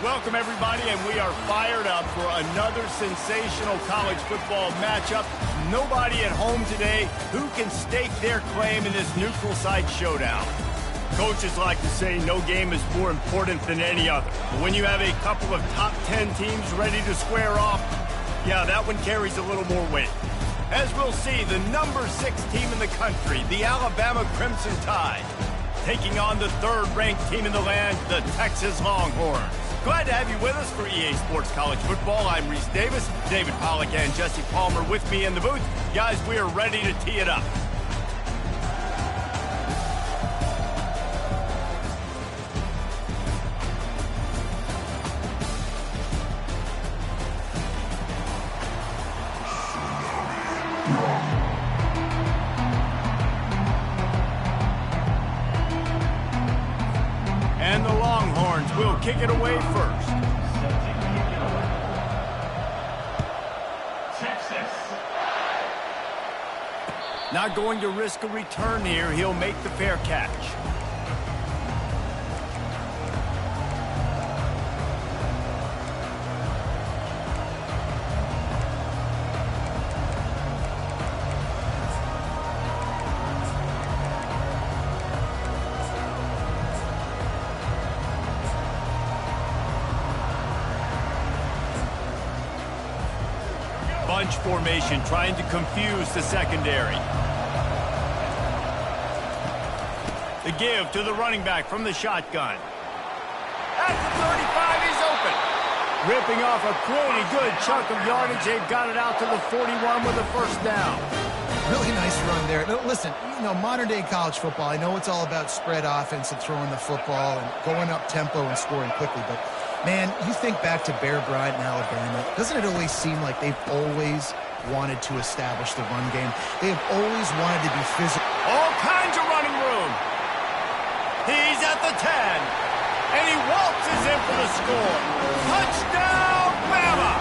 Welcome, everybody, and we are fired up for another sensational college football matchup. Nobody at home today who can stake their claim in this neutral site showdown. Coaches like to say no game is more important than any other. But when you have a couple of top 10 teams ready to square off, yeah, that one carries a little more weight. As we'll see, the number 6 team in the country, the Alabama Crimson Tide, taking on the third-ranked team in the land, the Texas Longhorns. Glad to have you with us for EA Sports College Football. I'm Reese Davis, David Pollack and Jesse Palmer with me in the booth. Guys, we are ready to tee it up. And the Longhorns will kick it away first. Not going to risk a return here. He'll make the fair catch. Bunch formation trying to confuse the secondary. The give to the running back from the shotgun. At the 35, he's open. Ripping off a pretty good chunk of yardage. They've got it out to the 41 with a first down. Really nice run there. No, listen, modern-day college football, I know it's all about spread offense and throwing the football and going up tempo and scoring quickly, but man, you think back to Bear Bryant in Alabama, doesn't it always seem like they've always wanted to establish the run game? They have always wanted to be physical. All kinds of running room. He's at the 10, and he waltzes in for the score. Touchdown, Bama!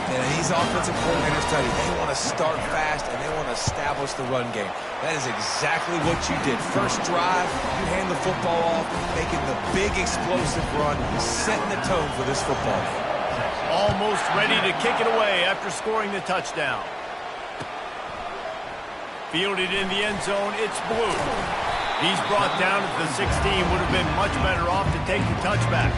And these offensive coordinators tell you they want to start fast and they want to establish the run game. That is exactly what you did. First drive, you hand the football off, making the big explosive run, setting the tone for this football game. Almost ready to kick it away after scoring the touchdown. Fielded in the end zone, it's Blue. He's brought down at the 16, would have been much better off to take the touchback.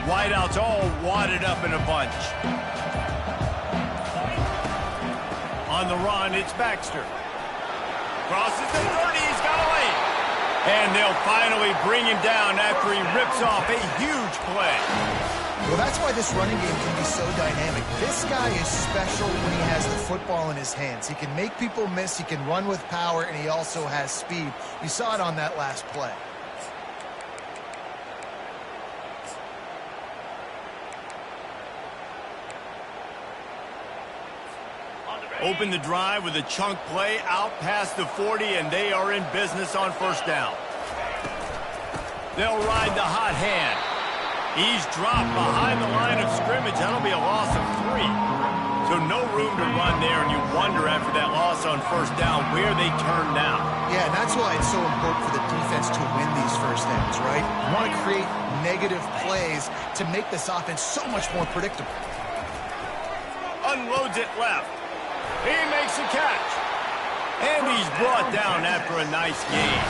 Wideouts all wadded up in a bunch. On the run, it's Baxter. Crosses the 30, he's got a lane. And they'll finally bring him down after he rips off a huge play. Well, that's why this running game can be so dynamic. This guy is special when he has the football in his hands. He can make people miss, he can run with power, and he also has speed. You saw it on that last play. Open the drive with a chunk play out past the 40, and they are in business on first down. They'll ride the hot hand. He's dropped behind the line of scrimmage. That'll be a loss of 3. So no room to run there, and you wonder after that loss on first down where they turn now. Yeah, and that's why it's so important for the defense to win these first downs, right? You want to create negative plays to make this offense so much more predictable. Unloads it left. He makes a catch. And he's brought down after a nice game.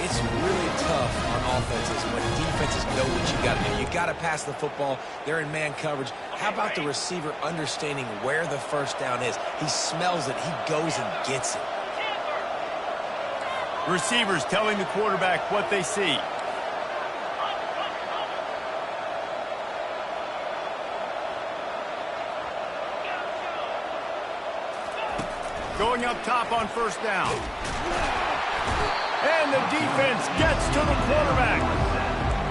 It's really tough on offenses when defenses know what you got to do. You got to pass the football. They're in man coverage. How about the receiver understanding where the first down is? He smells it. He goes and gets it. Receivers telling the quarterback what they see. Going up top on first down. And the defense gets to the quarterback.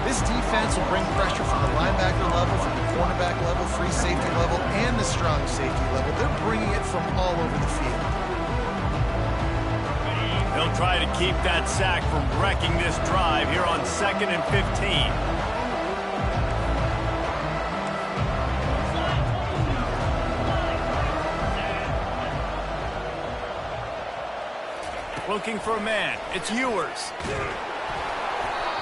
This defense will bring pressure from the linebacker level, from the cornerback level, free safety level, and the strong safety level. They're bringing it from all over the field. They'll try to keep that sack from wrecking this drive here on 2nd and 15. Looking for a man. It's Ewers.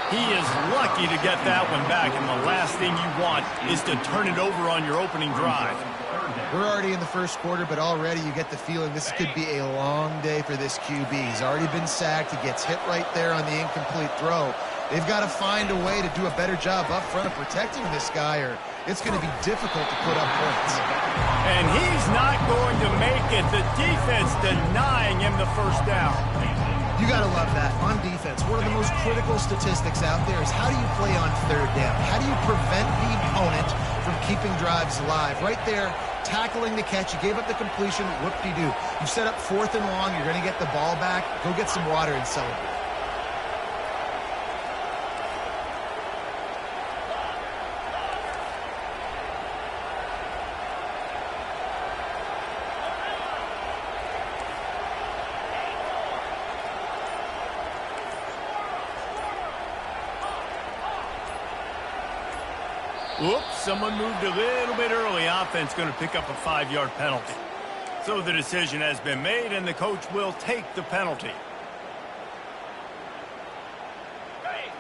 He is lucky to get that one back, and the last thing you want is to turn it over on your opening drive. We're already in the first quarter, but already you get the feeling this could be a long day for this QB. He's already been sacked. He gets hit right there on the incomplete throw. They've got to find a way to do a better job up front of protecting this guy, or it's going to be difficult to put up points. And he's not going to make it. The defense denying him the first down. You got to love that. On defense, one of the most critical statistics out there is how do you play on 3rd down? How do you prevent the opponent from keeping drives alive? Right there, tackling the catch. You gave up the completion. Whoop-de-doo. You set up 4th and long. You're going to get the ball back. Go get some water and celebrate. Oops, someone moved a little bit early. Offense going to pick up a 5-yard penalty. So the decision has been made, and the coach will take the penalty.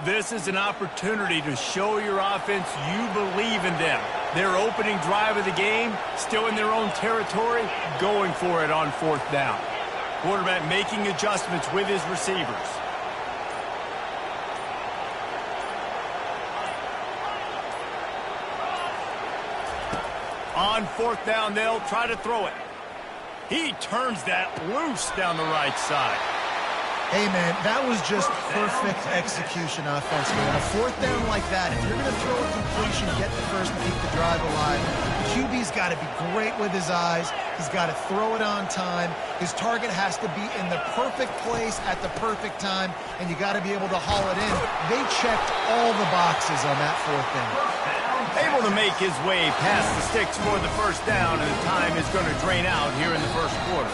This is an opportunity to show your offense you believe in them. Their opening drive of the game, still in their own territory, going for it on 4th down. Quarterback making adjustments with his receivers. On 4th down, they'll try to throw it. He turns that loose down the right side. Hey, man, that was just perfect execution offensively. On a 4th down like that, if you're going to throw a completion, get the first and keep the drive alive, QB's got to be great with his eyes. He's got to throw it on time. His target has to be in the perfect place at the perfect time, and you got to be able to haul it in. They checked all the boxes on that 4th down. Able to make his way past the sticks for the first down, and the time is going to drain out here in the first quarter.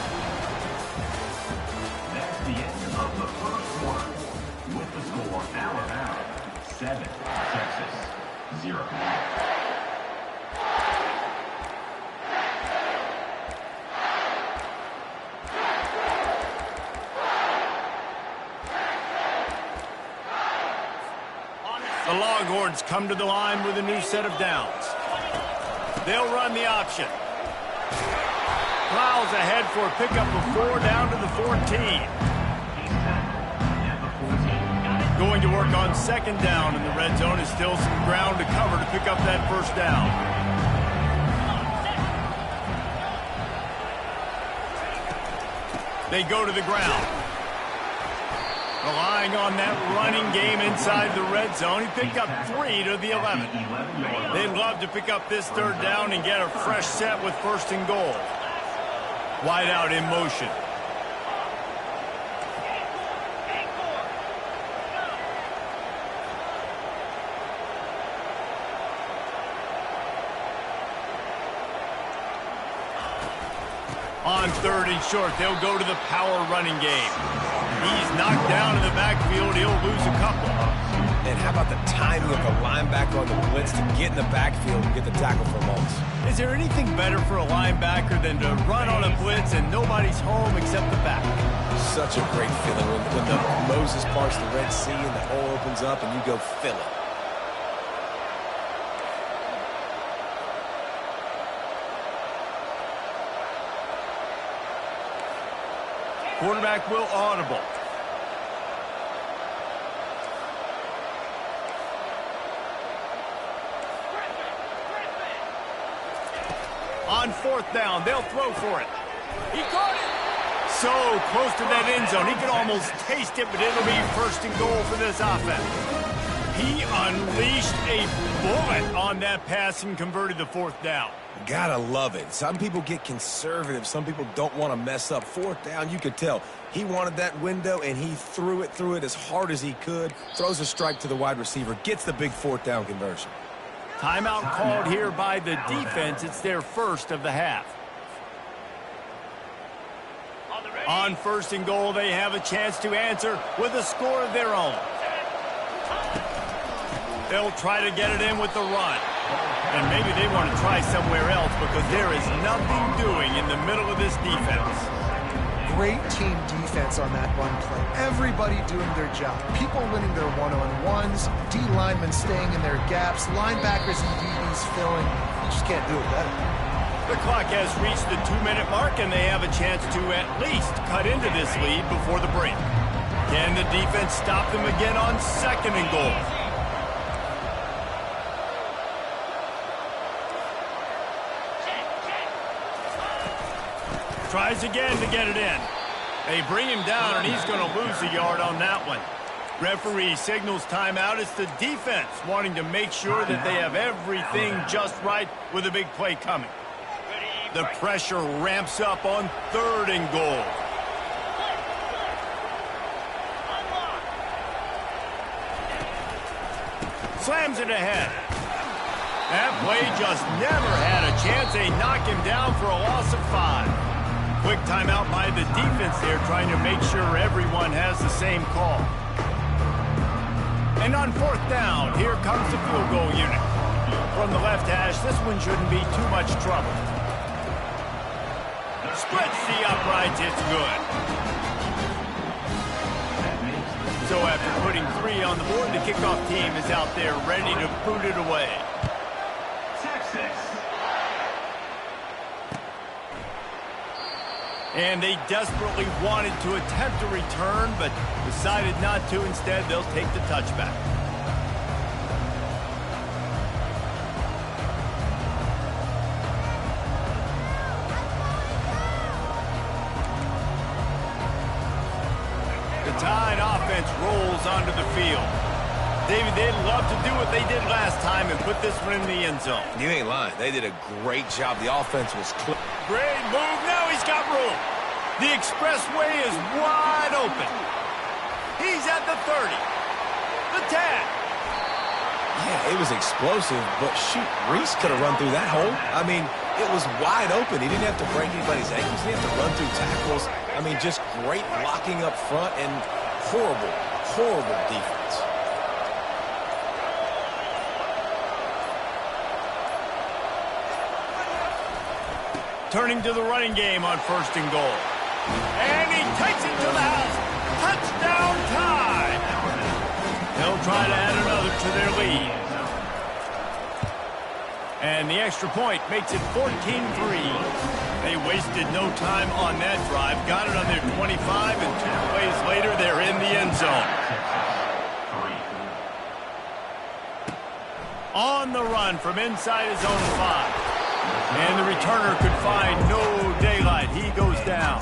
That's the end of the first quarter. With the score, Alabama 7, Texas 0. The Longhorns come to the line with a new set of downs. They'll run the option. Plows ahead for a pickup of 4 down to the 14. Going to work on 2nd down, and the red zone is still some ground to cover to pick up that first down. They go to the ground. Relying on that running game inside the red zone. He picked up 3 to the 11. They'd love to pick up this 3rd down and get a fresh set with 1st and goal. Wide out in motion. On 3rd and short, they'll go to the power running game. He's knocked down in the backfield. He'll lose a couple. And how about the timing of the linebacker on the blitz to get in the backfield and get the tackle for loss? Is there anything better for a linebacker than to run on a blitz and nobody's home except the back? Such a great feeling when the Moses parts the Red Sea and the hole opens up and you go fill it. Quarterback will audible. On 4th down, they'll throw for it. He caught it. So close to that end zone. He can almost taste it, but it'll be 1st and goal for this offense. He unleashed a bullet on that pass and converted the 4th down. Gotta love it. Some people get conservative. Some people don't want to mess up. 4th down, you could tell. He wanted that window, and he threw it as hard as he could. Throws a strike to the wide receiver. Gets the big 4th down conversion. Timeout called here by the defense. It's their first of the half. On 1st and goal, they have a chance to answer with a score of their own. They'll try to get it in with the run. And maybe they want to try somewhere else because there is nothing doing in the middle of this defense. Great team defense on that run play. Everybody doing their job. People winning their one-on-ones, D linemen staying in their gaps, linebackers and DBs filling. You just can't do it better. The clock has reached the 2-minute mark, and they have a chance to at least cut into this lead before the break. Can the defense stop them again on 2nd and goal? Tries again to get it in. They bring him down, and he's going to lose a yard on that one. Referee signals timeout. It's the defense wanting to make sure that they have everything just right with a big play coming. The pressure ramps up on 3rd and goal. Slams it ahead. That play just never had a chance. They knock him down for a loss of 5. Quick timeout by the defense there, trying to make sure everyone has the same call. And on 4th down, here comes the field goal unit. From the left hash, this one shouldn't be too much trouble. Splits the uprights, it's good. So after putting 3 on the board, the kickoff team is out there ready to boot it away. And they desperately wanted to attempt a return, but decided not to. Instead, they'll take the touchback. The Tide offense rolls onto the field. David, they'd love to do what they did last time and put this one in the end zone. You ain't lying. They did a great job. The offense was clear. Great move. Now he's got room. The expressway is wide open. He's at the 30. The 10. Yeah, it was explosive, but shoot, Reese could have run through that hole. I mean, it was wide open. He didn't have to break anybody's ankles. He didn't have to run through tackles. I mean, just great blocking up front and horrible, horrible defense. Turning to the running game on 1st and goal. And he takes it to the house. Touchdown Tide. They'll try to add another to their lead. And the extra point makes it 14-3. They wasted no time on that drive. Got it on their 25, and 2 plays later, they're in the end zone. On the run from inside his own 5. And the returner could find no daylight. He goes down.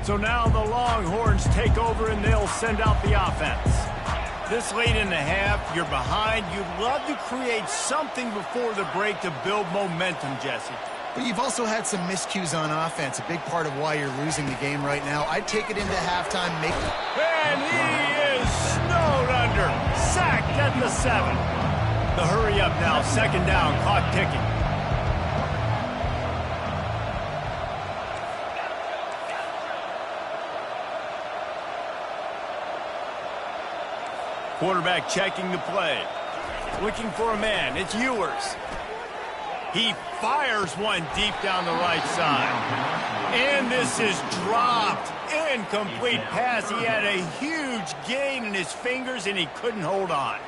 So now the Longhorns take over and they'll send out the offense. This late in the half, you're behind. You'd love to create something before the break to build momentum, Jesse. But you've also had some miscues on offense, a big part of why you're losing the game right now. I'd take it into halftime, make it. And he is snowed under, sacked at the 7. The hurry up now, 2nd down, clock ticking. Quarterback checking the play. Looking for a man. It's Ewers. He fires one deep down the right side. And this is dropped. Incomplete pass. He had a huge gain in his fingers, and he couldn't hold on.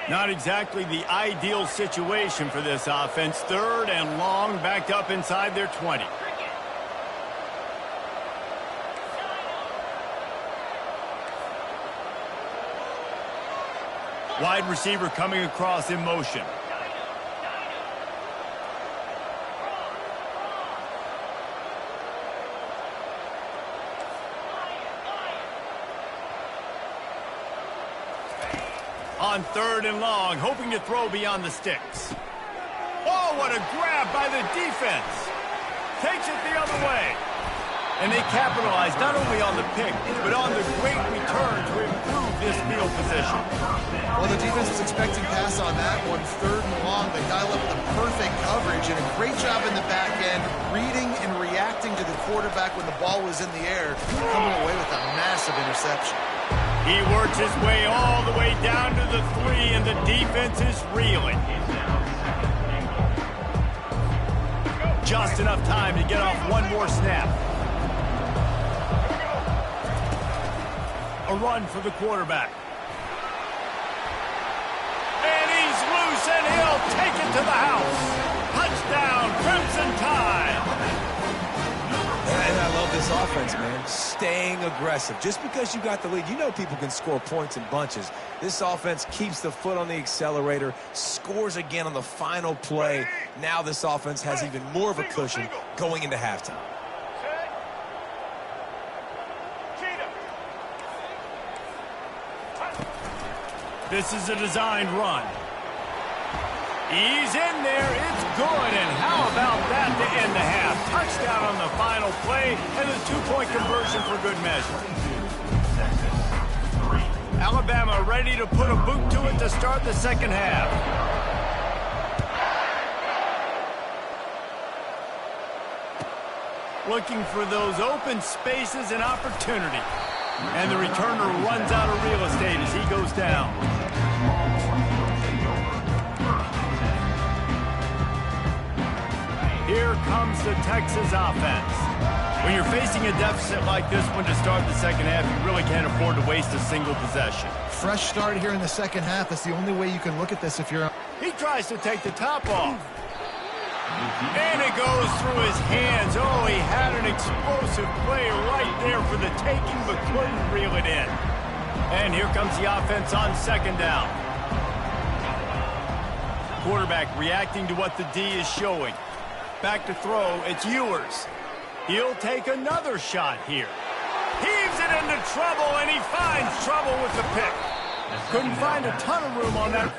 Not exactly the ideal situation for this offense. 3rd and long, backed up inside their 20. Wide receiver coming across in motion. On 3rd and long, hoping to throw beyond the sticks. Oh, what a grab by the defense. Takes it the other way. And they capitalize not only on the pick, but on the great return to improve this field position. Well, the defense was expecting pass on that one. 3rd and long, they dial up the perfect coverage and a great job in the back end, reading and reacting to the quarterback when the ball was in the air, coming away with a massive interception. He works his way all the way down to the 3, and the defense is reeling. Just enough time to get off one more snap. A run for the quarterback. And he's loose, and he'll take it to the house. Touchdown, Crimson Tide. And I love this offense, man. Staying aggressive. Just because you got the lead, you know people can score points in bunches. This offense keeps the foot on the accelerator, scores again on the final play. Now this offense has even more of a cushion going into halftime. This is a designed run. He's in there. It's good. And how about that to end the half? Touchdown on the final play and a 2-point conversion for good measure. Alabama ready to put a boot to it to start the second half. Looking for those open spaces and opportunity. And the returner runs out of real estate as he goes down. Here comes the Texas offense. When you're facing a deficit like this one to start the second half, you really can't afford to waste a single possession. Fresh start here in the second half. That's the only way you can look at this if you're... He tries to take the top off. And it goes through his hands. Oh, he had an explosive play right there for the taking, but couldn't reel it in. And here comes the offense on 2nd down. Quarterback reacting to what the D is showing. Back to throw, it's Ewers. He'll take another shot here. Heaves it into trouble, and he finds trouble with the pick. Couldn't find a ton of room on that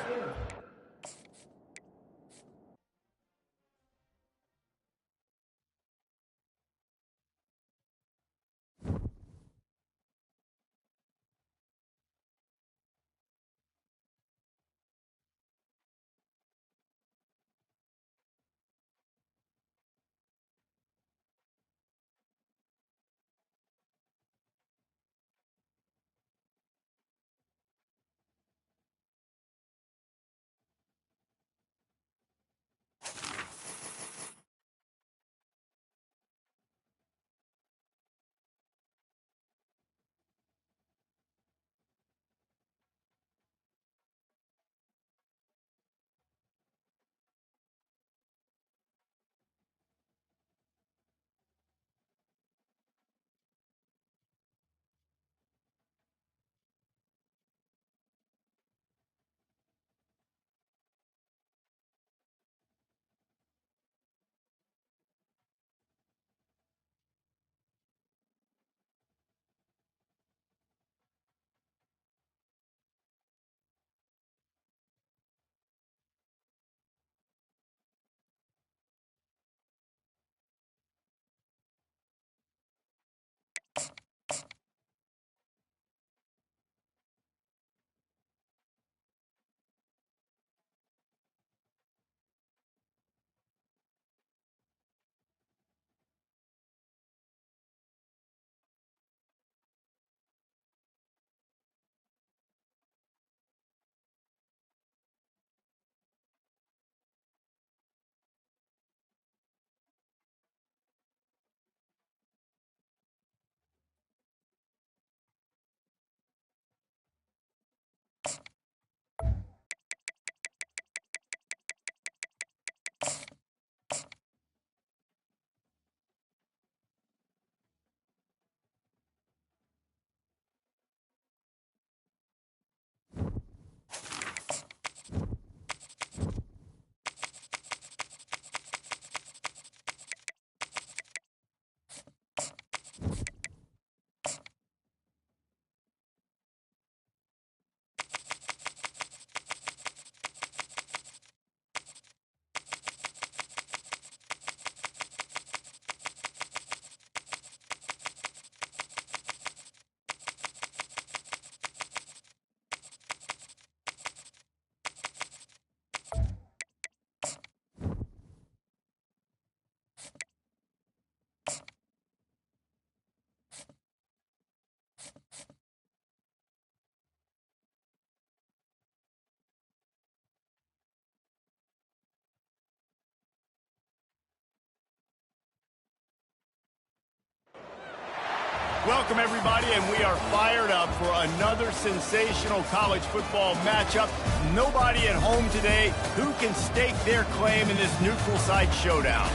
Welcome, everybody, and we are fired up for another sensational college football matchup. Nobody at home today who can stake their claim in this neutral site showdown.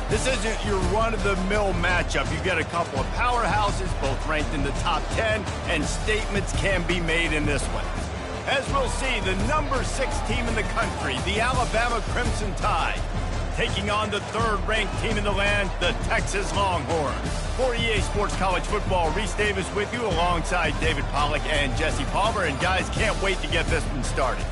This isn't your run-of-the-mill matchup. You've got a couple of powerhouses, both ranked in the top 10, and statements can be made in this one. As we'll see, the number 6 team in the country, the Alabama Crimson Tide, taking on the 3rd-ranked team in the land, the Texas Longhorns. For EA Sports College Football, Reese Davis with you alongside David Pollack and Jesse Palmer. And guys, can't wait to get this one started.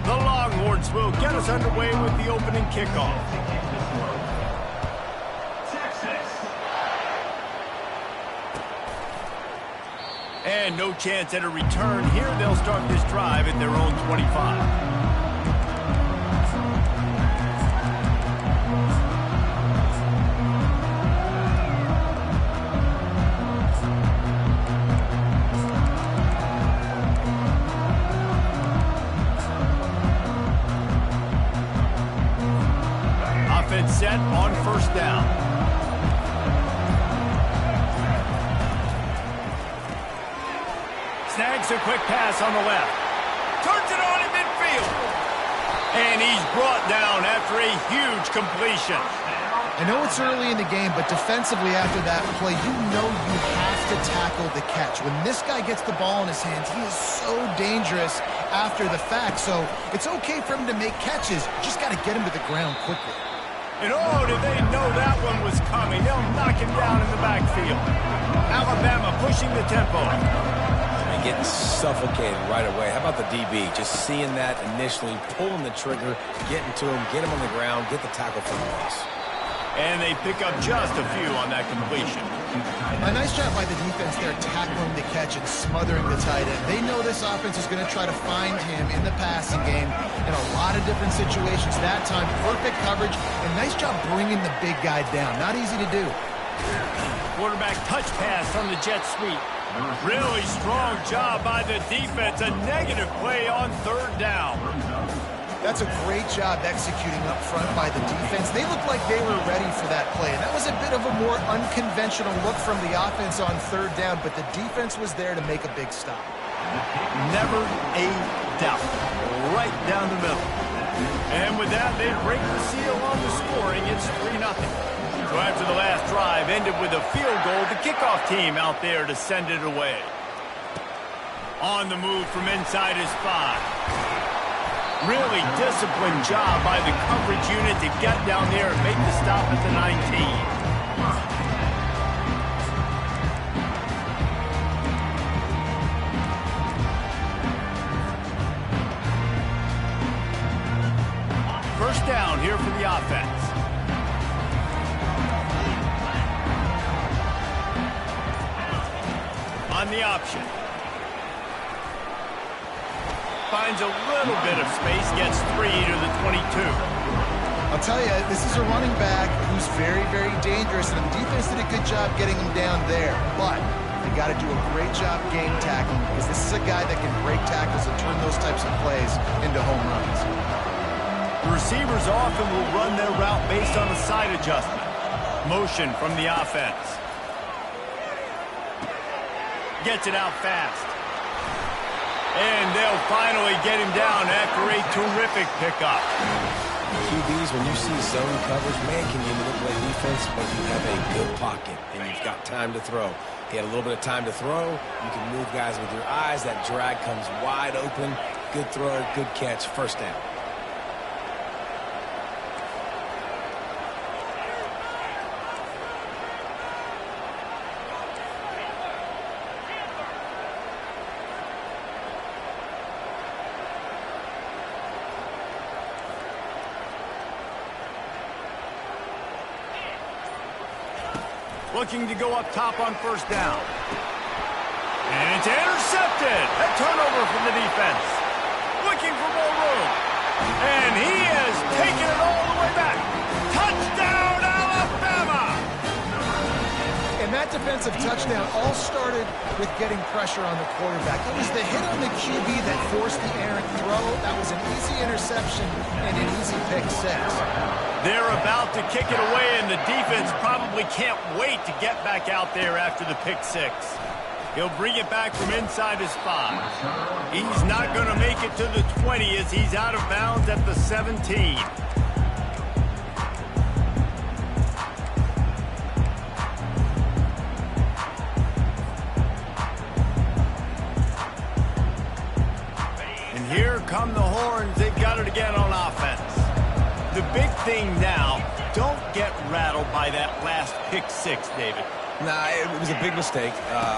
The Longhorns will get us underway with the opening kickoff. And no chance at a return here. They'll start this drive at their own 25. Offense set on 1st down. Snags a quick pass on the left. Turns it on in midfield. And he's brought down after a huge completion. I know it's early in the game, but defensively after that play, you know you have to tackle the catch. When this guy gets the ball in his hands, he is so dangerous after the fact. So it's okay for him to make catches. You just got to get him to the ground quickly. And oh, did they know that one was coming. They'll knock him down in the backfield. Alabama pushing the tempo. Getting suffocated right away. How about the DB? Just seeing that initially, pulling the trigger, getting to him, get him on the ground, get the tackle for the loss. And they pick up just a few on that completion. A nice job by the defense there, tackling the catch and smothering the tight end. They know this offense is going to try to find him in the passing game in a lot of different situations. That time, perfect coverage, and nice job bringing the big guy down. Not easy to do. Quarterback touch pass on the jet sweep. Really strong job by the defense. A negative play on 3rd down. That's a great job executing up front by the defense. They looked like they were ready for that play. And that was a bit of a more unconventional look from the offense on 3rd down, but the defense was there to make a big stop. Never a doubt. Right down the middle. And with that, they break the seal on the scoring. It's 3-0. So after the last drive ended with a field goal, the kickoff team out there to send it away. On the move from inside his 5. Really disciplined job by the coverage unit to get down there and make the stop at the 19. First down here for the offense. On the option. Finds a little bit of space, gets 3 to the 22. I'll tell you, this is a running back who's very, very dangerous, and the defense did a good job getting him down there. But they got to do a great job game tackling, because this is a guy that can break tackles and turn those types of plays into home runs. The receivers often will run their route based on a side adjustment. Motion from the offense. Gets it out fast. And they'll finally get him down after a terrific pickup. QBs, when you see zone coverage, man, can you manipulate defense, but you have a good pocket, and you've got time to throw. He had a little bit of time to throw. You can move guys with your eyes. That drag comes wide open. Good throw, good catch, 1st down. Looking to go up top on 1st down. And it's intercepted. A turnover from the defense. Looking for more room. And he has taken it all the way back. Touchdown, Alabama! defensive touchdown all started with getting pressure on the quarterback. It was the hit on the QB that forced the errant throw. That was an easy interception and an easy pick six. They're about to kick it away, and the defense probably can't wait to get back out there after the pick six. He'll bring it back from inside his 5. He's not going to make it to the 20 as he's out of bounds at the 17. And here come the horns. They've got it again on offense. The big thing now, don't get rattled by that last pick six, David. Nah, it was a big mistake.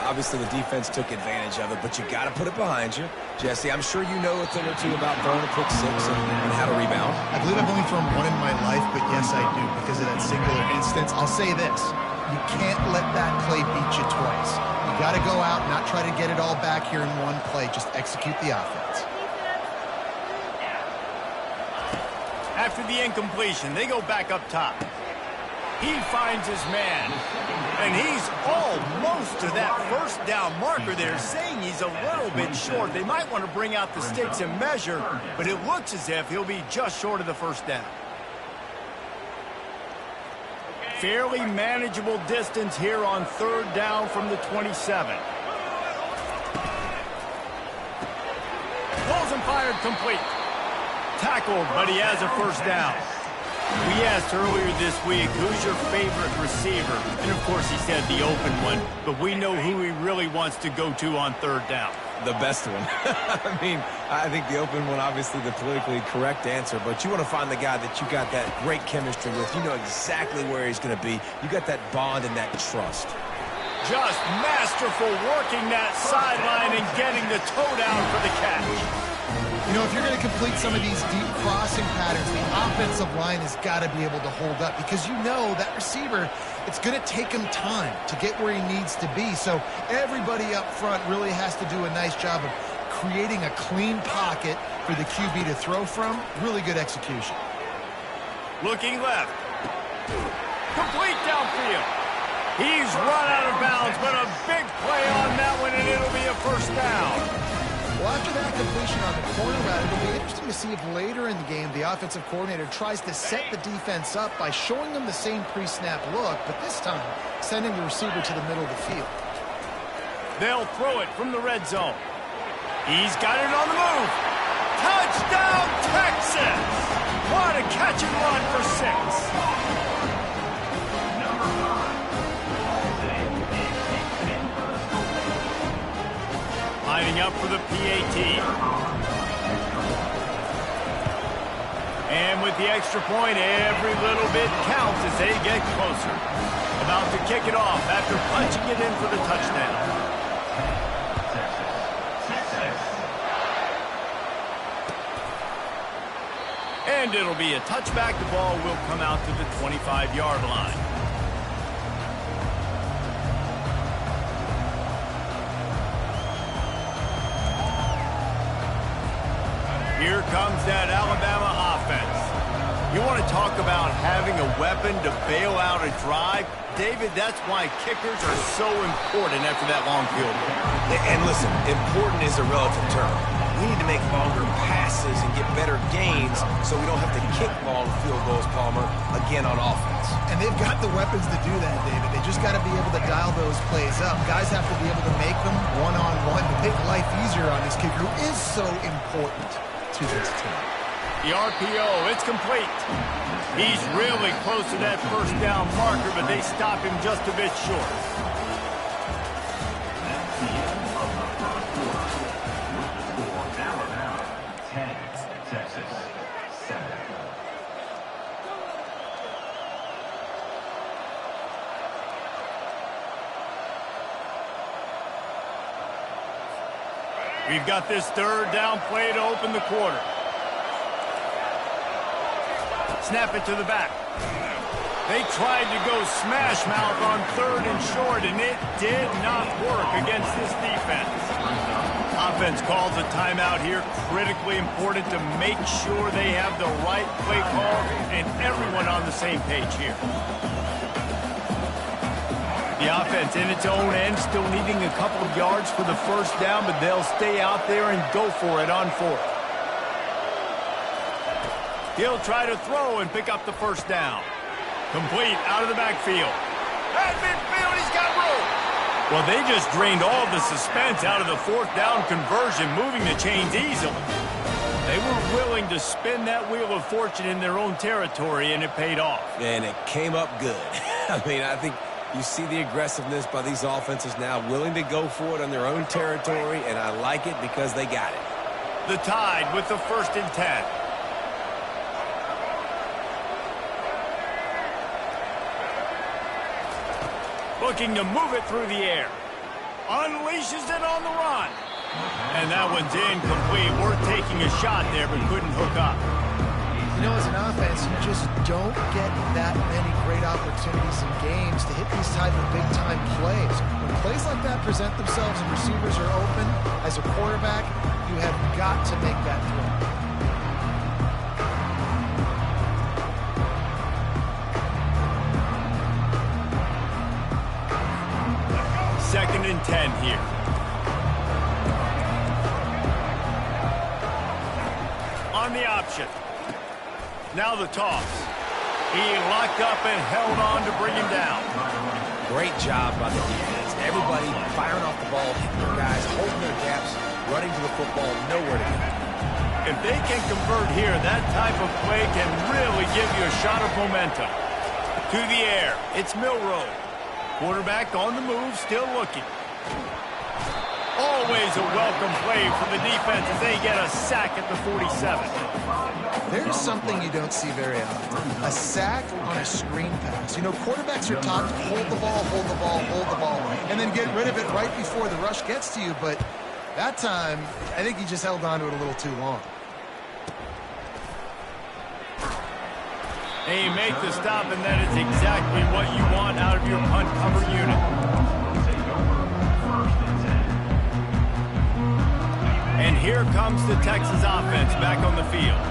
Obviously, the defense took advantage of it, but you got to put it behind you. Jesse, I'm sure you know a thing or two about throwing a pick six and how to rebound. I believe I've only thrown one in my life, but yes, I do because of that singular instance. I'll say this. You can't let that play beat you twice. You got to go out, not try to get it all back here in one play. Just execute the offense. After the incompletion, they go back up top. He finds his man, and he's almost to that first down marker there, saying he's a little bit short. They might want to bring out the sticks and measure, but it looks as if he'll be just short of the first down. Fairly manageable distance here on third down from the 27. Balls and fired complete. Tackled, but he has a first down. We asked earlier this week, who's your favorite receiver? And, of course, he said the open one, but we know who he really wants to go to on third down. The best one. I mean, I think the open one, obviously the politically correct answer, but you want to find the guy that you got that great chemistry with. You know exactly where he's going to be. You got that bond and that trust. Just masterful working that sideline and getting the toe down for the catch. You know, if you're going to complete some of these deep crossing patterns, the offensive line has got to be able to hold up because you know that receiver, it's going to take him time to get where he needs to be. So everybody up front really has to do a nice job of creating a clean pocket for the QB to throw from. Really good execution. Looking left. Complete downfield. He's run out of bounds, but a big play on that one, and it'll be a first down. Well, after that completion on the corner route, it'll be interesting to see if later in the game the offensive coordinator tries to set the defense up by showing them the same pre-snap look, but this time sending the receiver to the middle of the field. They'll throw it from the red zone. He's got it on the move. Touchdown, Texas! What a catch and run for 6. Lining up for the PAT. And with the extra point, every little bit counts as they get closer. About to kick it off after punching it in for the touchdown. And it'll be a touchback. The ball will come out to the 25-yard line. Here comes that Alabama offense. You want to talk about having a weapon to bail out a drive? David, that's why kickers are so important after that long field goal. And listen, important is a relative term. We need to make longer passes and get better gains so we don't have to kick long field goals, Palmer, again on offense. And they've got the weapons to do that, David. They just got to be able to dial those plays up. Guys have to be able to make them one-on-one to make life easier on this kicker who is so important to this team. The RPO, it's complete. He's really close to that first down marker, but they stop him just a bit short. That's the end of the first quarter. With the score, Alabama 10, Texas 7. We've got this third down play to open the quarter. Snap it to the back. They tried to go smash mouth on third and short, and it did not work against this defense. Offense calls a timeout here. Critically important to make sure they have the right play call and everyone on the same page here. The The offense in its own end, still needing a couple of yards for the first down, but they'll stay out there and go for it on 4th. He'll try to throw and pick up the first down. Complete out of the backfield. At midfield, he's got room. Well, they just drained all the suspense out of the 4th down conversion, moving the chains easily. They were willing to spin that wheel of fortune in their own territory, and it paid off. And it came up good. I mean, I think you see the aggressiveness by these offenses now, willing to go for it on their own territory, and I like it because they got it. The Tide with the 1st and 10. Looking to move it through the air. Unleashes it on the run. And that one's incomplete. Worth taking a shot there, but couldn't hook up. You know, as an offense, you just don't get that many great opportunities in games to hit these type of big-time plays. When plays like that present themselves and receivers are open, as a quarterback, you have got to make that throw. 2nd and 10 here. On the option. Now the toss. He locked up and held on to bring him down. Great job by the defense. Everybody firing off the ball, hitting their guys, holding their gaps, running to the football, nowhere to go. If they can convert here, that type of play can really give you a shot of momentum. To the air. It's Milroe. Quarterback on the move, still looking. Always a welcome play for the defense as they get a sack at the 47. There's something you don't see very often. A sack on a screen pass. You know, quarterbacks are taught to hold the ball, hold the ball, hold the ball, and then get rid of it right before the rush gets to you. But that time, I think he just held on to it a little too long. They make the stop, and that is exactly what you want out of your punt cover unit. And here comes the Texas offense back on the field.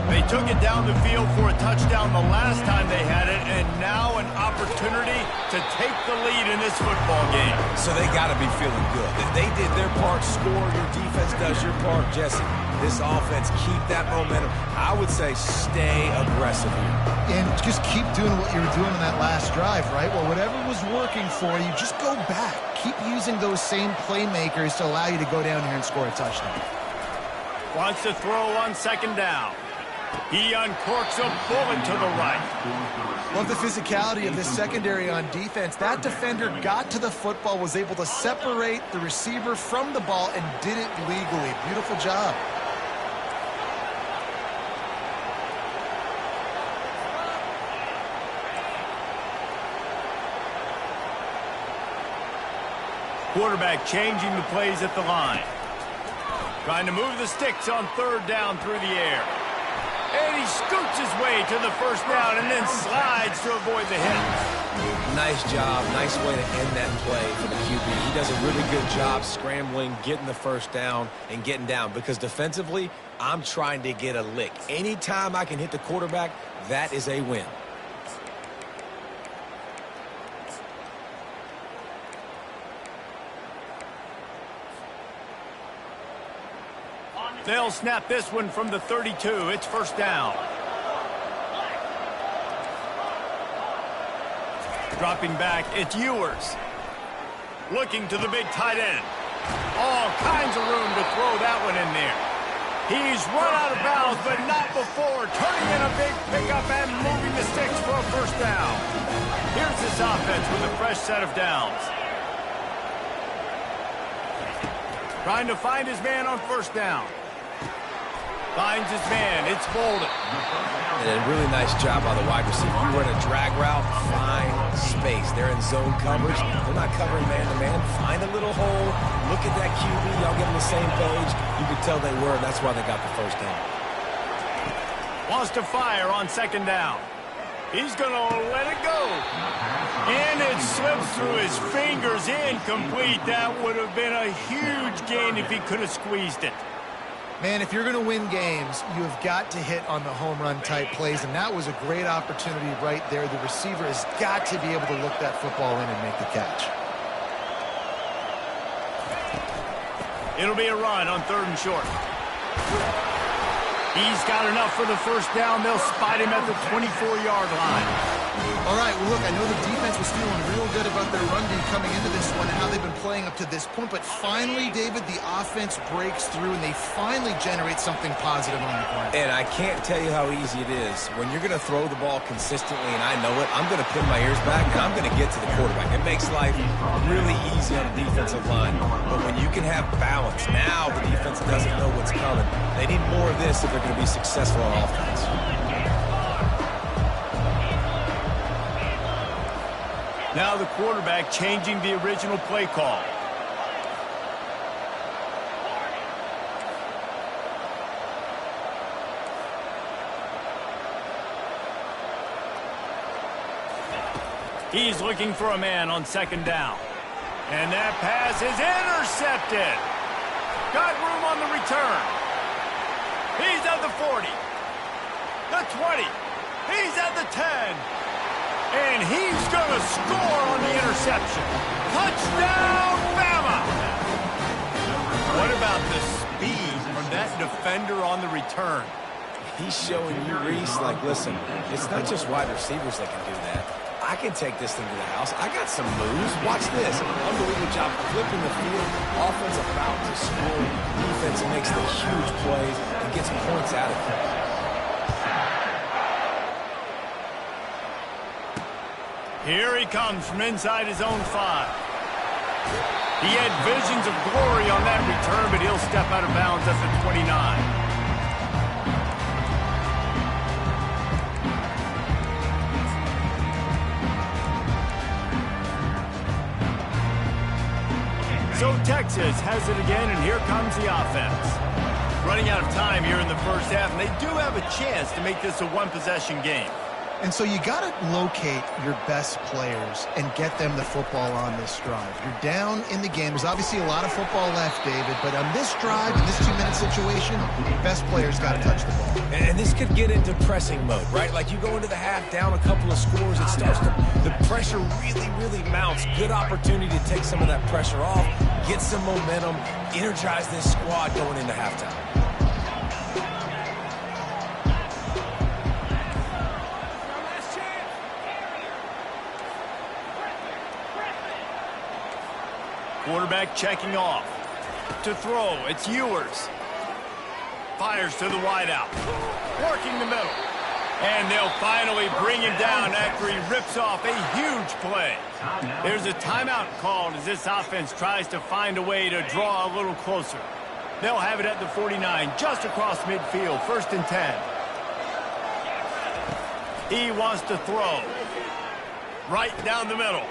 They took it down the field for a touchdown the last time they had it, and now an opportunity to take the lead in this football game. So they got to be feeling good. They did their part, score, your defense does your part, Jesse. This offense, keep that momentum. I would say stay aggressive here. And just keep doing what you were doing in that last drive, right? Well, whatever was working for you, just go back. Keep using those same playmakers to allow you to go down here and score a touchdown. Wants to throw on 2nd down. He uncorks a bullet to the right. Love the physicality of this secondary on defense. That defender got to the football, was able to separate the receiver from the ball, and did it legally. Beautiful job. Quarterback changing the plays at the line. Trying to move the sticks on 3rd down through the air. And he scoots his way to the 1st down and then slides to avoid the hit. Nice job. Nice way to end that play for the QB. He does a really good job scrambling, getting the 1st down, and getting down. Because defensively, I'm trying to get a lick. Anytime I can hit the quarterback, that is a win. They'll snap this one from the 32. It's 1st down. Dropping back, it's Ewers. Looking to the big tight end. All kinds of room to throw that one in there. He's run out of bounds, but not before. Turning in a big pickup and moving the sticks for a 1st down. Here's this offense with a fresh set of downs. Trying to find his man on 1st down. Finds his man. It's Bolden. And a really nice job by the wide receiver. You run a drag route, find space. They're in zone coverage. They're not covering man-to-man. Find a little hole. Look at that QB. Y'all get on the same page. You could tell they were. That's why they got the 1st down. Wants to fire on 2nd down. He's going to let it go. And it slips through his fingers. Incomplete. That would have been a huge gain if he could have squeezed it. Man, if you're going to win games, you have got to hit on the home run type plays, and that was a great opportunity right there. The receiver has got to be able to look that football in and make the catch. It'll be a run on 3rd and short. He's got enough for the first down. They'll spot him at the 24-yard line. All right, well, look, I know the defense was feeling real good about their run D coming into this one and how they've been playing up to this point, but finally, David, the offense breaks through and they finally generate something positive on the ground. And I can't tell you how easy it is. When you're going to throw the ball consistently, and I know it, I'm going to pin my ears back and I'm going to get to the quarterback. It makes life really easy on the defensive line. But when you can have balance, now the defense doesn't know what's coming. They need more of this if they're going to be successful on offense. Now the quarterback changing the original play call. He's looking for a man on 2nd down. And that pass is intercepted. Got room on the return. He's at the 40. The 20. He's at the 10. And he's going to score on the interception. Touchdown, Bama! What about the speed from that defender on the return? He's showing you, Reese, like, listen, it's not just wide receivers that can do that. I can take this thing to the house. I got some moves. Watch this. Unbelievable job flipping the field. Offense about to score. Defense makes the huge plays and gets points out of it. Here he comes from inside his own 5. He had visions of glory on that return, but he'll step out of bounds at the 29. So Texas has it again, and here comes the offense. Running out of time here in the first half, and they do have a chance to make this a one-possession game. And so you got to locate your best players and get them the football on this drive. You're down in the game. There's obviously a lot of football left, David, but on this drive, in this 2-minute situation, best players got to touch the ball. And this could get into pressing mode, right? Like you go into the half down a couple of scores, it starts to, the pressure really, really mounts. Good opportunity to take some of that pressure off, get some momentum, energize this squad going into halftime. Quarterback checking off. To throw, it's Ewers. Fires to the wideout. Working the middle. And they'll finally bring him down after he rips off a huge play. There's a timeout called as this offense tries to find a way to draw a little closer. They'll have it at the 49, just across midfield, 1st and 10. He wants to throw. Right down the middle.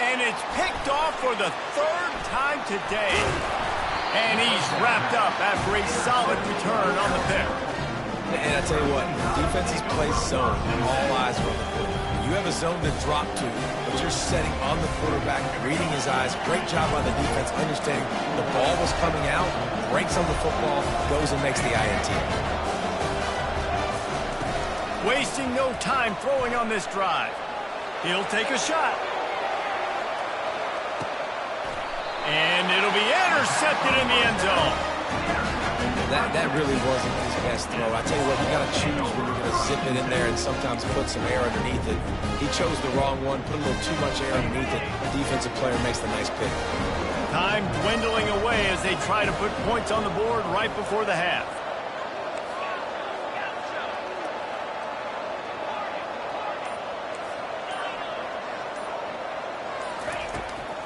And it's picked off for the 3rd time today. And he's wrapped up after a solid return on the pick. And I tell you what, defenses play zone, and all eyes are on the quarterback. You have a zone to drop to, but you're setting on the quarterback, reading his eyes. Great job by the defense, understanding the ball was coming out, breaks on the football, goes and makes the INT. Wasting no time throwing on this drive. He'll take a shot. And it'll be intercepted in the end zone. That really wasn't his best throw. I tell you what, you got to choose when you're going to zip it in there and sometimes put some air underneath it. He chose the wrong one, put a little too much air underneath it. The defensive player makes the nice pick. Time dwindling away as they try to put points on the board right before the half.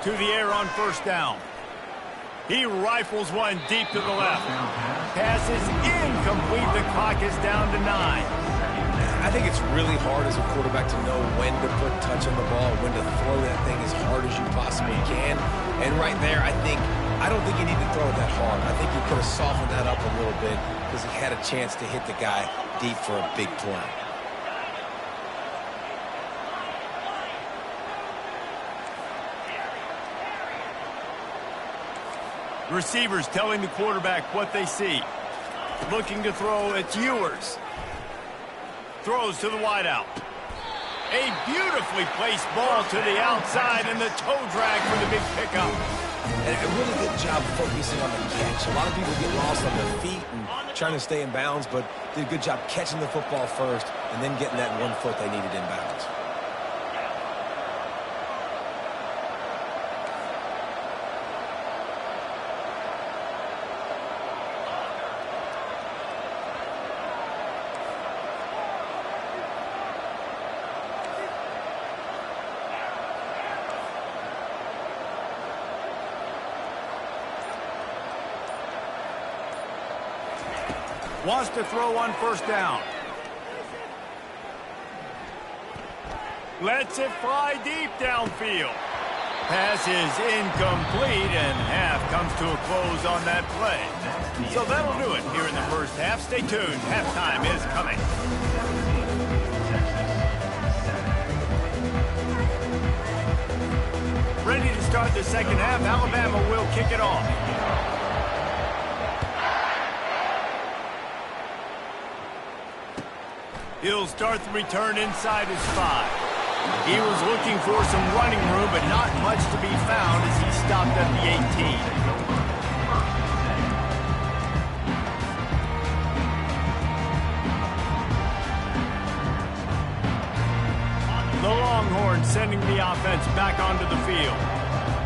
To the air on 1st down. He rifles one deep to the left. Pass is incomplete. The clock is down to 9. I think it's really hard as a quarterback to know when to put touch on the ball, when to throw that thing as hard as you possibly can. And right there, I don't think you need to throw it that hard. I think you could have softened that up a little bit because he had a chance to hit the guy deep for a big play. Receivers telling the quarterback what they see. Looking to throw, it's Ewers. Throws to the wideout. A beautifully placed ball to the outside and the toe drag for the big pickup. And a really good job focusing on the catch. A lot of people get lost on their feet and trying to stay in bounds, but did a good job catching the football first and then getting that 1 foot they needed in bounds. Wants to throw on first down. Lets it fly deep downfield. Pass is incomplete, and half comes to a close on that play. So that'll do it here in the first half. Stay tuned. Halftime is coming. Ready to start the second half. Alabama will kick it off. He'll start the return inside his 5. He was looking for some running room, but not much to be found as he stopped at the 18. The Longhorns sending the offense back onto the field.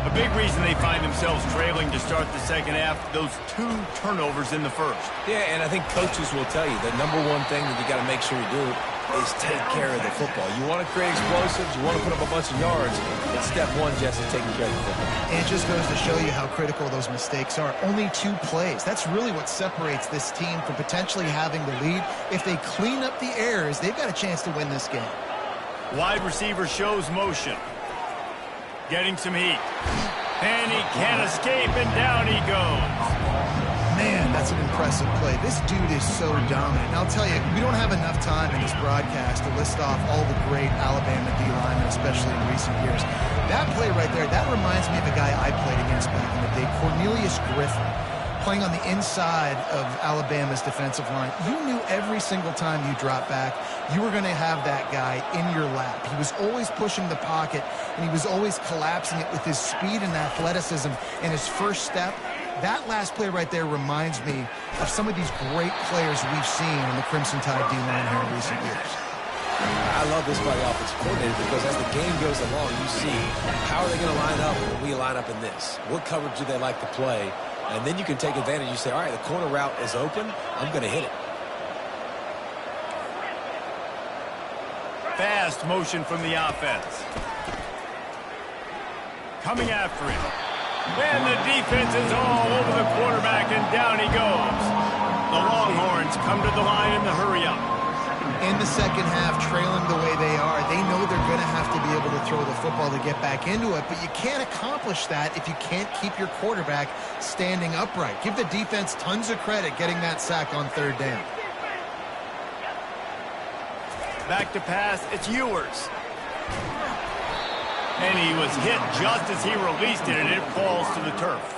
A big reason they find themselves trailing to start the second half, those 2 turnovers in the first. Yeah, and I think coaches will tell you the number one thing that you got to make sure you do is take care of the football. You want to create explosives, you want to put up a bunch of yards, but step one, Jess, is taking care of the football. And it just goes to show you how critical those mistakes are. Only 2 plays. That's really what separates this team from potentially having the lead. If they clean up the errors, they've got a chance to win this game. Wide receiver shows motion. Getting some heat. And he can't escape, and down he goes. Man, that's an impressive play. This dude is so dominant. And I'll tell you, we don't have enough time in this broadcast to list off all the great Alabama D-linemen, especially in recent years. That play right there, that reminds me of a guy I played against back in the day, Cornelius Griffin, playing on the inside of Alabama's defensive line. You knew every single time you dropped back, you were going to have that guy in your lap. He was always pushing the pocket, and he was always collapsing it with his speed and athleticism and his first step. That last play right there reminds me of some of these great players we've seen in the Crimson Tide D-line here in recent years. I love this by the offensive coordinator because as the game goes along, you see how are they going to line up when we line up in this? What coverage do they like to play? And then you can take advantage. You say, all right, the corner route is open. I'm going to hit it. Fast motion from the offense. Coming after him. And the defense is all over the quarterback, and down he goes. The Longhorns come to the line in the hurry-up. In the second half, trailing the way they are, they know they're going to have to be able to throw the football to get back into it, but you can't accomplish that if you can't keep your quarterback standing upright. Give the defense tons of credit getting that sack on third down. Back to pass, it's Ewers. And he was hit just as he released it, and it falls to the turf.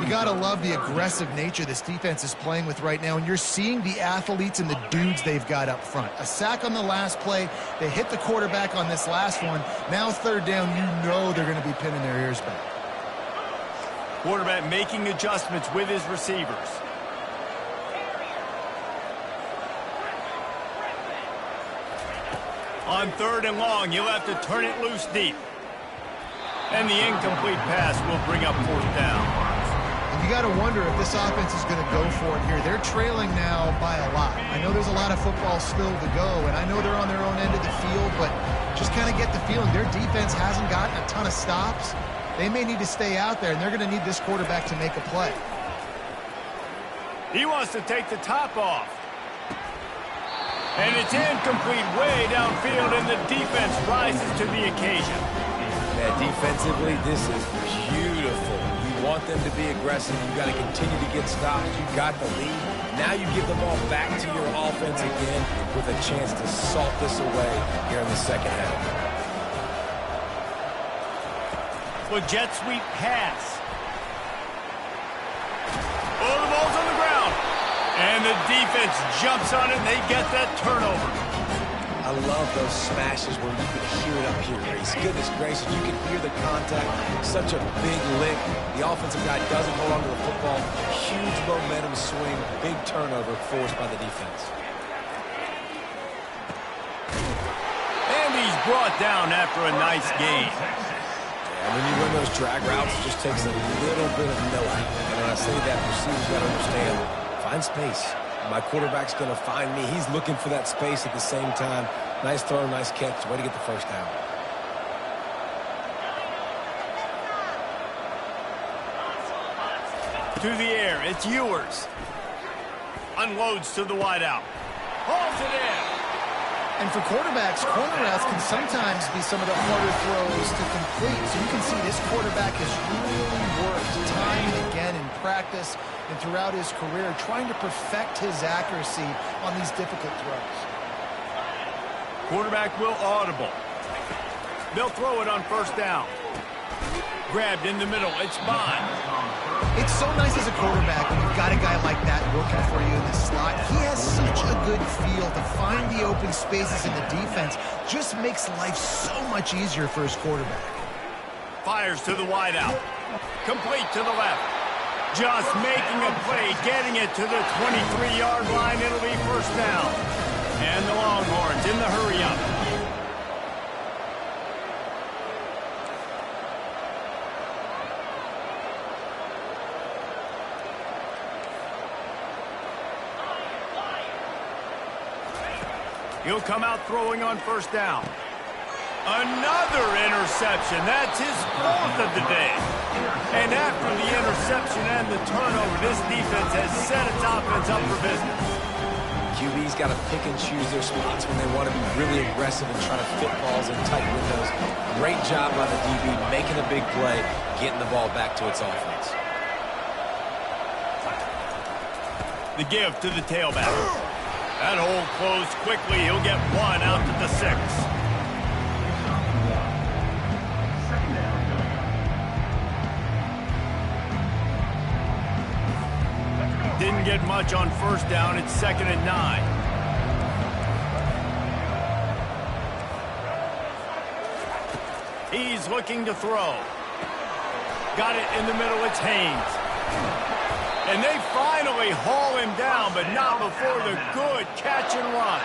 You got to love the aggressive nature this defense is playing with right now, and you're seeing the athletes and the dudes they've got up front. A sack on the last play. They hit the quarterback on this last one. Now third down, you know they're going to be pinning their ears back. Quarterback making adjustments with his receivers. On third and long, you'll have to turn it loose deep. And the incomplete pass will bring up fourth down. You got to wonder if this offense is going to go for it here. They're trailing now by a lot. I know there's a lot of football still to go, and I know they're on their own end of the field, but just kind of get the feeling their defense hasn't gotten a ton of stops. They may need to stay out there, and they're going to need this quarterback to make a play. He wants to take the top off. And it's incomplete way downfield, and the defense rises to the occasion. Yeah, defensively, this is beautiful. You want them to be aggressive. You got to continue to get stops. You got the lead. Now you give the ball back to your offense again with a chance to salt this away here in the second half. Well, jet sweep pass. Oh, the ball's on the ground. And the defense jumps on it, and they get that turnover. I love those smashes where you can hear it up here, Reese. Goodness gracious, you can hear the contact. Such a big lick. The offensive guy doesn't hold on to the football. Huge momentum swing, big turnover forced by the defense. And he's brought down after a nice gain. And when you run those drag routes, it just takes a little bit of know-how. And when I say that, receivers got to understand, find space. My quarterback's going to find me. He's looking for that space at the same time. Nice throw, nice catch. Way to get the first down. To the air, it's Ewers. Unloads to the wideout. Hauls it in. And for quarterbacks, corner routes can sometimes be some of the harder throws to complete. So you can see this quarterback has really worked time and again in practice and throughout his career trying to perfect his accuracy on these difficult throws. Quarterback will audible. They'll throw it on first down. Grabbed in the middle. It's Bond. It's so nice as a quarterback when you've got a guy like that working for you in the slot. He has such a good feel to find the open spaces in the defense. Just makes life so much easier for his quarterback. Fires to the wideout. Complete to the left. Just making a play, getting it to the 23-yard line. It'll be first down. And the Longhorns in the hurry-up. He'll come out throwing on first down. Another interception. That's his fourth of the day. And after the interception and the turnover, this defense has set its offense up for business. QB's got to pick and choose their spots when they want to be really aggressive and try to fit balls in tight windows. Great job by the DB making a big play, getting the ball back to its offense. The give to the tailback. That hole closed quickly. He'll get one out to the 6. Didn't get much on first down. It's 2nd and 9. He's looking to throw. Got it in the middle. It's Haynes. And they finally haul him down, but not before the good catch and run.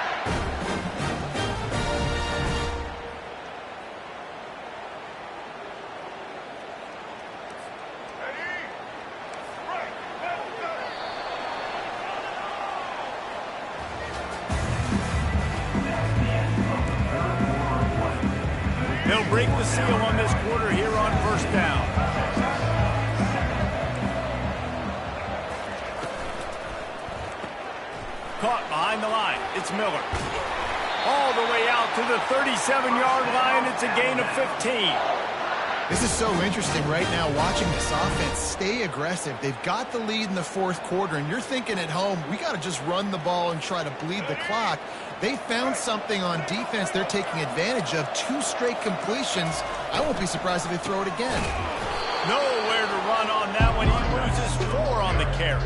They'll break the seal on this quarter here on first down. Caught behind the line. It's Miller. All the way out to the 37-yard line. It's a gain of 15. This is so interesting right now watching this offense stay aggressive. They've got the lead in the fourth quarter, and you're thinking at home, we got to just run the ball and try to bleed the clock. They found something on defense they're taking advantage of. 2 straight completions. I won't be surprised if they throw it again. Nowhere to run on that one. He loses 4 on the carry.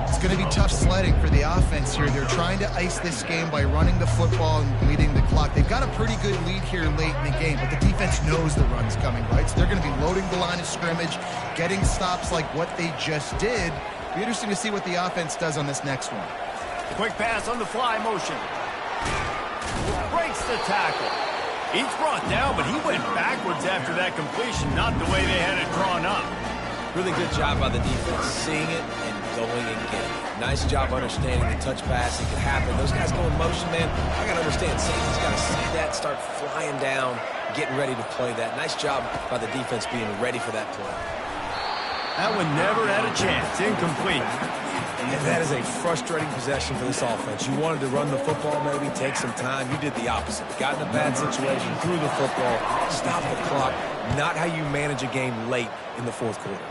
It's going to be tough sledding for the offense here. They're trying to ice this game by running the football and bleeding the clock. They've got a pretty good lead here late in the game, but the defense knows the run's coming, right? So they're going to be loading the line of scrimmage, getting stops like what they just did. It'll be interesting to see what the offense does on this next one. Quick pass on the fly motion. Breaks the tackle. He's brought down, but he went backwards after that completion, not the way they had it drawn up. Really good job by the defense, seeing it and going and getting it. Nice job understanding the touch pass. It can happen. Those guys go in motion, man. I got to understand. Safety's got to see that, start flying down, getting ready to play that. Nice job by the defense being ready for that play. That one never had a chance. Incomplete. And that is a frustrating possession for this offense. You wanted to run the football, maybe take some time. You did the opposite. Got in a bad situation, threw the football, stopped the clock. Not how you manage a game late in the fourth quarter.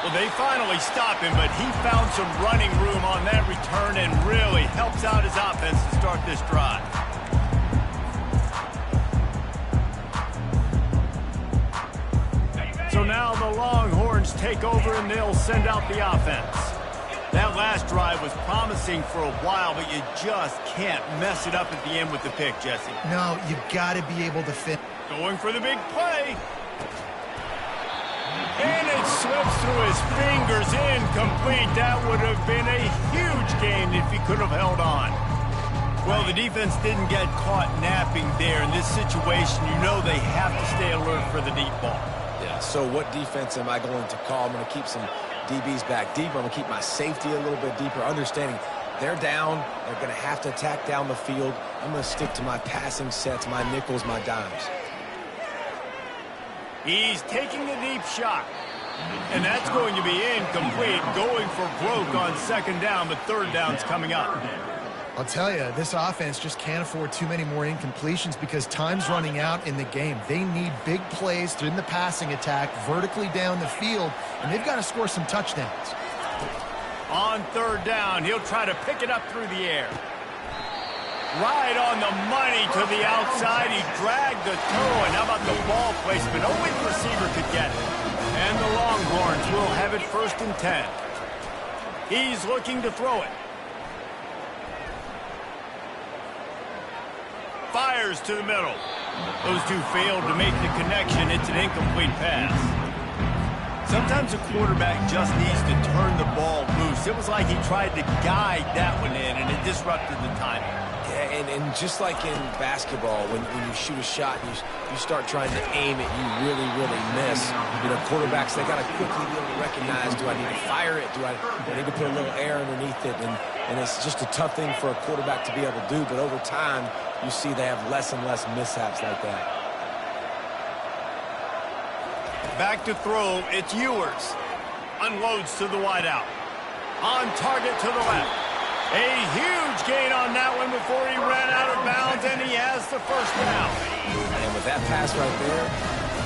Well, they finally stop him, but he found some running room on that return and really helps out his offense to start this drive. now the Longhorns take over and they'll send out the offense. That last drive was promising for a while, but you just can't mess it up at the end with the pick, Jesse. No, you got to be able to fit. Going for the big play. And it slips through his fingers, incomplete. That would have been a huge gain if he could have held on. Well, the defense didn't get caught napping there. In this situation, you know they have to stay alert for the deep ball. Yeah, so what defense am I going to call? I'm going to keep some DBs back deeper. I'm going to keep my safety a little bit deeper, understanding they're down. They're going to have to attack down the field. I'm going to stick to my passing sets, my nickels, my dimes. He's taking a deep shot. And that's going to be incomplete. Going for broke on second down, but third down's coming up. I'll tell you, this offense just can't afford too many more incompletions because time's running out in the game. They need big plays in the passing attack, vertically down the field, and they've got to score some touchdowns. On third down, he'll try to pick it up through the air. Right on the money to the outside. He dragged the toe, and how about the ball placement? Only the receiver could get it. And the Longhorns will have it 1st and 10. He's looking to throw it. Fires to the middle. Those two failed to make the connection. It's an incomplete pass. Sometimes a quarterback just needs to turn the ball loose. It was like he tried to guide that one in, and it disrupted the timing. Yeah, and just like in basketball, when you shoot a shot and you start trying to aim it, you really, really miss. You know, quarterbacks, they got to quickly be able to recognize, do I need to fire it? Do I need to put a little air underneath it? And it's just a tough thing for a quarterback to be able to do, but over time, you see they have less and less mishaps like that. Back to throw, it's Ewers. Unloads to the wideout. On target to the left. A huge gain on that one before he ran out of bounds, and he has the first down. And with that pass right there,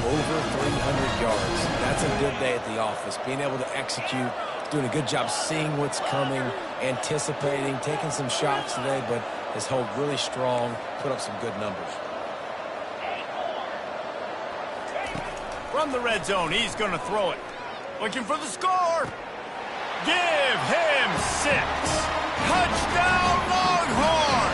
over 300 yards. That's a good day at the office. Being able to execute, doing a good job seeing what's coming, anticipating, taking some shots today, but has held really strong, put up some good numbers. From the red zone, he's going to throw it. Looking for the score. Give him 6. Touchdown, Longhorn!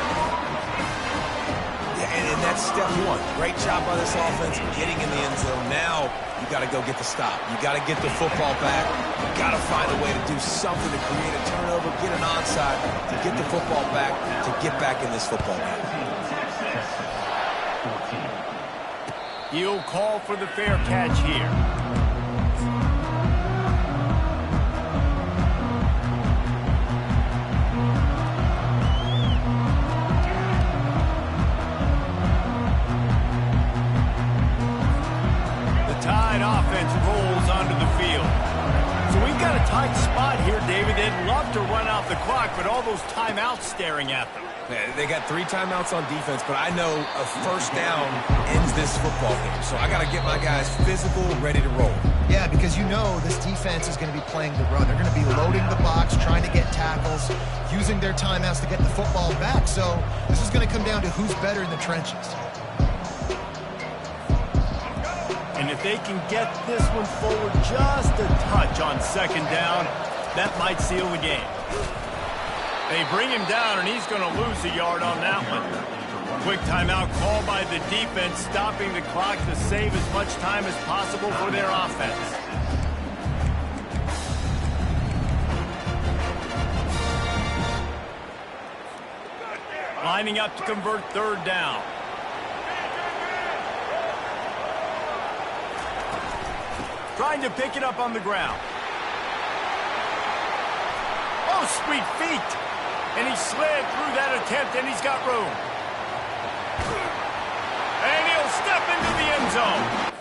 Yeah, and that's step one. Great job by this offense getting in the end zone. Now you got to go get the stop. You got to get the football back. You got to find a way to do something to create a turnover, get an onside, to get the football back, to get back in this football game. He'll call for the fair catch here. Offense rolls onto the field. So we've got a tight spot here, David. They'd love to run out the clock, but all those timeouts staring at them. Yeah, they got 3 timeouts on defense, but I know a first down ends this football game. So I got to get my guys physical, ready to roll. Yeah, because you know this defense is going to be playing the run. They're going to be loading the box, trying to get tackles, using their timeouts to get the football back. So this is going to come down to who's better in the trenches. And if they can get this one forward just a touch on second down, that might seal the game. They bring him down, and he's going to lose a yard on that one. Quick timeout call by the defense, stopping the clock to save as much time as possible for their offense. Lining up to convert third down. Trying to pick it up on the ground. Oh, sweet feet. And he slid through that attempt, and he's got room. And he'll step into the end zone.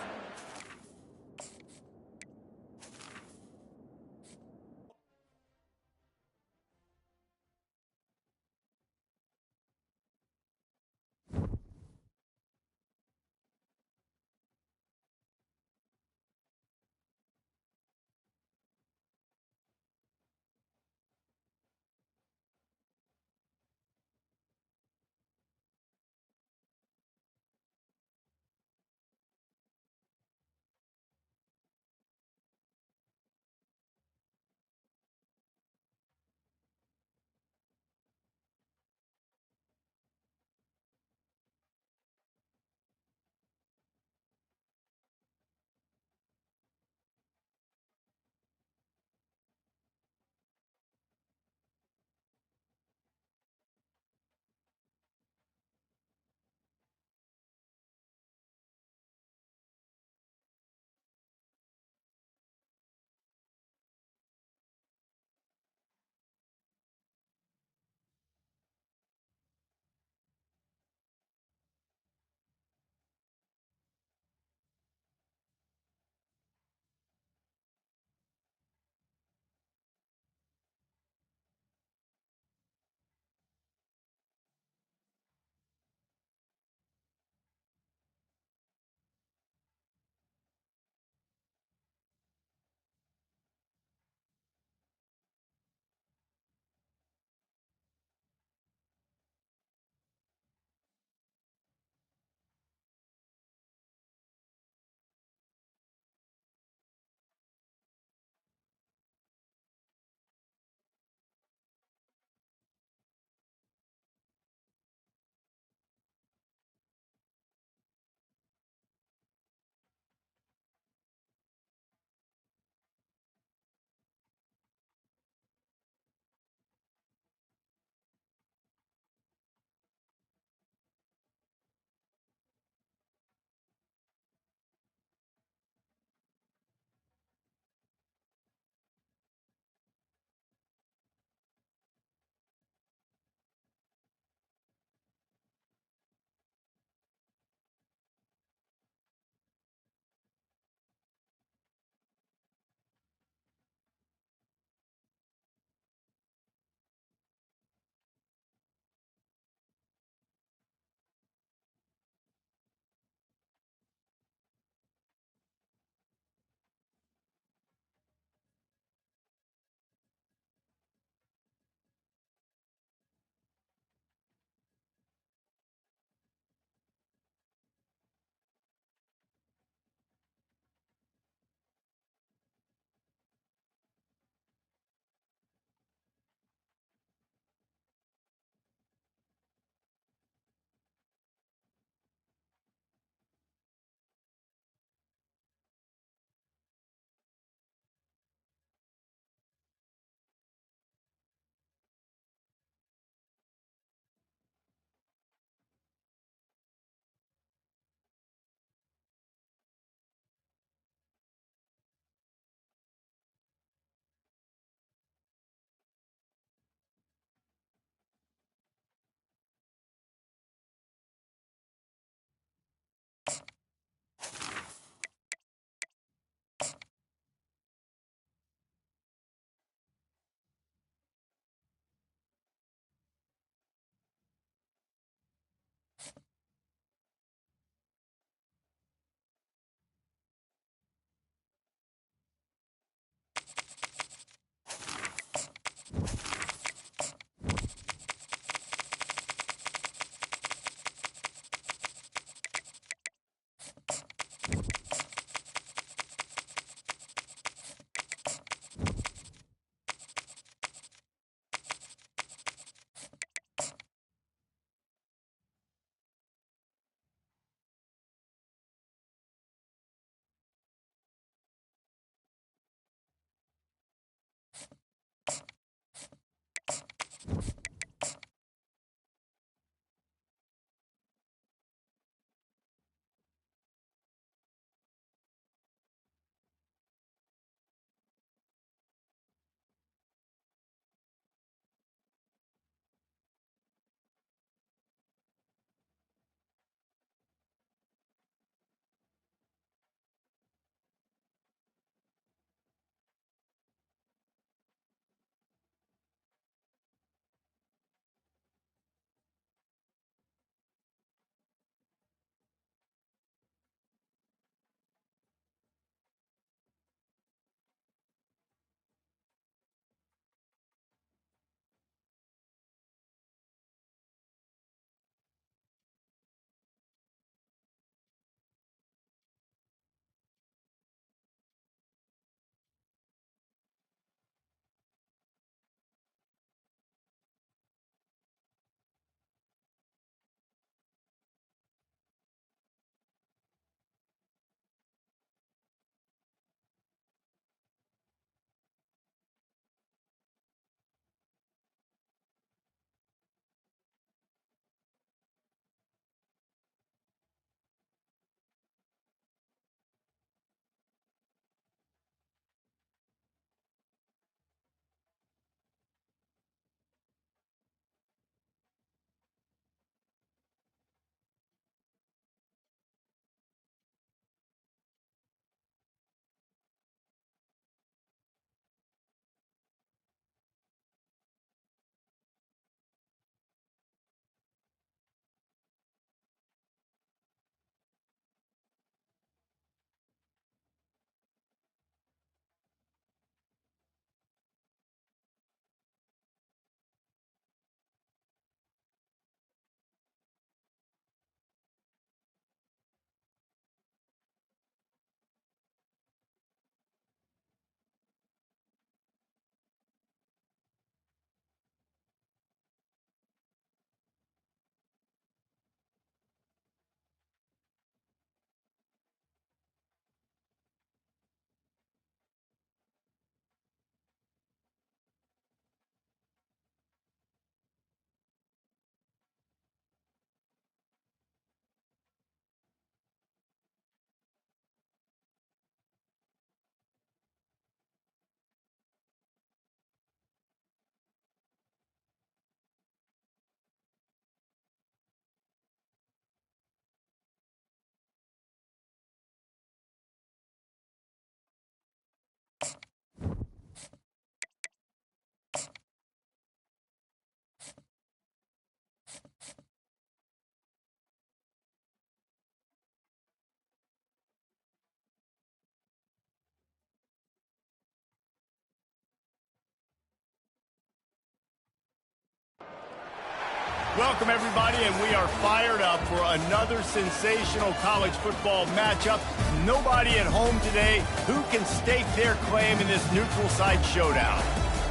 Welcome, everybody, and we are fired up for another sensational college football matchup. Nobody at home today who can stake their claim in this neutral site showdown.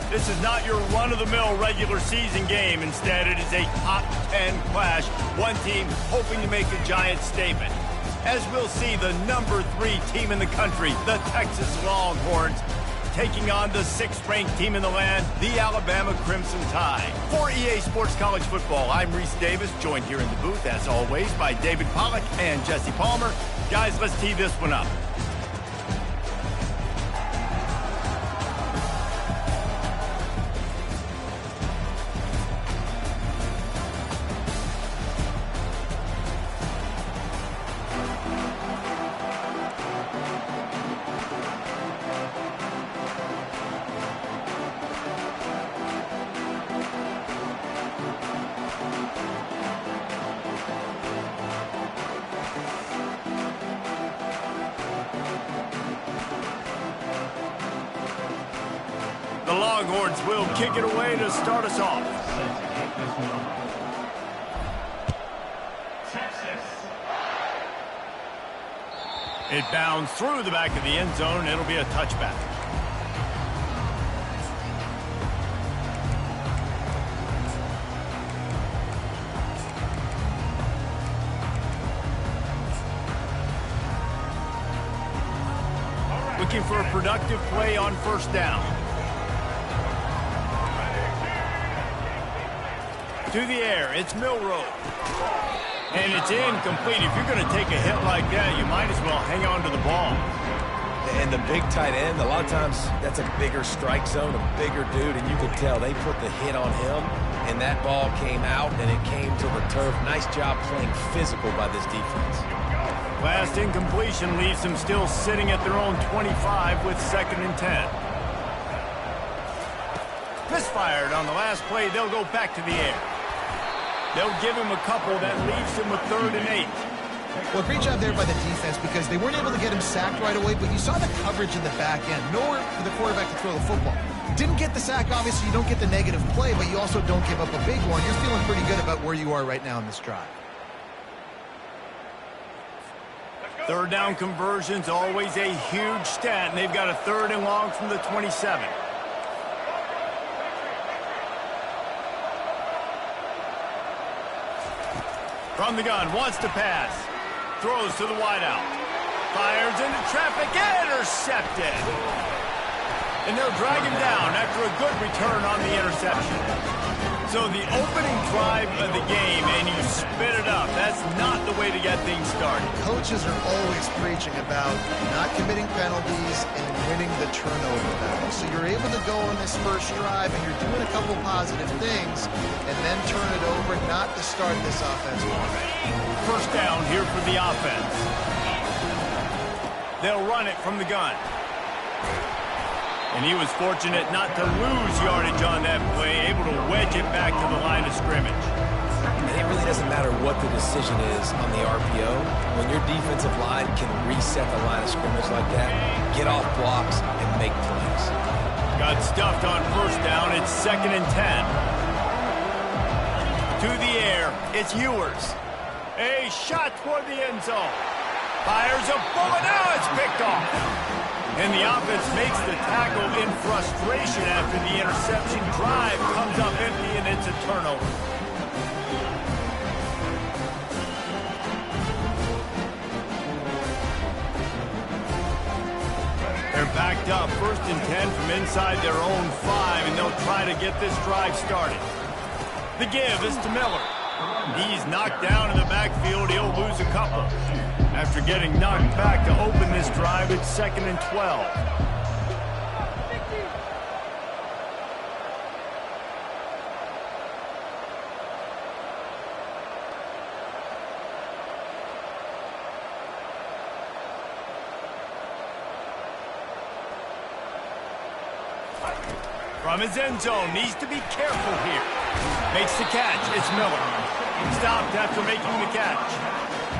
This is not your run-of-the-mill regular season game. Instead, it is a top 10 clash, one team hoping to make a giant statement. As we'll see, the number 3 team in the country, the Texas Longhorns, taking on the 6th-ranked team in the land, the Alabama Crimson Tide. For EA Sports College Football, I'm Reese Davis, joined here in the booth, as always, by David Pollack and Jesse Palmer. Guys, let's tee this one up. The Longhorns will kick it away to start us off. It bounds through the back of the end zone. It'll be a touchback. Looking for a productive play on first down. To the air, it's Milroe. And it's incomplete. If you're going to take a hit like that, you might as well hang on to the ball. And the big tight end, a lot of times that's a bigger strike zone, a bigger dude, and you could tell they put the hit on him, and that ball came out, and it came to the turf. Nice job playing physical by this defense. Last incompletion leaves them still sitting at their own 25 with 2nd and 10. Misfired on the last play. They'll go back to the air. They'll give him a couple. That leaves him with 3rd and 8. Well, great job there by the defense because they weren't able to get him sacked right away, but you saw the coverage in the back end. Nowhere for the quarterback to throw the football. Didn't get the sack, obviously. You don't get the negative play, but you also don't give up a big one. You're feeling pretty good about where you are right now in this drive. 3rd down conversion's always a huge stat, and they've got a 3rd and long from the 27. From the gun, wants to pass. Throws to the wideout. Fires into traffic, intercepted. And they'll drag him down after a good return on the interception. So the opening drive of the game, and you spit it up. That's not the way to get things started. Coaches are always preaching about not committing penalties and winning the turnover battle. So you're able to go on this first drive, and you're doing a couple positive things, and then turn it over, not to start this offense. First down here for the offense. They'll run it from the gun. And he was fortunate not to lose yardage on that play, able to wedge it back to the line of scrimmage. And it really doesn't matter what the decision is on the RPO. When your defensive line can reset the line of scrimmage like that, get off blocks and make plays. Got stuffed on first down. It's 2nd and 10. To the air, it's Ewers. A shot toward the end zone. Fires a bullet. Now it's picked off. And the offense makes the tackle in frustration after the interception. Drive comes up empty, and it's a turnover. They're backed up, 1st and 10 from inside their own 5, and they'll try to get this drive started. The give is to Miller. He's knocked down in the backfield. He'll lose a couple. After getting knocked back to open this drive, it's 2nd and 12. From his end zone, needs to be careful here. Makes the catch. It's Miller. Stopped after making the catch.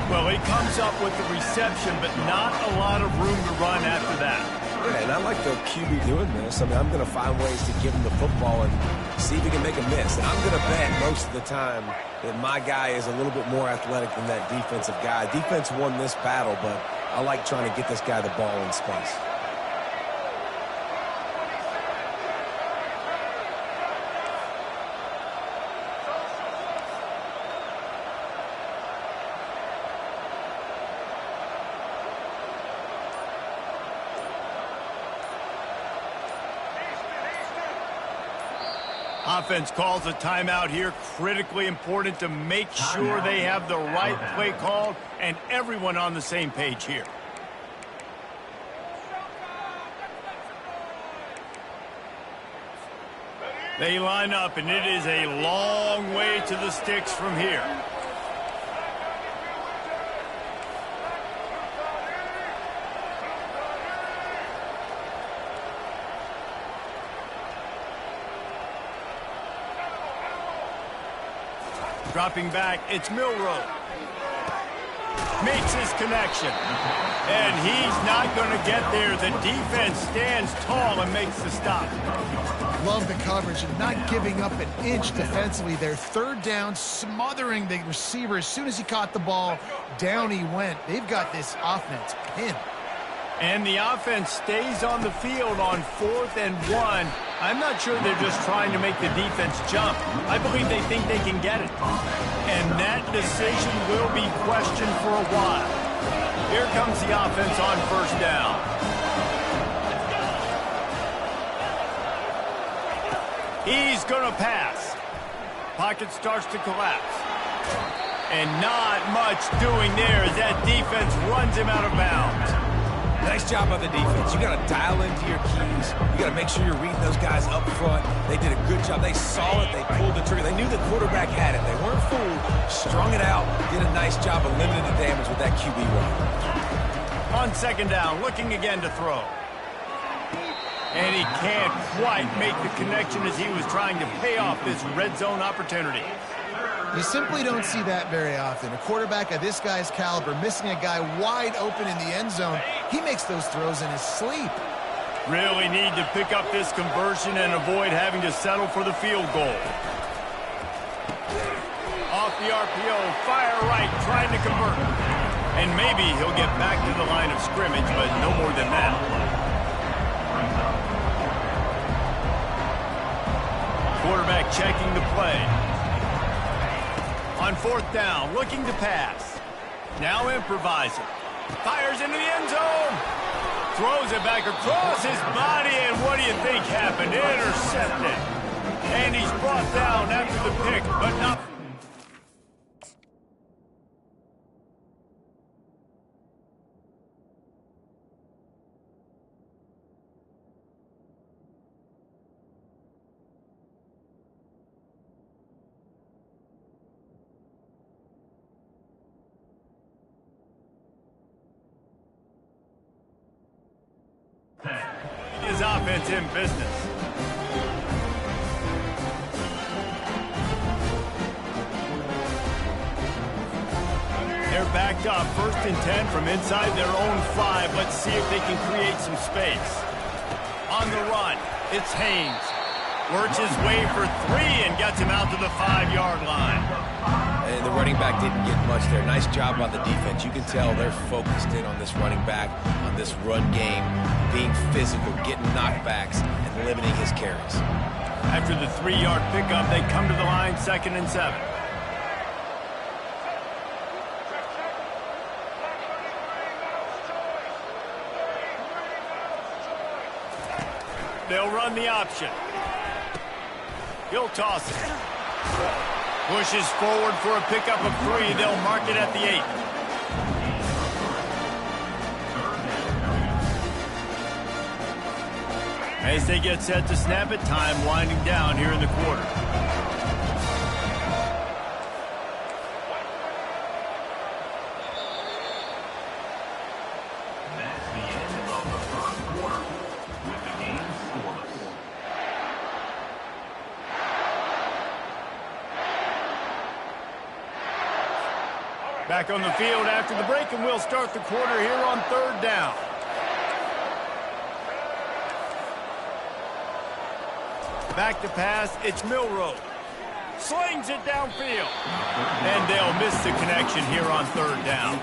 Well, he comes up with the reception, but not a lot of room to run after that. Yeah, and I like the QB doing this. I mean, I'm going to find ways to give him the football and see if he can make a miss. And I'm going to bet most of the time that my guy is a little bit more athletic than that defensive guy. Defense won this battle, but I like trying to get this guy the ball in space. Offense calls a timeout here. Critically important to make sure they have the right play called and everyone on the same page here. They line up, and it is a long way to the sticks from here. Dropping back, it's Milroe. Makes his connection. And he's not going to get there. The defense stands tall and makes the stop. Love the coverage and not giving up an inch defensively. Their third down, smothering the receiver. As soon as he caught the ball, down he went. They've got this offense pinned. And the offense stays on the field on 4th and 1. I'm not sure they're just trying to make the defense jump. I believe they think they can get it. And that decision will be questioned for a while. Here comes the offense on 1st down. He's going to pass. Pocket starts to collapse. And not much doing there as that defense runs him out of bounds. Nice job by the defense. You got to dial into your keys. You got to make sure you're reading those guys up front. They did a good job. They saw it. They pulled the trigger. They knew the quarterback had it. They weren't fooled. Strung it out. Did a nice job of limiting the damage with that QB run. On 2nd down, looking again to throw. And he can't quite make the connection as he was trying to pay off this red zone opportunity. You simply don't see that very often. A quarterback of this guy's caliber missing a guy wide open in the end zone. He makes those throws in his sleep. Really need to pick up this conversion and avoid having to settle for the field goal. Off the RPO, fire right, trying to convert. And maybe he'll get back to the line of scrimmage, but no more than that. Quarterback checking the play. On 4th down, looking to pass. Now improvising. Fires into the end zone. Throws it back across his body, and what do you think happened? Intercepted. And he's brought down after the pick, but not... his offense in business. They're backed up, 1st and 10 from inside their own 5. Let's see if they can create some space. On the run, it's Haynes. Works his way for 3 and gets him out to the 5-yard line. And the running back didn't get much there. Nice job by the defense. You can tell they're focused in on this running back, on this run game, being physical, getting knockbacks, and limiting his carries. After the 3-yard pickup, they come to the line, 2nd and 7. They'll run the option. He'll toss it. Pushes forward for a pickup of 3. They'll mark it at the 8. As they get set to snap it, time winding down here in the quarter. That's the end of the 1st quarter, with the game scoreless. Back on the field after the break, and we'll start the quarter here on 3rd down. Back to pass, it's Milroe. Slings it downfield. And they'll miss the connection here on third down.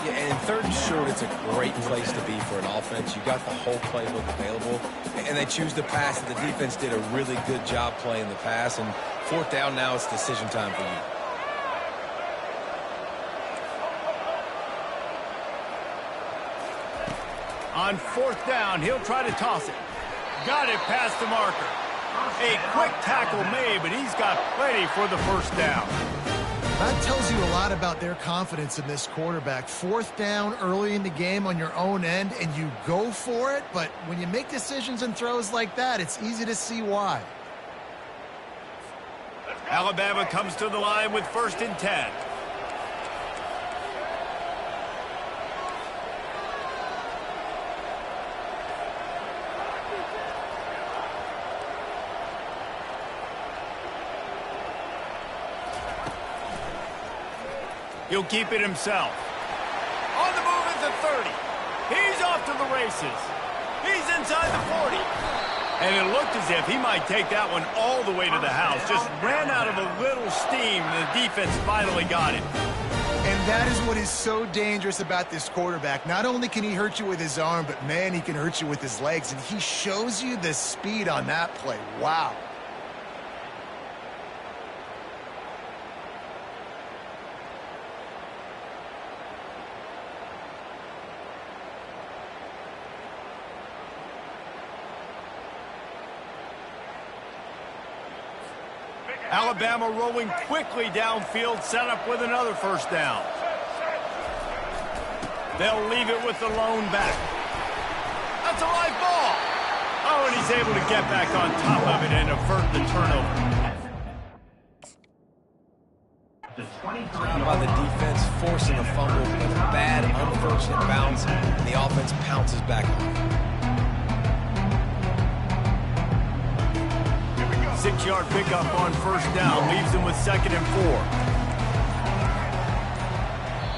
Yeah, and in third and short, it's a great place to be for an offense. You got the whole playbook available, and they choose to pass. The defense did a really good job playing the pass, and fourth down now, it's decision time for you. On fourth down, he'll try to toss it. Got it past the marker. A quick tackle made, but he's got plenty for the first down. That tells you a lot about their confidence in this quarterback. Fourth down early in the game on your own end, and you go for it, but when you make decisions and throws like that, it's easy to see why. Alabama comes to the line with 1st and 10. He'll keep it himself. On the move at the 30. He's off to the races. He's inside the 40. And it looked as if he might take that one all the way to the house. Just ran out of a little steam, and the defense finally got him. And that is what is so dangerous about this quarterback. Not only can he hurt you with his arm, but, man, he can hurt you with his legs. And he shows you the speed on that play. Wow. Alabama rolling quickly downfield, set up with another first down. They'll leave it with the lone back. That's a live ball. Oh, and he's able to get back on top of it and avert the turnover. Job by the defense, forcing a fumble, but a bad, unfortunate bounce, and the offense pounces back on it. 6-yard pickup on first down, leaves him with 2nd and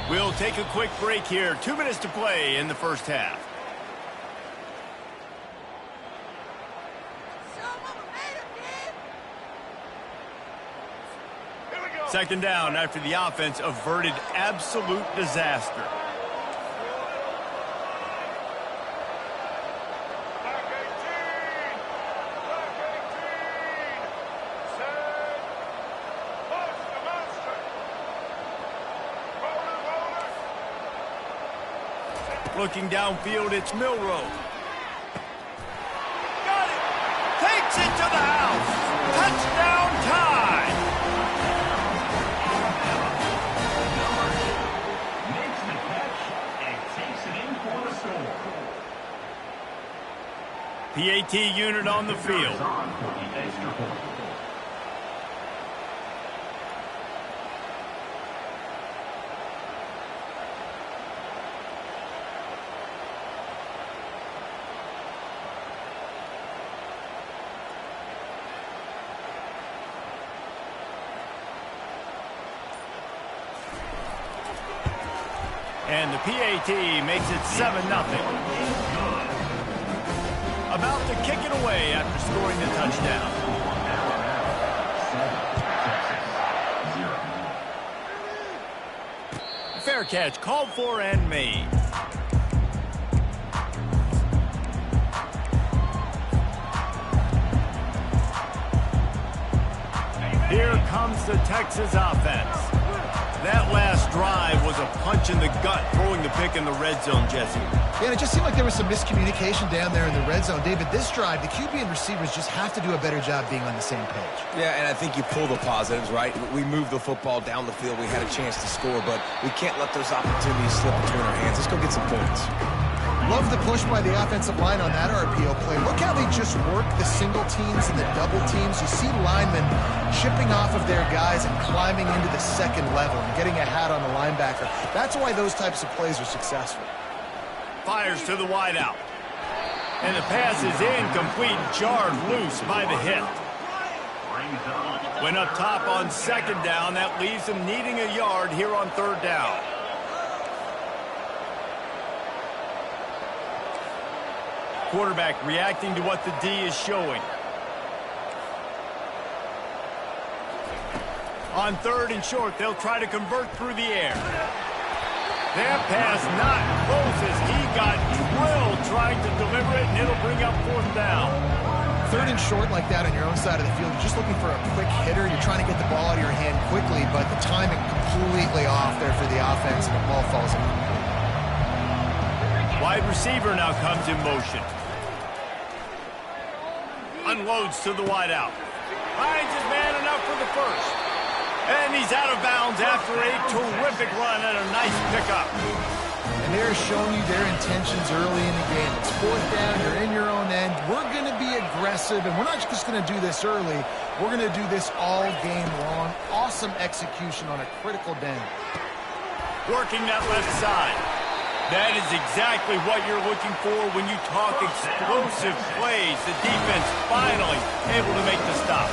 4. We'll take a quick break here. 2 minutes to play in the first half. Second down after the offense averted absolute disaster. Looking downfield, it's Milroe. Got it! Takes it to the house! Touchdown time! Makes the catch and takes it in for the score. PAT unit on the field. On for the extra point. And the PAT makes it 7-0. About to kick it away after scoring the touchdown. Fair catch called for and made. Here comes the Texas offense. That last drive was a punch in the gut, throwing the pick in the red zone, Jesse. Yeah, and it just seemed like there was some miscommunication down there in the red zone. David, this drive, the QB and receivers just have to do a better job being on the same page. Yeah, and I think you pull the positives, right? We moved the football down the field. We had a chance to score, but we can't let those opportunities slip between our hands. Let's go get some points. Love the push by the offensive line on that RPO play. Look how they just work the single teams and the double teams. You see linemen chipping off of their guys and climbing into the second level and getting a hat on the linebacker. That's why those types of plays are successful. Fires to the wideout. And the pass is incomplete, jarred loose by the hit. Went up top on second down. That leaves him needing a yard here on third down. Quarterback reacting to what the D is showing. On 3rd and short, they'll try to convert through the air. That pass not close as he got drilled trying to deliver it, and it'll bring up 4th down. 3rd and short like that on your own side of the field, you're just looking for a quick hitter. You're trying to get the ball out of your hand quickly, but the timing completely off there for the offense, and the ball falls incomplete. Wide receiver now comes in motion. Unloads to the wideout. Finds his man enough for the first. And he's out of bounds after a terrific run and a nice pickup. And they're showing you their intentions early in the game. It's 4th down, you're in your own end. We're going to be aggressive, and we're not just going to do this early. We're going to do this all game long. Awesome execution on a critical down. Working that left side. That is exactly what you're looking for when you talk explosive plays. The defense finally able to make the stop.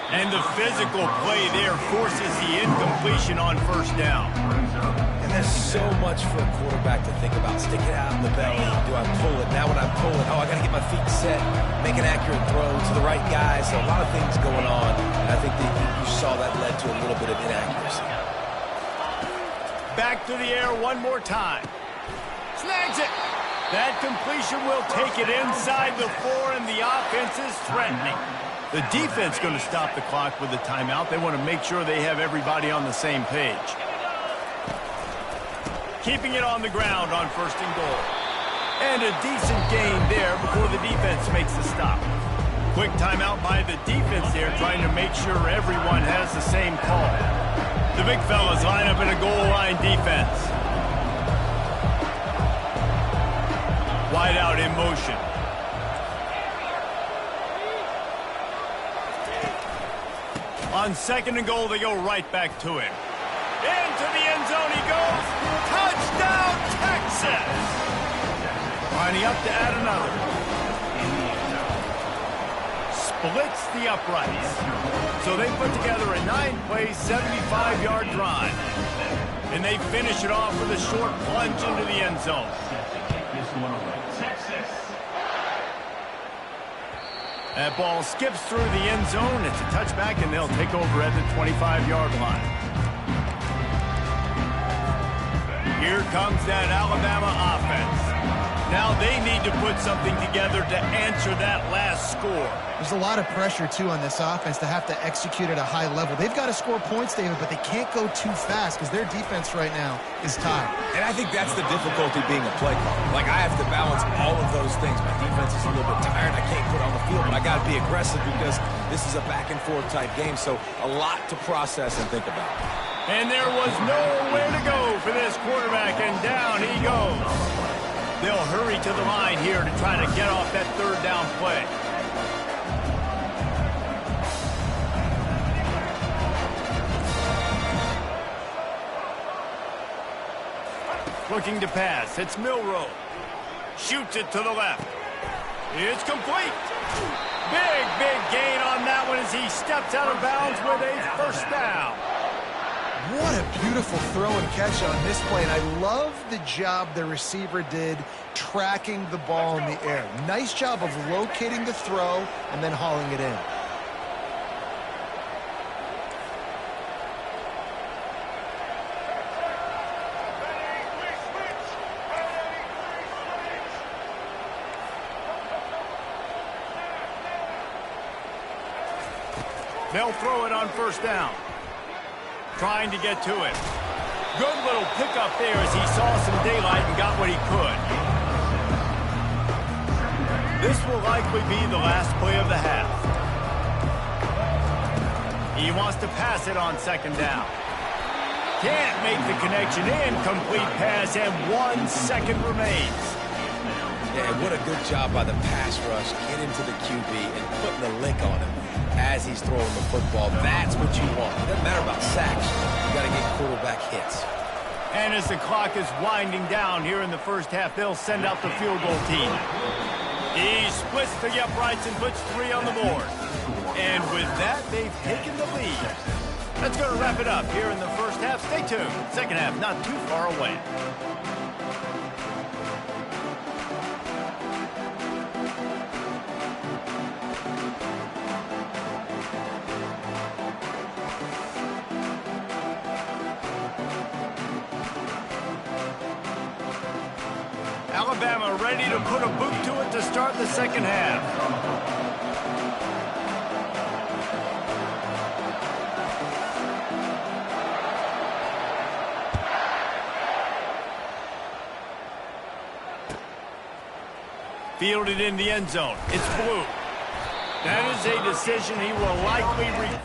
And the physical play there forces the incompletion on 1st down. And there's so much for a quarterback to think about. Stick it out in the belly. Do I pull it? Now when I pull it, I got to get my feet set, make an accurate throw to the right guy. So a lot of things going on. And I think that you saw that led to a little bit of inaccuracy. Back to the air one more time. Snags it. That completion will take it inside the 4, and the offense is threatening. The defense going to stop the clock with a timeout. They want to make sure they have everybody on the same page. Keeping it on the ground on 1st and goal. And a decent gain there before the defense makes the stop. Quick timeout by the defense there, trying to make sure everyone has the same call. The big fellas line up in a goal line defense. Wide out in motion. On 2nd and goal, they go right back to him. Into the end zone he goes. Touchdown, Texas! Lining up to add another. Splits the uprights. So they put together a 9-play, 75-yard drive. And they finish it off with a short plunge into the end zone. That ball skips through the end zone. It's a touchback, and they'll take over at the 25-yard line. Here comes that Alabama offense. Now they need to put something together to answer that last score. There's a lot of pressure, too, on this offense to have to execute at a high level. They've got to score points, David, but they can't go too fast because their defense right now is tired. And I think that's the difficulty being a play caller. Like, I have to balance all of those things. My defense is a little bit tired. I can't put on the field, but I got to be aggressive because this is a back-and-forth type game, so a lot to process and think about. And there was nowhere to go for this quarterback, and down he goes. They'll hurry to the line here to try to get off that 3rd down play. Looking to pass. It's Milroe. Shoots it to the left. It's complete. Big gain on that one as he steps out of bounds with a 1st down. What a beautiful throw and catch on this play, and I love the job the receiver did tracking the ball in the air. Nice job of locating the throw and then hauling it in. They'll throw it on 1st down. Trying to get to it. Good little pickup there as he saw some daylight and got what he could. This will likely be the last play of the half. He wants to pass it on 2nd down. Can't make the connection. Incomplete pass, and 1 second remains. Yeah, what a good job by the pass rush. Get into the QB and putting the lick on him as he's throwing the football. That's what you want. It doesn't matter about sacks. You got to get quarterback hits. And as the clock is winding down here in the 1st half, they'll send out the field goal team. He splits the uprights and puts 3 on the board. And with that, they've taken the lead. That's going to wrap it up here in the first half. Stay tuned. Second half not too far away. Alabama ready to put a boot to it to start the second half. Fielded in the end zone. It's blue. That is a decision he will likely regret.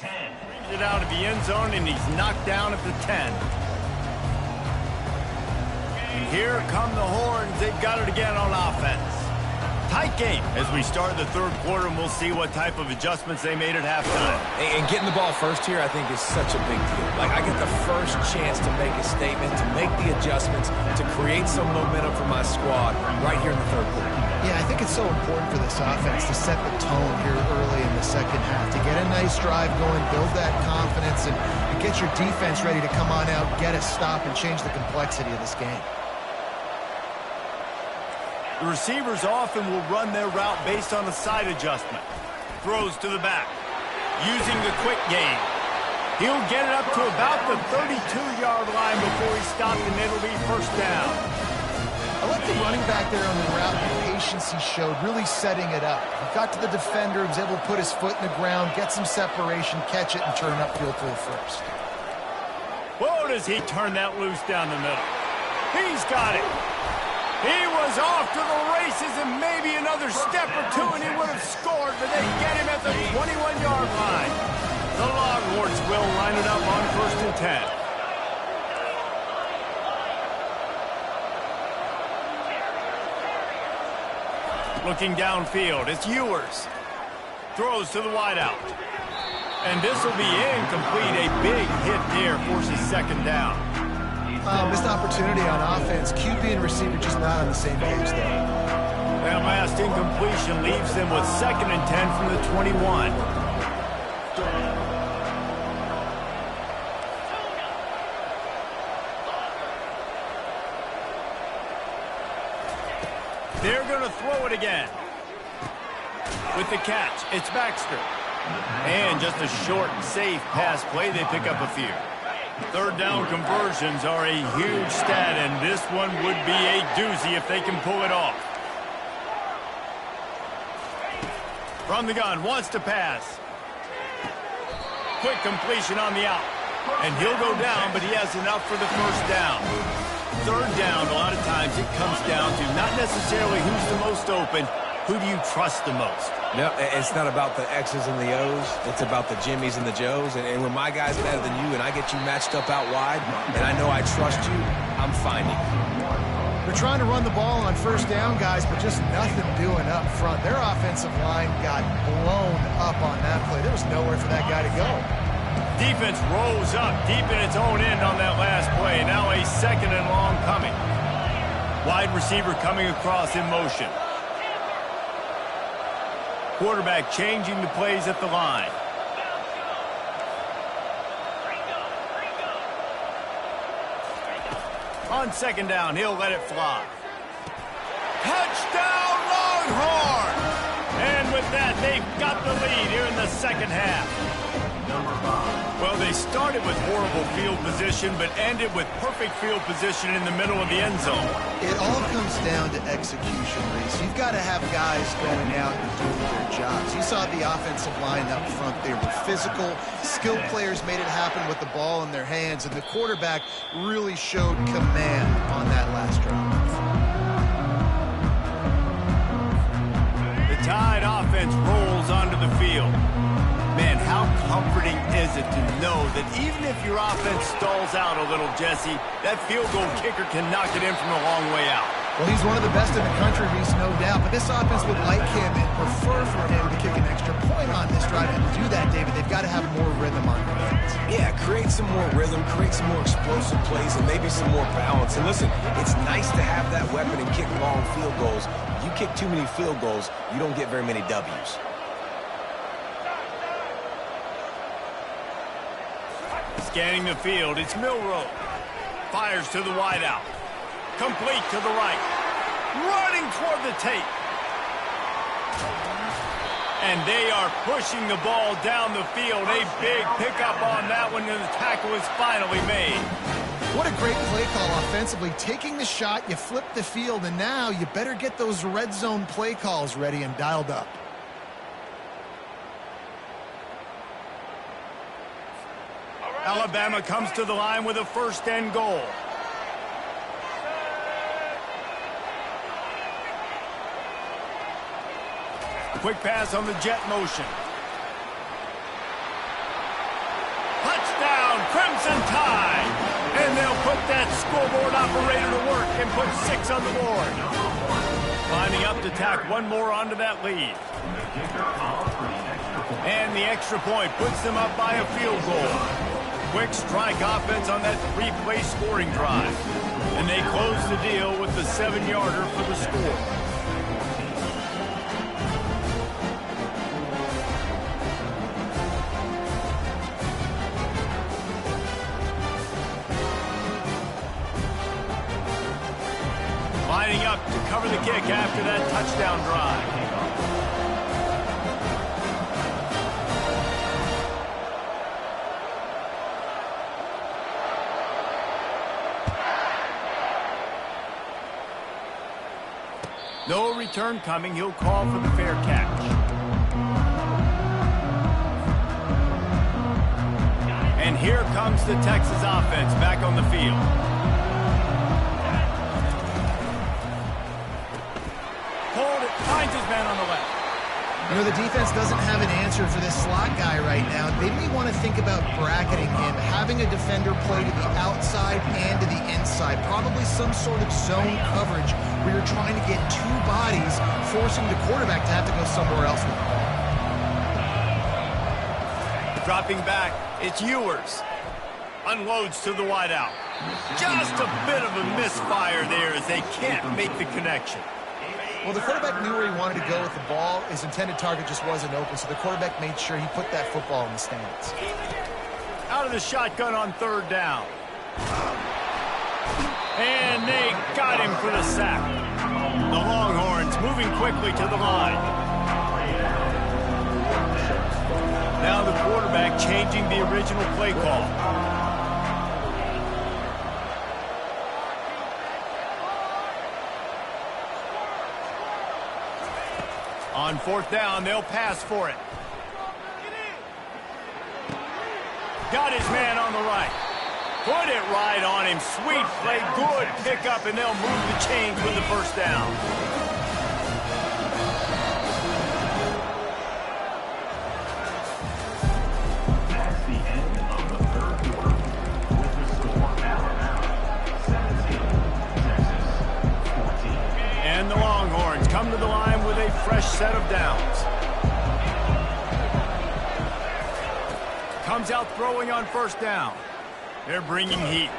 Brings it out of the end zone, and he's knocked down at the 10. And here come the horns. They've got it again on offense. Tight game as we start the third quarter, and we'll see what type of adjustments they made at halftime. And getting the ball first here, I think, is such a big deal. Like, I get the first chance to make a statement, to make the adjustments, to create some momentum for my squad right here in the third quarter. Yeah, I think it's so important for this offense to set the tone here early in the second half, to get a nice drive going, build that confidence, and get your defense ready to come on out, get a stop, and change the complexity of this game. The receivers often will run their route based on a side adjustment. Throws to the back. Using the quick game. He'll get it up to about the 32-yard line before he stopped, and it'll be first down. I like the running back there on the route and the patience he showed, really setting it up. He got to the defender, he was able to put his foot in the ground, get some separation, catch it, and turn upfield for the first. Whoa, does he turn that loose down the middle. He's got it. He was off to the races, and maybe another step or two, and he would have scored, but they get him at the 21-yard line. The Longhorns will line it up on 1st and 10. Looking downfield, it's Ewers. Throws to the wideout. And this will be incomplete. A big hit there forces second down. Missed opportunity on offense. QB and receiver just not on the same page there. That last incompletion leaves them with 2nd and 10 from the 21. They're going to throw it again. With the catch, it's Baxter. And just a short, safe pass play, they pick up a few. Third down conversions are a huge stat, and this one would be a doozy if they can pull it off. From the gun, wants to pass. Quick completion on the out. And he'll go down, but he has enough for the first down. Third down, a lot of times it comes down to not necessarily who's the most open, who do you trust the most? No, it's not about the X's and the O's. It's about the Jimmies and the Joes. And when my guy's better than you and I get you matched up out wide and I know I trust you, I'm finding you. They're trying to run the ball on first down, guys, but just nothing doing up front. Their offensive line got blown up on that play. There was nowhere for that guy to go. Defense rolls up deep in its own end on that last play. Now a 2nd and long coming. Wide receiver coming across in motion. Quarterback changing the plays at the line. On 2nd down, he'll let it fly. Touchdown, Longhorns! And with that, they've got the lead here in the second half. Well, they started with horrible field position, but ended with perfect field position in the middle of the end zone. It all comes down to execution, Reese. You've got to have guys going out and doing their jobs. You saw the offensive line up front. They were physical. Skilled players made it happen with the ball in their hands, and the quarterback really showed command on that last drive. The Tide offense rolls onto the field. Man, how comforting is it to know that even if your offense stalls out a little, Jesse, that field goal kicker can knock it in from a long way out. Well, he's one of the best in the country, Reese, no doubt. But this offense would like him and prefer for him to kick an extra point on this drive. And to do that, David, they've got to have more rhythm on defense. Yeah, create some more rhythm, create some more explosive plays, and maybe some more balance. And listen, it's nice to have that weapon and kick long field goals. You kick too many field goals, you don't get very many W's. Scanning the field, it's Milroe. Fires to the wideout. Complete to the right. Running toward the tape. And they are pushing the ball down the field. A big pickup on that one, and the tackle is finally made. What a great play call offensively. Taking the shot, you flip the field, and now you better get those red zone play calls ready and dialed up. Alabama comes to the line with a first and goal. Quick pass on the jet motion. Touchdown, Crimson Tide! And they'll put that scoreboard operator to work and put 6 on the board. Climbing up to tack one more onto that lead. And the extra point puts them up by a field goal. Quick strike offense on that 3-play scoring drive. And they close the deal with the 7-yarder for the score. Lining up to cover the kick after that touchdown drive. No return coming. He'll call for the fair catch. And here comes the Texas offense back on the field. Finds his man on the left. You know, the defense doesn't have an answer for this slot guy right now. They may want to think about bracketing him, having a defender play to the outside and to the inside. Probably some sort of zone coverage where you're trying to get 2 bodies, forcing the quarterback to have to go somewhere else with the ball. Dropping back, it's Ewers. Unloads to the wideout. Just a bit of a misfire there as they can't make the connection. Well, the quarterback knew where he wanted to go with the ball. His intended target just wasn't open, so the quarterback made sure he put that football in the stands. Out of the shotgun on 3rd down. And they got him for the sack. The Longhorns moving quickly to the line. Now the quarterback changing the original play call. On 4th down, they'll pass for it. Got his man on the right. Put it right on him. Sweet play, good pickup, and they'll move the chains with the first down. That's the end of the 3rd quarter. With the score, Alabama 17, Texas 14. And the Longhorns come to the line with a fresh set of downs. Comes out throwing on 1st down. They're bringing heat.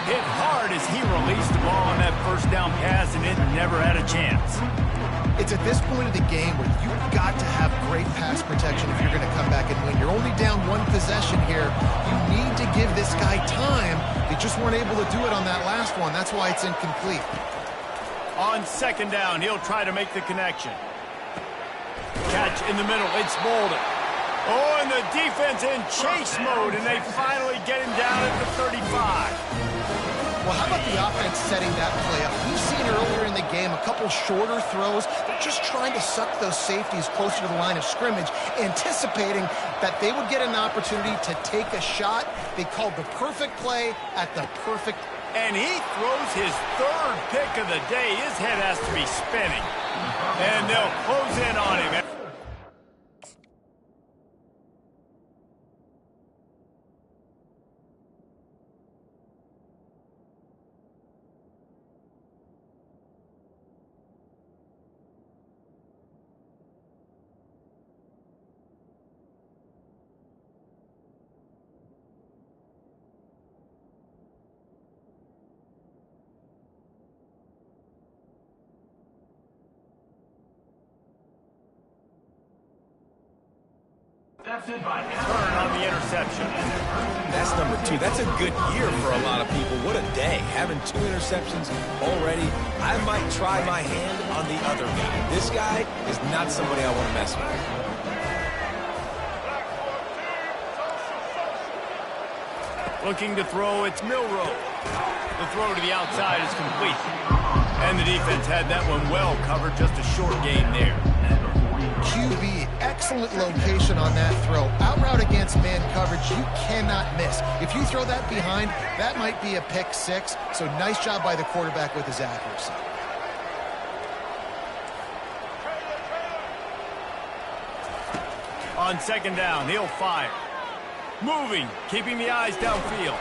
Hit hard as he released the ball on that 1st down pass, and it never had a chance. It's at this point of the game where you've got to have great pass protection if you're going to come back and win. You're only down 1 possession here. You need to give this guy time. They just weren't able to do it on that last one. That's why it's incomplete. On 2nd down, he'll try to make the connection. Catch in the middle. It's Bolden. Oh, and the defense in chase mode, and they finally get him down at the 35. Well, how about the offense setting that play up? We've seen earlier in the game a couple shorter throws. They're just trying to suck those safeties closer to the line of scrimmage, anticipating that they would get an opportunity to take a shot. They called the perfect play at the perfect time. And he throws his 3rd pick of the day. His head has to be spinning. And they'll close in on him. intercepted by Turn on the interception. That's number 2. That's a good year for a lot of people. What a day. Having 2 interceptions already. I might try my hand on the other guy. This guy is not somebody I want to mess with. Looking to throw, it's Milroe. The throw to the outside is complete. And the defense had that one well covered, just a short gain there. QB, excellent location on that throw. Out route against man coverage, you cannot miss. If you throw that behind, that might be a pick 6. So nice job by the quarterback with his accuracy. On second down, he'll fire. Moving, keeping the eyes downfield.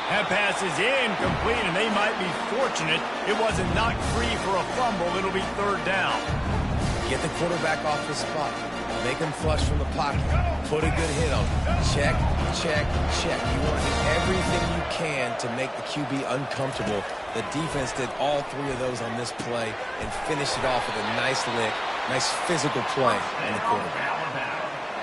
That pass is incomplete, and they might be fortunate it wasn't knocked free for a fumble. It'll be third down. Get the quarterback off the spot. Make him flush from the pocket. Put a good hit on him. Check, check, check. You want to do everything you can to make the QB uncomfortable. The defense did all 3 of those on this play and finished it off with a nice lick, nice physical play on the quarterback.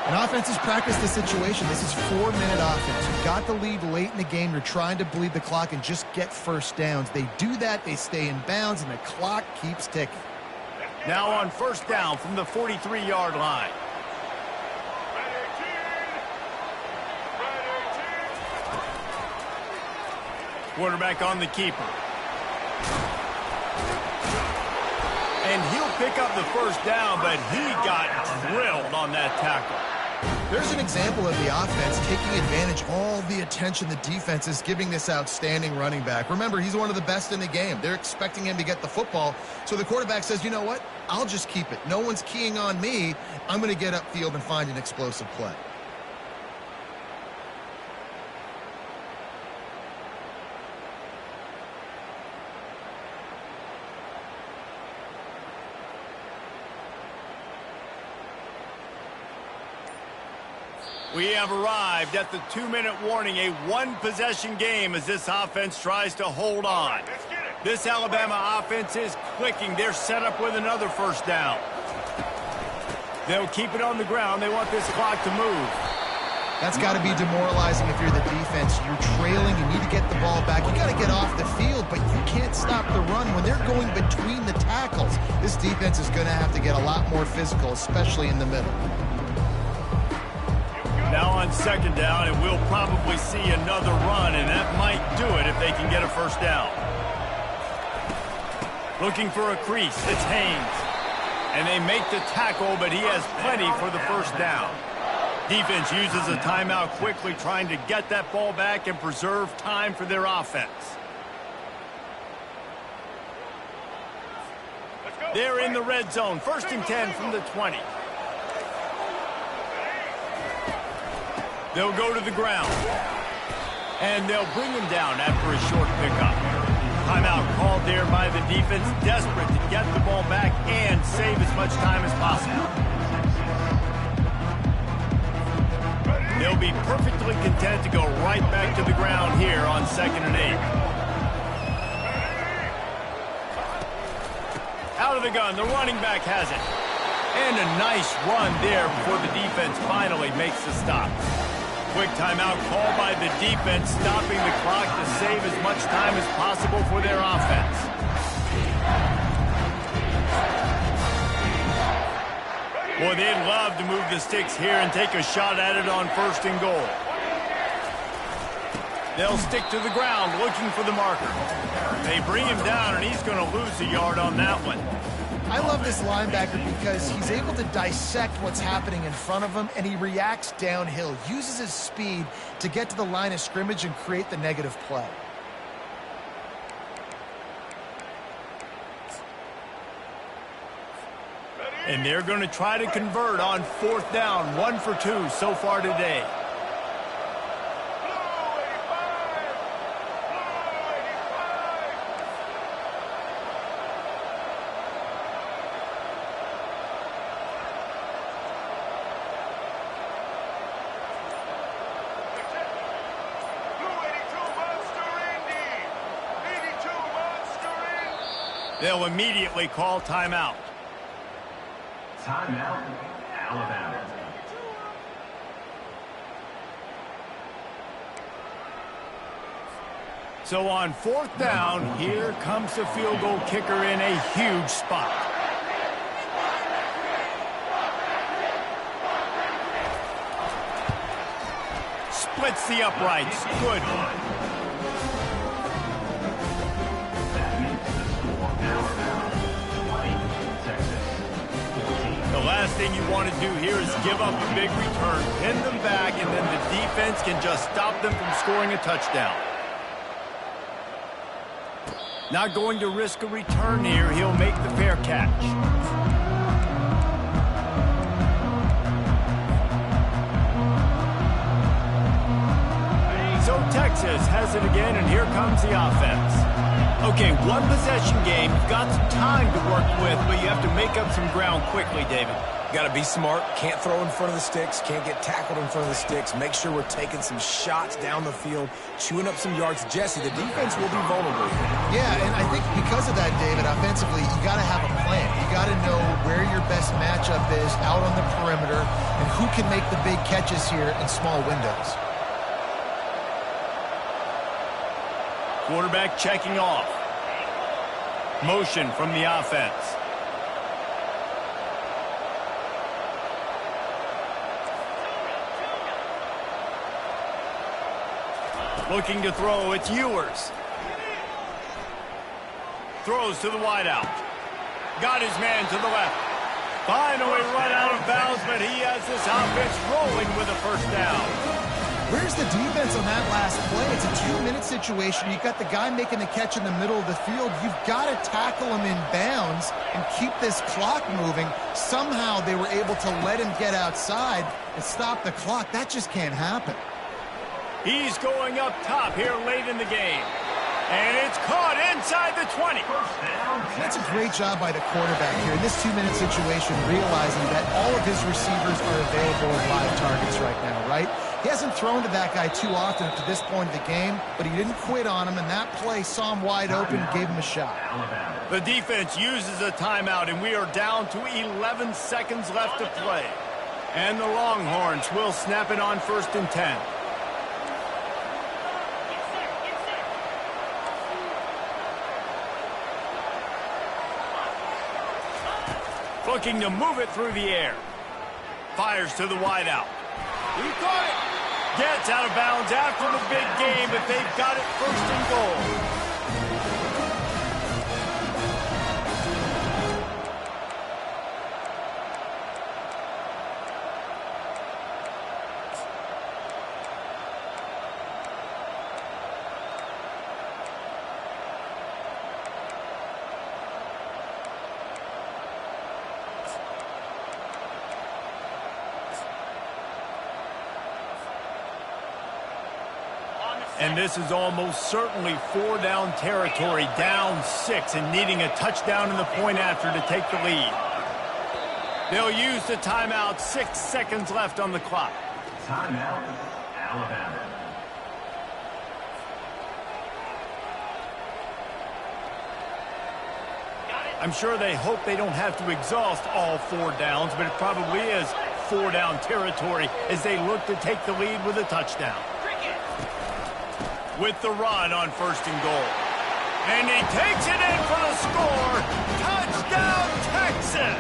And offenses practice the situation. This is 4-minute offense. You got the lead late in the game. You're trying to bleed the clock and just get first downs. They do that, they stay in bounds, and the clock keeps ticking. Now on first down from the 43-yard line. Quarterback on the keeper. And he'll pick up the first down, but he got drilled on that tackle. There's an example of the offense taking advantage of all the attention the defense is giving this outstanding running back. Remember, he's one of the best in the game. They're expecting him to get the football. So the quarterback says, you know what? I'll just keep it. No one's keying on me. I'm going to get upfield and find an explosive play. We have arrived at the 2-minute warning, a 1-possession game as this offense tries to hold on. This Alabama offense is clicking. They're set up with another first down. They'll keep it on the ground. They want this clock to move. That's got to be demoralizing if you're the defense. You're trailing. You need to get the ball back. You got to get off the field, but you can't stop the run when they're going between the tackles. This defense is going to have to get a lot more physical, especially in the middle. Now on second down, and we'll probably see another run, and that might do it if they can get a first down. Looking for a crease, it's Haynes. And they make the tackle, but he has plenty for the first down. Defense uses a timeout quickly, trying to get that ball back and preserve time for their offense. They're in the red zone, 1st and 10 from the 20. They'll go to the ground. And they'll bring him down after a short pickup. Timeout called there by the defense, desperate to get the ball back and save as much time as possible. They'll be perfectly content to go right back to the ground here on 2nd and 8. Out of the gun, the running back has it. And a nice run there before the defense finally makes the stop. Quick timeout called by the defense, stopping the clock to save as much time as possible for their offense. Boy, they'd love to move the sticks here and take a shot at it on 1st and goal. They'll stick to the ground looking for the marker. They bring him down, and he's going to lose a yard on that one. I love this linebacker because he's able to dissect what's happening in front of him, and he reacts downhill, uses his speed to get to the line of scrimmage and create the negative play. And they're going to try to convert on 4th down, 1 for 2 so far today. They'll immediately call timeout. Timeout, Alabama. So on 4th down, here comes the field goal kicker in a huge spot. Splits the uprights. Good. That makes the score Alabama 20, Texas 14. The last thing you want to do here is give up a big return, pin them back, and then the defense can just stop them from scoring a touchdown. Not going to risk a return here. He'll make the fair catch. So Texas has it again, and here comes the offense. Okay, one possession game. You've got some time to work with, but you have to make up some ground quickly, David. Got to be smart. Can't throw in front of the sticks. Can't get tackled in front of the sticks. Make sure we're taking some shots down the field, chewing up some yards. Jesse, the defense will be vulnerable. Yeah, and I think because of that, David, offensively, you got to have a plan. You got to know where your best matchup is out on the perimeter and who can make the big catches here in small windows. Quarterback checking off. Motion from the offense. Looking to throw, it's Ewers. Throws to the wideout. Got his man to the left. Finally run out of bounds, but he has this offense rolling with a first down. Where's the defense on that last play? It's a 2-minute situation. You've got the guy making the catch in the middle of the field. You've got to tackle him in bounds and keep this clock moving. Somehow they were able to let him get outside and stop the clock. That just can't happen. He's going up top here late in the game. And it's caught inside the 20. That's a great job by the quarterback here in this 2-minute situation, realizing that all of his receivers are available as live targets right now, right? He hasn't thrown to that guy too often up to this point of the game, but he didn't quit on him, and that play saw him wide open and gave him a shot. The defense uses a timeout, and we are down to 11 seconds left to play. And the Longhorns will snap it on 1st and 10. Looking to move it through the air. Fires to the wideout. He caught it. Gets out of bounds after the big game, but they've got it 1st and goal. And this is almost certainly 4-down territory, down 6 and needing a touchdown in the point after to take the lead. They'll use the timeout, 6 seconds left on the clock. Timeout, Alabama. I'm sure they hope they don't have to exhaust all 4 downs, but it probably is 4-down territory as they look to take the lead with a touchdown. With the run on 1st and goal. And he takes it in for the score. Touchdown, Texas!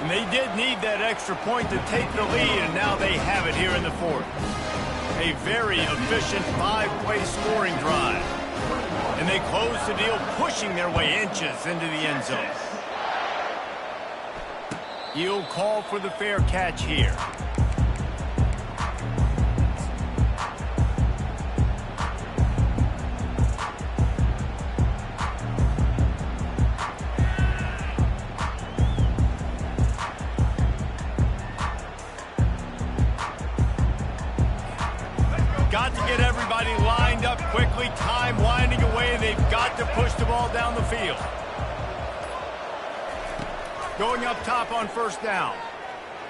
And they did need that extra point to take the lead, and now they have it here in the 4th. A very efficient 5-play scoring drive. And they close the deal, pushing their way inches into the end zone. He'll call for the fair catch here. Got to get everybody lined up quickly, time winding away, and they've got to push the ball down the field. Going up top on 1st down.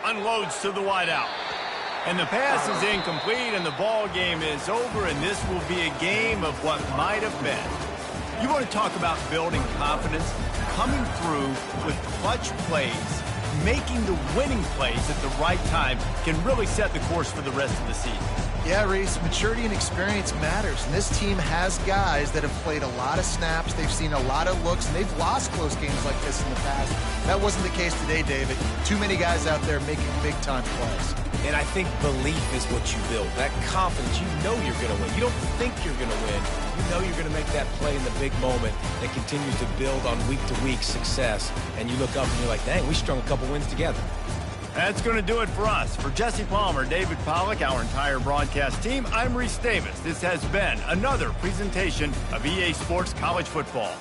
Unloads to the wideout. And the pass is incomplete, and the ball game is over, and this will be a game of what might have been. You want to talk about building confidence? Coming through with clutch plays, making the winning plays at the right time can really set the course for the rest of the season. Yeah, Reese, maturity and experience matters, and this team has guys that have played a lot of snaps, they've seen a lot of looks, and they've lost close games like this in the past. That wasn't the case today, David. Too many guys out there making big-time plays. And I think belief is what you build. That confidence, you know you're going to win. You don't think you're going to win. You know you're going to make that play in the big moment that continues to build on week-to-week success. And you look up and you're like, dang, we strung a couple wins together. That's going to do it for us. For Jesse Palmer, David Pollack, our entire broadcast team, I'm Reese Davis. This has been another presentation of EA Sports College Football.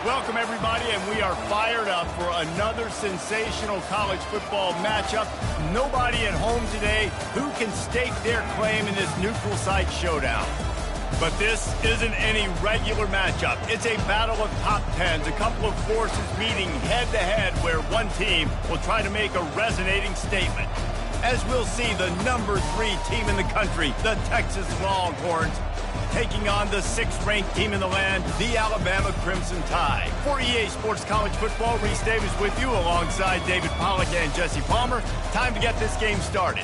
Welcome, everybody, and we are fired up for another sensational college football matchup. Nobody at home today who can stake their claim in this neutral site showdown. But this isn't any regular matchup. It's a battle of top tens, a couple of forces meeting head-to-head where one team will try to make a resonating statement. As we'll see, the number 3 team in the country, the Texas Longhorns, taking on the 6th-ranked team in the land, the Alabama Crimson Tide. For EA Sports College Football, Reese Davis with you alongside David Pollack and Jesse Palmer. Time to get this game started.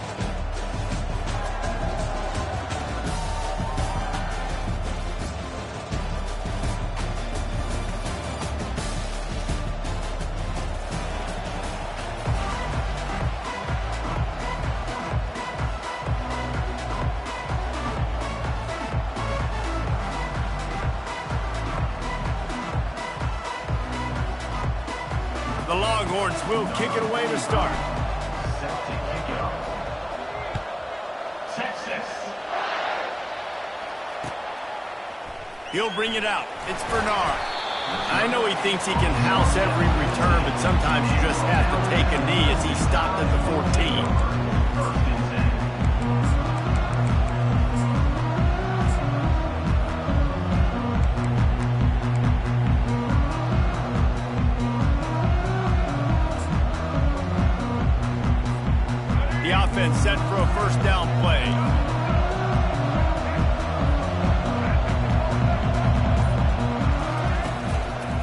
The Longhorns will kick it away to start. Set to kick it off. Texas. He'll bring it out. It's Bernard. I know he thinks he can house every return, but sometimes you just have to take a knee as he stopped at the 14. First and 10. The offense set for a first down play.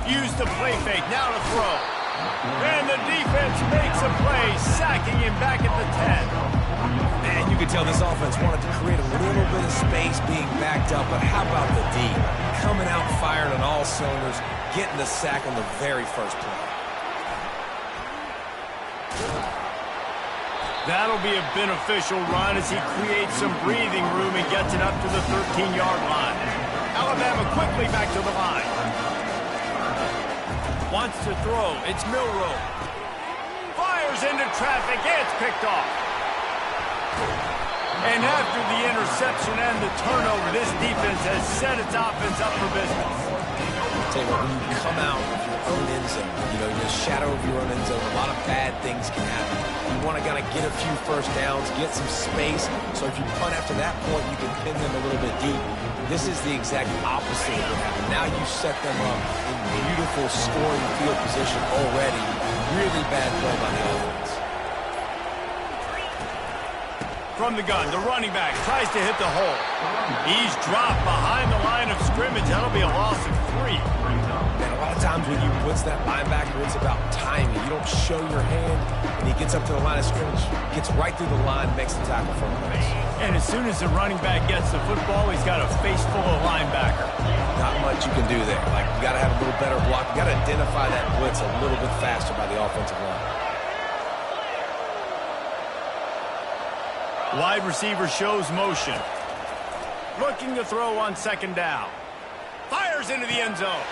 Use the play fake, now to throw. And the defense makes a play, sacking him back at the 10. Man, you could tell this offense wanted to create a little bit of space being backed up, but how about the D? Coming out firing on all cylinders, getting the sack on the very first play. That'll be a beneficial run as he creates some breathing room and gets it up to the 13-yard line. Alabama quickly back to the line. Wants to throw. It's Milroe. Fires into traffic. It's picked off. And after the interception and the turnover, this defense has set its offense up for business. I'll tell you what, when you come out of your own end zone, you know, in the shadow of your own end zone, a lot of bad things can happen. You want to kind of get a few first downs, get some space, so if you punt after that point, you can pin them a little bit deep. This is the exact opposite of what happened. Now you set them up in beautiful scoring field position already. Really bad play by the offense. From the gun, the running back tries to hit the hole. He's dropped behind the line of scrimmage. That'll be a loss of 3. Man, a lot of times when you blitz that linebacker, it's about timing. You don't show your hand, and he gets up to the line of scrimmage, gets right through the line, makes the tackle for a place. And as soon as the running back gets the football, he's got a face full of linebacker. Not much you can do there. Like, you got to have a little better block. You got to identify that blitz a little bit faster by the offensive line. Wide receiver shows motion. Looking to throw on second down. Fires into the end zone.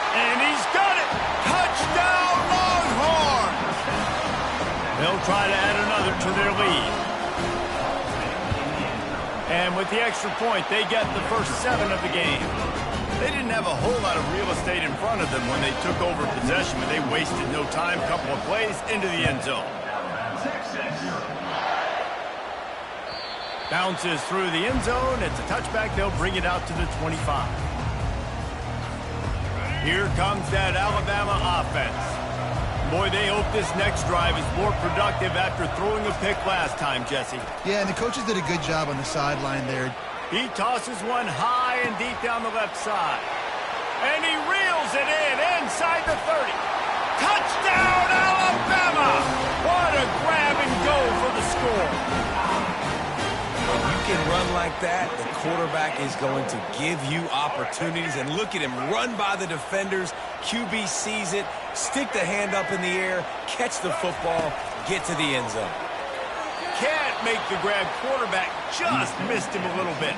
And he's got it! Touchdown, Longhorns! They'll try to add another to their lead. And with the extra point, they get the first 7 of the game. They didn't have a whole lot of real estate in front of them when they took over possession, but they wasted no time. Couple of plays into the end zone. Bounces through the end zone. It's a touchback. They'll bring it out to the 25. Here comes that Alabama offense. Boy, they hope this next drive is more productive after throwing a pick last time, Jesse. Yeah, and the coaches did a good job on the sideline there. He tosses one high and deep down the left side. And he reels it in inside the 30. Touchdown, Alabama! What a grab and go for the score. When you can run like that, the quarterback is going to give you opportunities. And look at him run by the defenders. QB sees it, stick the hand up in the air, catch the football, get to the end zone. Can't make the grab. Quarterback just missed him a little bit.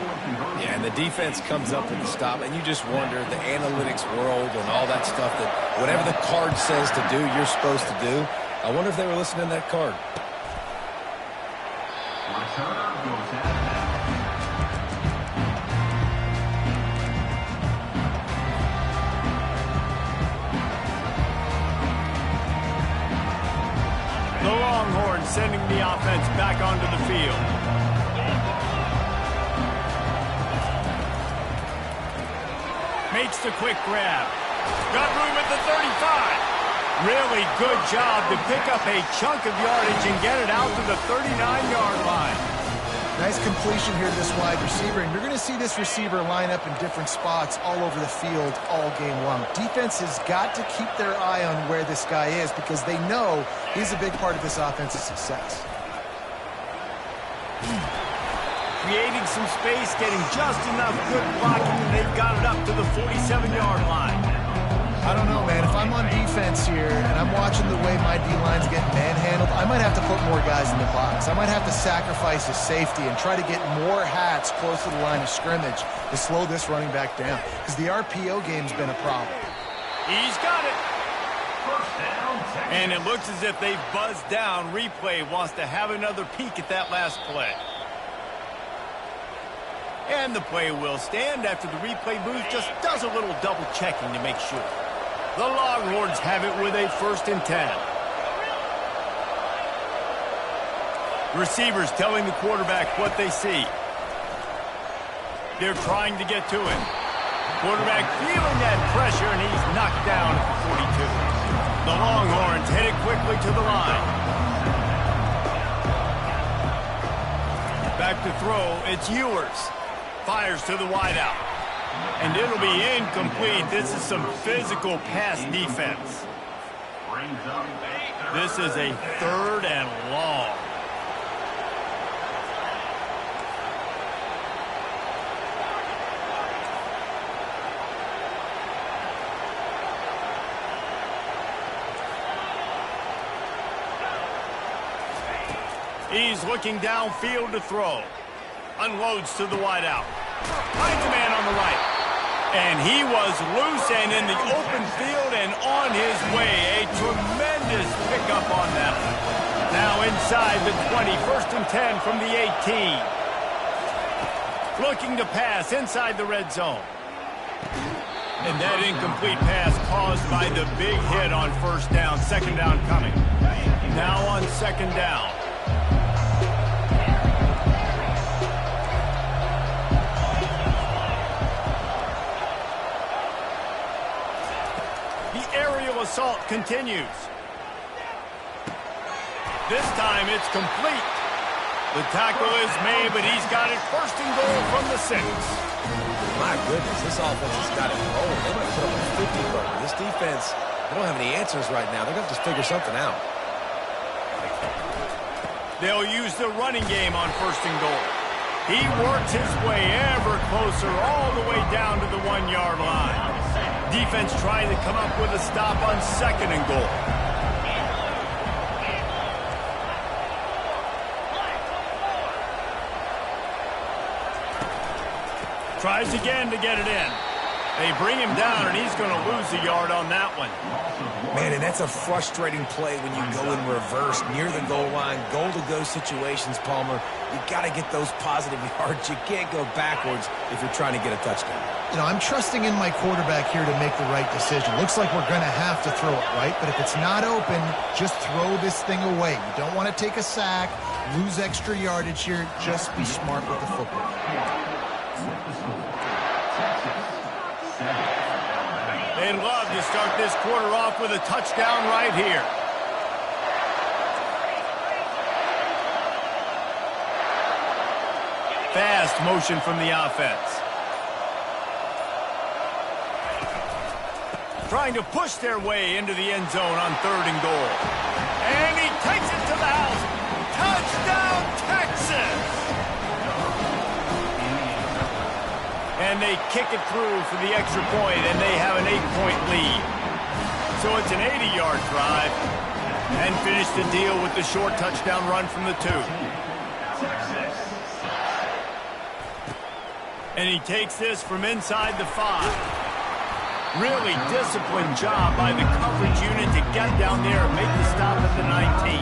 Yeah, and the defense comes up with the stop, and you just wonder, the analytics world and all that stuff, that whatever the card says to do, you're supposed to do. I wonder if they were listening to that card. Returner goes out of bounds. The Longhorns sending the offense back onto the field. Makes the quick grab. Got room at the 35. Really good job to pick up a chunk of yardage and get it out to the 39-yard line. Nice completion here to this wide receiver, and you're going to see this receiver line up in different spots all over the field all game long. Defense has got to keep their eye on where this guy is because they know he's a big part of this offense's success. Creating some space, getting just enough good blocking, and they've got it up to the 47-yard line. I don't know, man. If I'm on defense here and I'm watching the way my D-line's getting manhandled, I might have to put more guys in the box. I might have to sacrifice his safety and try to get more hats close to the line of scrimmage to slow this running back down because the RPO game's been a problem. He's got it. First down, Texas. And it looks as if they've buzzed down. Replay wants to have another peek at that last play. And the play will stand after the replay booth just does a little double checking to make sure. The Longhorns have it with a 1st and 10. Receivers telling the quarterback what they see. They're trying to get to him. Quarterback feeling that pressure, and he's knocked down at the 42. The Longhorns headed quickly to the line. Back to throw, it's Ewers. Fires to the wideout. And it'll be incomplete. This is some physical pass defense. Brings up This is a 3rd and long. He's looking downfield to throw. Unloads to the wideout. Finds a man on the right. And he was loose and in the open field and on his way. A tremendous pickup on that one. Now inside the 20. 1st and 10 from the 18. Looking to pass inside the red zone. And that incomplete pass caused by the big hit on 1st down. 2nd down coming. Now on 2nd down. Assault continues. This time it's complete. The tackle is made, but he's got it 1st and goal from the 6. My goodness, this offense has got it rolling. They might put up a 50 burger. This defense, they don't have any answers right now. They're going to have to figure something out. They'll use the running game on 1st and goal. He works his way ever closer all the way down to the 1-yard line. Defense trying to come up with a stop on 2nd and goal. Tries again to get it in. They bring him down, and he's going to lose a yard on that one. Man, and that's a frustrating play when you go in reverse near the goal line, goal-to-go situations, Palmer. You got to get those positive yards. You can't go backwards if you're trying to get a touchdown. You know, I'm trusting in my quarterback here to make the right decision. Looks like we're going to have to throw it, right? But if it's not open, just throw this thing away. You don't want to take a sack, lose extra yardage here. Just be smart with the football. They'd love to start this quarter off with a touchdown right here. Fast motion from the offense. Trying to push their way into the end zone on 3rd and goal. And he takes it to the house. Touchdown, Texas! And they kick it through for the extra point, and they have an 8-point lead. So it's an 80-yard drive. And finish the deal with the short touchdown run from the 2. And he takes this from inside the 5. Really disciplined job by the coverage unit to get down there and make the stop at the 19.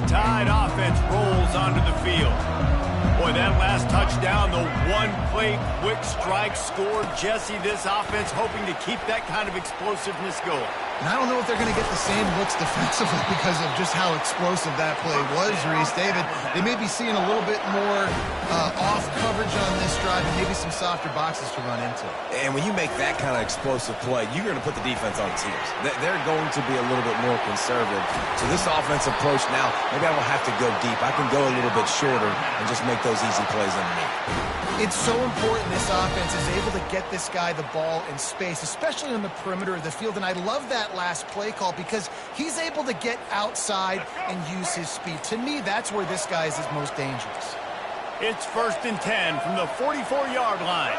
Tide offense rolls onto the field. Boy, that last touchdown, the one-play quick strike scored. Jesse, this offense hoping to keep that kind of explosiveness going. And I don't know if they're going to get the same looks defensively because of just how explosive that play was, Reese. David, they may be seeing a little bit more off coverage on this drive and maybe some softer boxes to run into. And when you make that kind of explosive play, you're going to put the defense on tears. They're going to be a little bit more conservative. So this offensive approach now, maybe I don't have to go deep. I can go a little bit shorter and just make those easy plays underneath. It's so important this offense is able to get this guy the ball in space, especially on the perimeter of the field. And I love that last play call because he's able to get outside and use his speed. To me, that's where this guy is his most dangerous. It's 1st and 10 from the 44-yard line.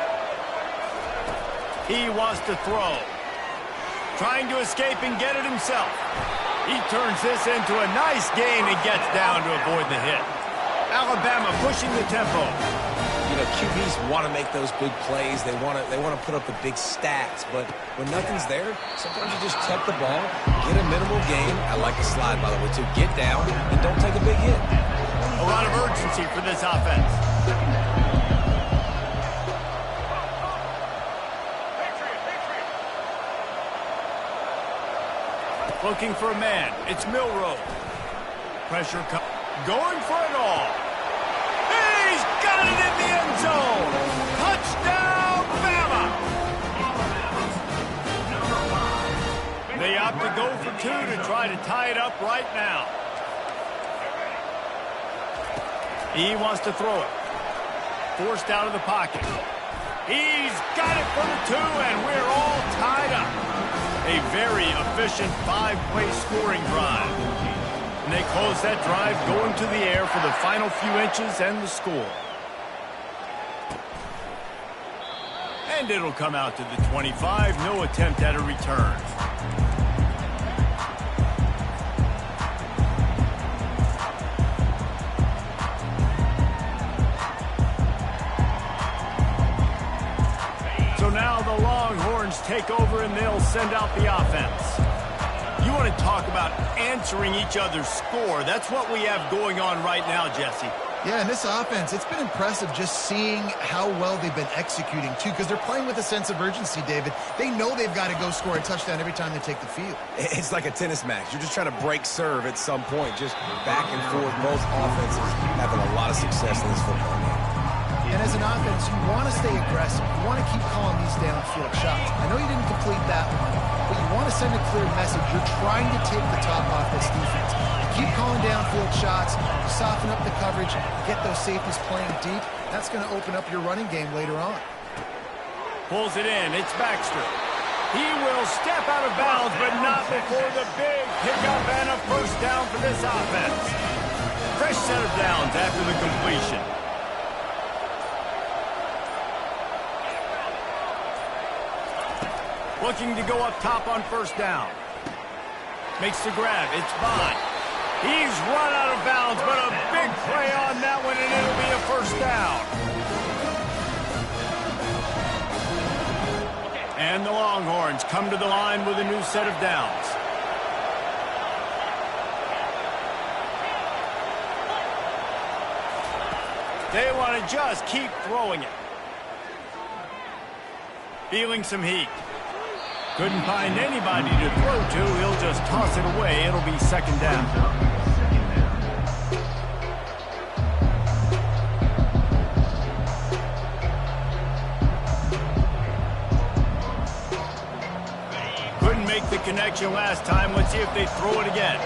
He wants to throw. Trying to escape and get it himself. He turns this into a nice gain and gets down to avoid the hit. Alabama pushing the tempo. You know, QBs want to make those big plays. They want to put up the big stats. But when nothing's there, sometimes you just tuck the ball, get a minimal gain. I like the slide, by the way, too. Get down and don't take a big hit. A lot of urgency for this offense. Looking for a man. It's Milroe. Pressure going for it all. He's got it in the end zone. Touchdown, Bama. They opt to go for two to try to tie it up right now. He wants to throw it. Forced out of the pocket. He's got it for the two, and we're all tied up. A very efficient 5-play scoring drive. And they close that drive going to the air for the final few inches and the score. And it'll come out to the 25. No attempt at a return. So now the Longhorns take over and they'll send out the offense. You want to talk about answering each other's score. That's what we have going on right now, Jesse. Yeah, and this offense, it's been impressive just seeing how well they've been executing, too, because they're playing with a sense of urgency, David. They know they've got to go score a touchdown every time they take the field. It's like a tennis match. You're just trying to break serve at some point, just back and forth. Both offenses having a lot of success in this football game. And as an offense, you want to stay aggressive. You want to keep calling these downfield shots. I know you didn't complete that one, but you want to send a clear message. You're trying to take the top off this defense. You keep calling downfield shots, you soften up the coverage, get those safeties playing deep. That's going to open up your running game later on. Pulls it in. It's Baxter. He will step out of bounds, but not before the big pickup and a first down for this offense. Fresh set of downs after the completion. Looking to go up top on first down. Makes the grab. It's Bond. He's run out of bounds, but a big play on that one, and it'll be a first down. And the Longhorns come to the line with a new set of downs. They want to just keep throwing it. Feeling some heat. Couldn't find anybody to throw to. He'll just toss it away. It'll be second down. Couldn't make the connection last time. Let's see if they throw it again.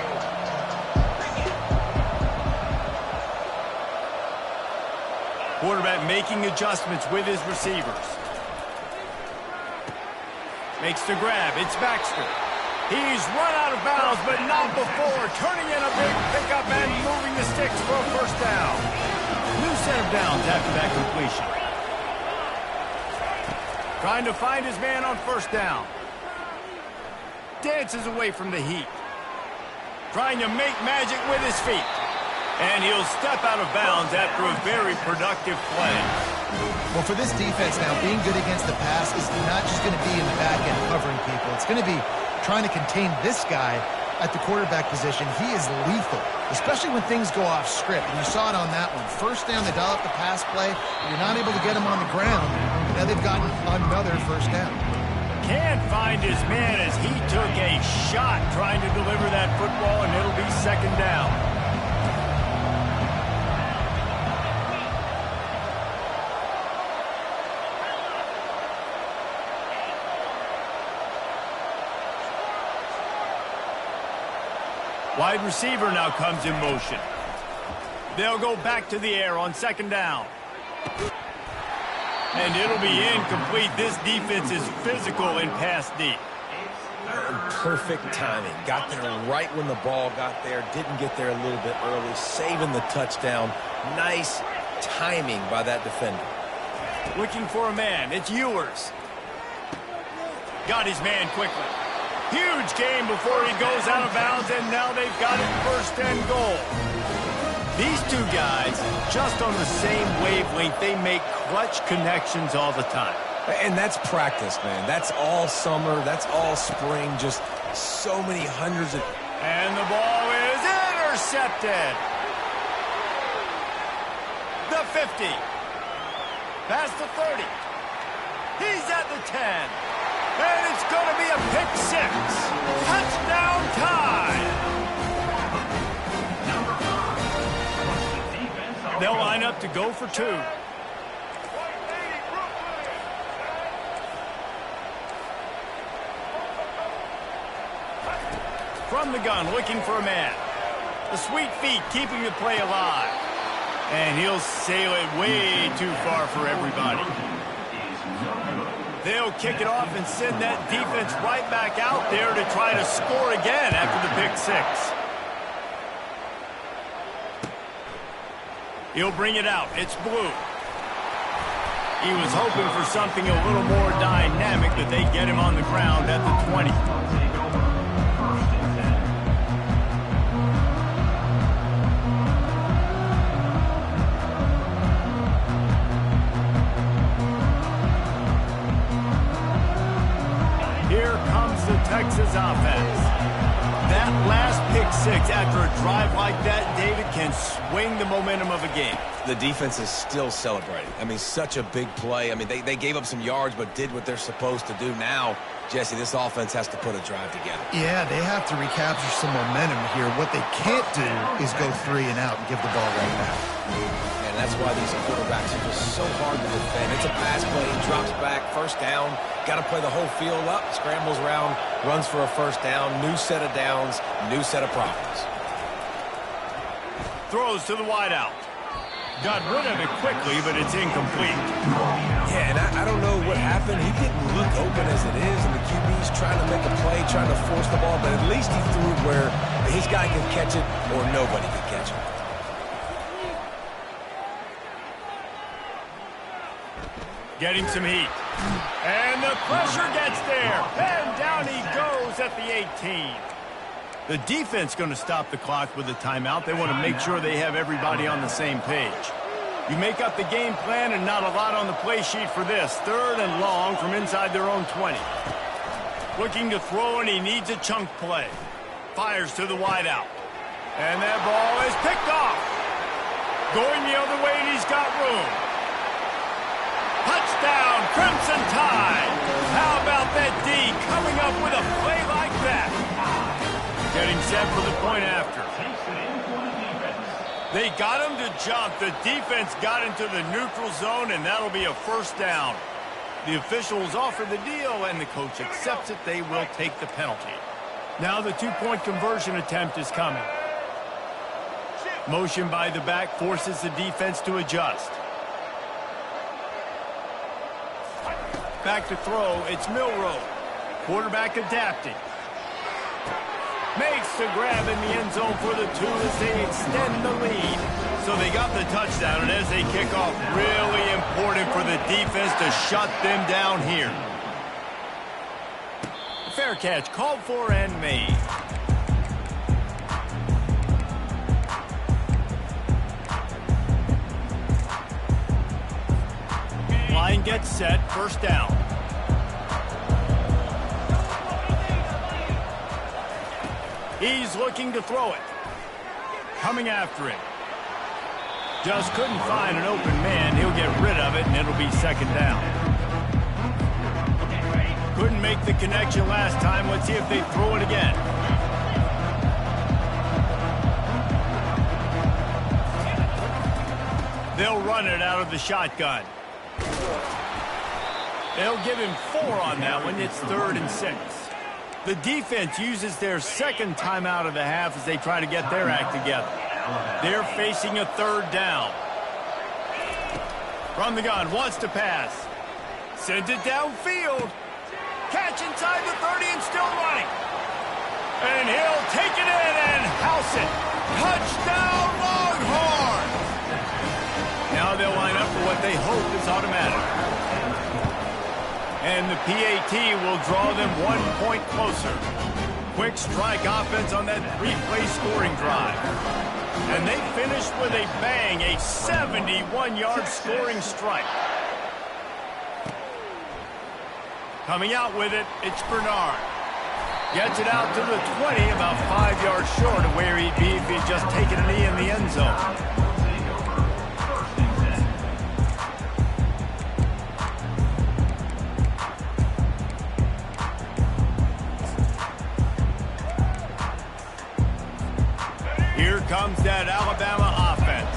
Quarterback making adjustments with his receivers. Makes the grab. It's Baxter. He's run out of bounds, but not before. Turning in a big pickup and moving the sticks for a first down. New set of downs after that completion. Trying to find his man on first down. Dances away from the heat. Trying to make magic with his feet. And he'll step out of bounds after a very productive play. Well, for this defense now, being good against the pass is not just going to be in the back end covering people. It's going to be trying to contain this guy at the quarterback position, he is lethal, especially when things go off script. And you saw it on that one. First down, they dial up the pass play. You're not able to get him on the ground. Now they've gotten another first down. Can't find his man as he took a shot trying to deliver that football, and it'll be second down. Wide receiver now comes in motion. They'll go back to the air on second down. And it'll be incomplete. This defense is physical in pass deep. Perfect timing. Got there right when the ball got there. Didn't get there a little bit early. Saving the touchdown. Nice timing by that defender. Looking for a man. It's Ewers. Got his man quickly. Huge game before he goes out of bounds, and now they've got it first and goal. These two guys, just on the same wavelength, they make clutch connections all the time. And that's practice, man. That's all summer. That's all spring. Just so many hundreds of... And the ball is intercepted. The 50. Past the 30. He's at the 10. And it's going to be a pick six. Touchdown time. They'll line up to go for two. From the gun, looking for a man. The sweet feet keeping the play alive. And he'll sail it way too far for everybody. They'll kick it off and send that defense right back out there to try to score again after the pick six. He'll bring it out. It's Blue. He was hoping for something a little more dynamic, that they get him on the ground at the 20. Here comes the Texas offense. That last pick six after a drive like that, David, can swing the momentum of a game. The defense is still celebrating. I mean, such a big play. I mean, they gave up some yards but did what they're supposed to do. Now, Jesse, this offense has to put a drive together. Yeah, they have to recapture some momentum here. What they can't do is go 3 and out and give the ball right back. And that's why these quarterbacks are just so hard to defend. It's a pass play, drops back, first down. Got to play the whole field up, scrambles around, runs for a first down, new set of downs, new set of problems. Throws to the wideout. Got rid of it quickly, but it's incomplete. Yeah, and I don't know what happened. He didn't look open as it is, and the QB's trying to make a play, trying to force the ball, but at least he threw it where his guy can catch it or nobody can catch it. Getting some heat. And the pressure gets there. And down he goes at the 18. The defense going to stop the clock with a timeout. They want to make sure they have everybody on the same page. You make up the game plan and not a lot on the play sheet for this. Third and long from inside their own 20. Looking to throw, and he needs a chunk play. Fires to the wideout. And that ball is picked off. Going the other way, and he's got room. Touchdown, Crimson Tide. How about that D coming up with a play like that? Getting set for the point after. They got him to jump. The defense got into the neutral zone, and that'll be a first down. The officials offer the deal, and the coach accepts it. They will take the penalty. Now the two-point conversion attempt is coming. Motion by the back forces the defense to adjust. Back to throw, it's Milroe. Quarterback adapting. Makes the grab in the end zone for the 2 as they extend the lead. So they got the touchdown, and as they kick off, really important for the defense to shut them down here. Fair catch called for and made. Line gets set, first down. He's looking to throw it. Coming after it. Just couldn't find an open man. He'll get rid of it, and it'll be second down. Couldn't make the connection last time. Let's see if they throw it again. They'll run it out of the shotgun. They'll give him 4 on that one. It's 3rd and 6. The defense uses their second timeout of the half as they try to get their act together. They're facing a 3rd down. From the gun, wants to pass. Sends it downfield. Catch inside the 30 and still running. And he'll take it in and house it. Touchdown, Longhorns! Now they'll line up for what they hope is automatic. And the PAT will draw them 1 point closer. Quick strike offense on that 3-play scoring drive. And they finished with a bang, a 71-yard scoring strike. Coming out with it, it's Bernard. Gets it out to the 20, about 5 yards short of where he'd be if he'd just taken a knee in the end zone. Here comes that Alabama offense.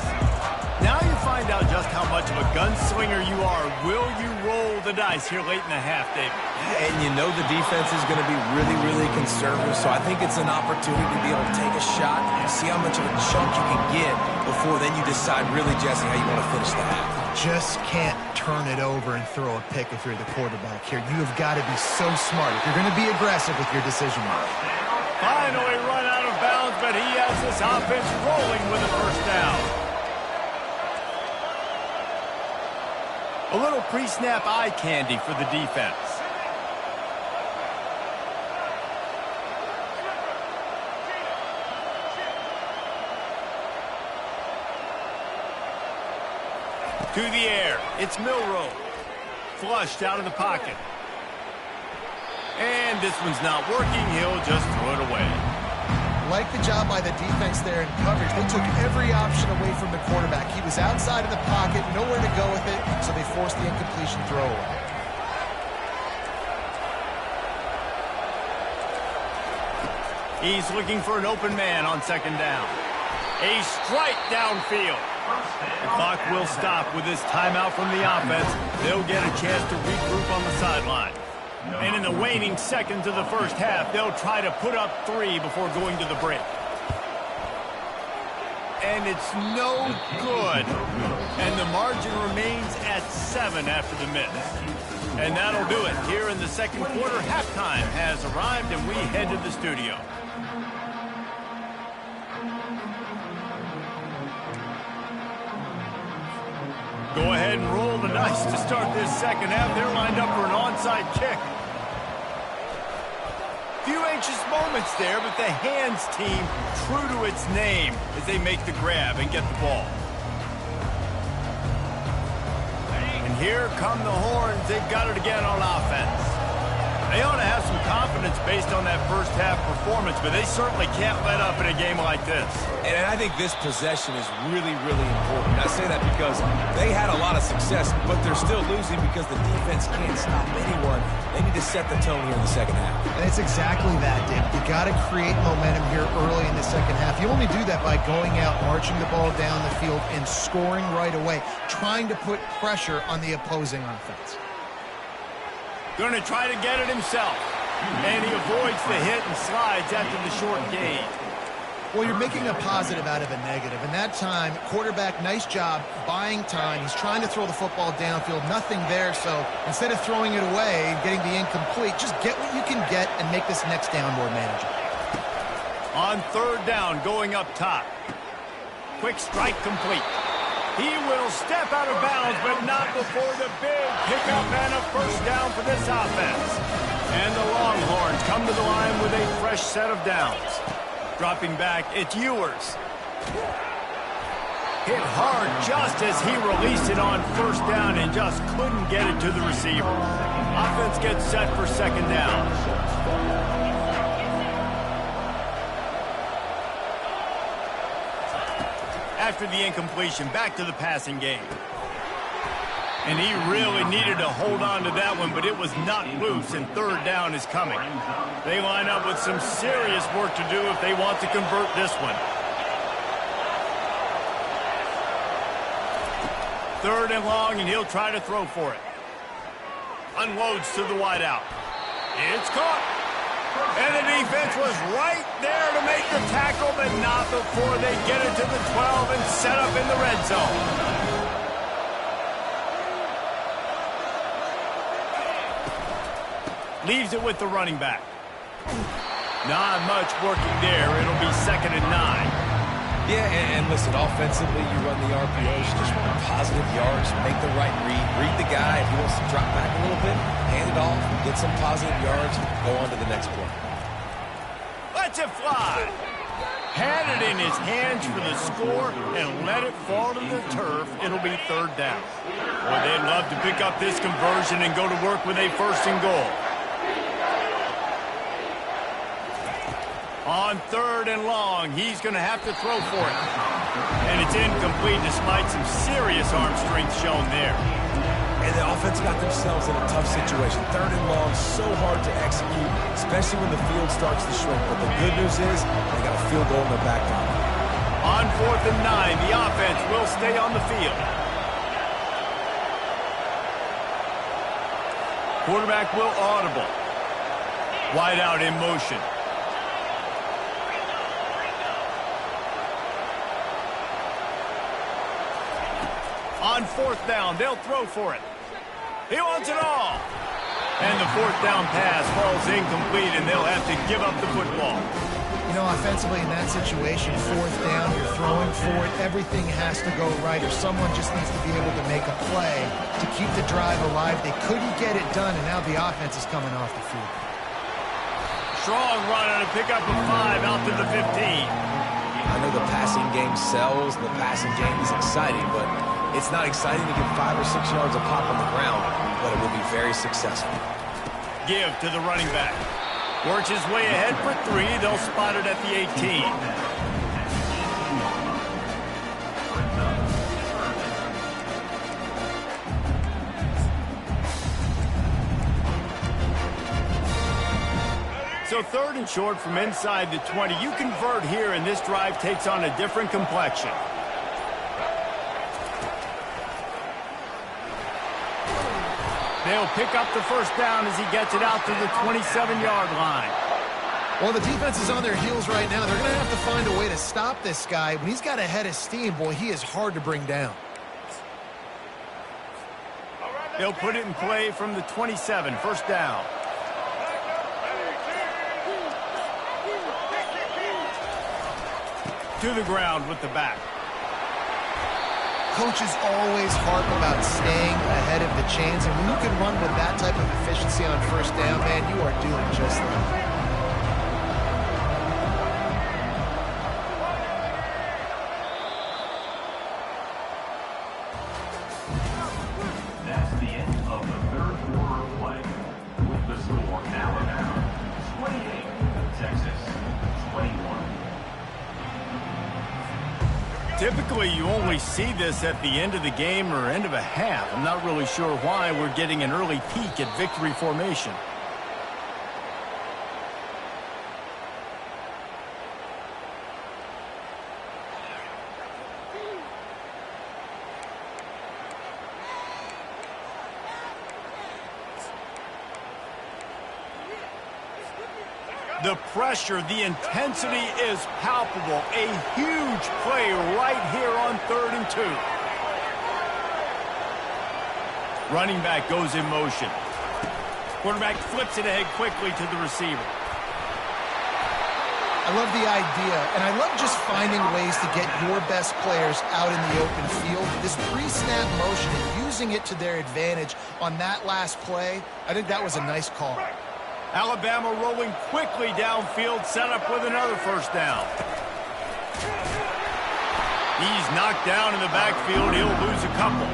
Now you find out just how much of a gunslinger you are. Will you roll the dice here late in the half, David? And you know the defense is going to be really, really conservative, so I think it's an opportunity to be able to take a shot and see how much of a chunk you can get before then you decide really, Jesse, how you want to finish the half. Just can't turn it over and throw a pick if you're the quarterback here. You have got to be so smart if you're going to be aggressive with your decision making. Finally run out of bounds, but he has this offense rolling with a first down. A little pre-snap eye candy for the defense. To the air. It's Milroe. Flushed out of the pocket. And this one's not working. He'll just throw it away. Like the job by the defense there in coverage. They took every option away from the quarterback. He was outside of the pocket, nowhere to go with it, so they forced the incompletion throw away. He's looking for an open man on second down. A strike downfield. The clock will stop with this timeout from the offense. They'll get a chance to regroup on the sideline. And in the waning seconds of the first half, they'll try to put up 3 before going to the break. And it's no good. And the margin remains at 7 after the miss. And that'll do it. Here in the second quarter, halftime has arrived, and we head to the studio. Go ahead and roll the dice to start this second half. They're lined up for an onside kick. Few anxious moments there, but the hands team true to its name as they make the grab and get the ball. And here come the Horns. They've got it again on offense. They ought to have some confidence based on that first half performance, but they certainly can't let up in a game like this. And I think this possession is really, really important. I say that because they had a lot of success, but they're still losing because the defense can't stop anyone. They need to set the tone here in the second half. And it's exactly that, David. You got to create momentum here early in the second half. You only do that by going out, marching the ball down the field, and scoring right away, trying to put pressure on the opposing offense. Going to try to get it himself. And he avoids the hit and slides after the short gain. Well, you're making a positive out of a negative. And that time, quarterback, nice job buying time. He's trying to throw the football downfield. Nothing there. So instead of throwing it away and getting the incomplete, just get what you can get and make this next down more manageable. On third down, going up top. Quick strike complete. He will step out of bounds, but not before the big pickup and a first down for this offense. And the Longhorns come to the line with a fresh set of downs. Dropping back, it's Ewers. Hit hard just as he released it on first down and just couldn't get it to the receiver. Offense gets set for second down. after the incompletion. Back to the passing game. And he really needed to hold on to that one, but it was not loose, and third down is coming. They line up with some serious work to do if they want to convert this one. Third and long, and he'll try to throw for it. Unloads to the wideout. It's caught. And the defense was right there to make the tackle, but not before they get it to the 12 and set up in the red zone. Leaves it with the running back. Not much working there. It'll be 2nd and 9. Yeah, and listen, offensively, you run the RPOs, you just want positive yards, make the right read the guy. If he wants to drop back a little bit, hand it off, get some positive yards, go on to the next play. Lets it fly. Had it in his hands for the score and let it fall to the turf. It'll be 3rd down. Boy, they'd love to pick up this conversion and go to work with a 1st and goal. On 3rd and long, he's going to have to throw for it. And it's incomplete despite some serious arm strength shown there. And the offense got themselves in a tough situation. 3rd and long, so hard to execute, especially when the field starts to shrink. But the good news is they got a field goal in their back pocket. On 4th and 9, the offense will stay on the field. Quarterback will audible. Wide out in motion. On 4th down, they'll throw for it. He wants it all. And the 4th down pass falls incomplete, and they'll have to give up the football. You know, offensively in that situation, 4th down, you're throwing for it. Everything has to go right, or someone just needs to be able to make a play to keep the drive alive. They couldn't get it done, and now the offense is coming off the field. Strong run and a pickup of 5 out to the 15. I know the passing game sells, and the passing game is exciting, but it's not exciting to get 5 or 6 yards a pop on the ground, but it will be very successful. Give to the running back. Works his way ahead for 3. They'll spot it at the 18. So 3rd and short from inside the 20. You convert here, and this drive takes on a different complexion. They'll pick up the 1st down as he gets it out to the 27-yard line. Well, the defense is on their heels right now. They're going to have to find a way to stop this guy. When he's got a head of steam, boy, he is hard to bring down. They'll put it in play from the 27, 1st down. To the ground with the back. Coaches always harp about staying ahead of the chains, and when you can run with that type of efficiency on 1st down, man, you are doing just that. That's the end of the 3rd quarter of play. With the score, Alabama 28, Texas 21. Typically, you only see this at the end of the game or end of a half. I'm not really sure why we're getting an early peek at victory formation. The pressure, the intensity is palpable. A huge play right here on 3rd and 2. Running back goes in motion. Quarterback flips it ahead quickly to the receiver. I love the idea, and I love just finding ways to get your best players out in the open field. This pre-snap motion and using it to their advantage on that last play, I think that was a nice call. Alabama rolling quickly downfield, set up with another 1st down. He's knocked down in the backfield. He'll lose a couple.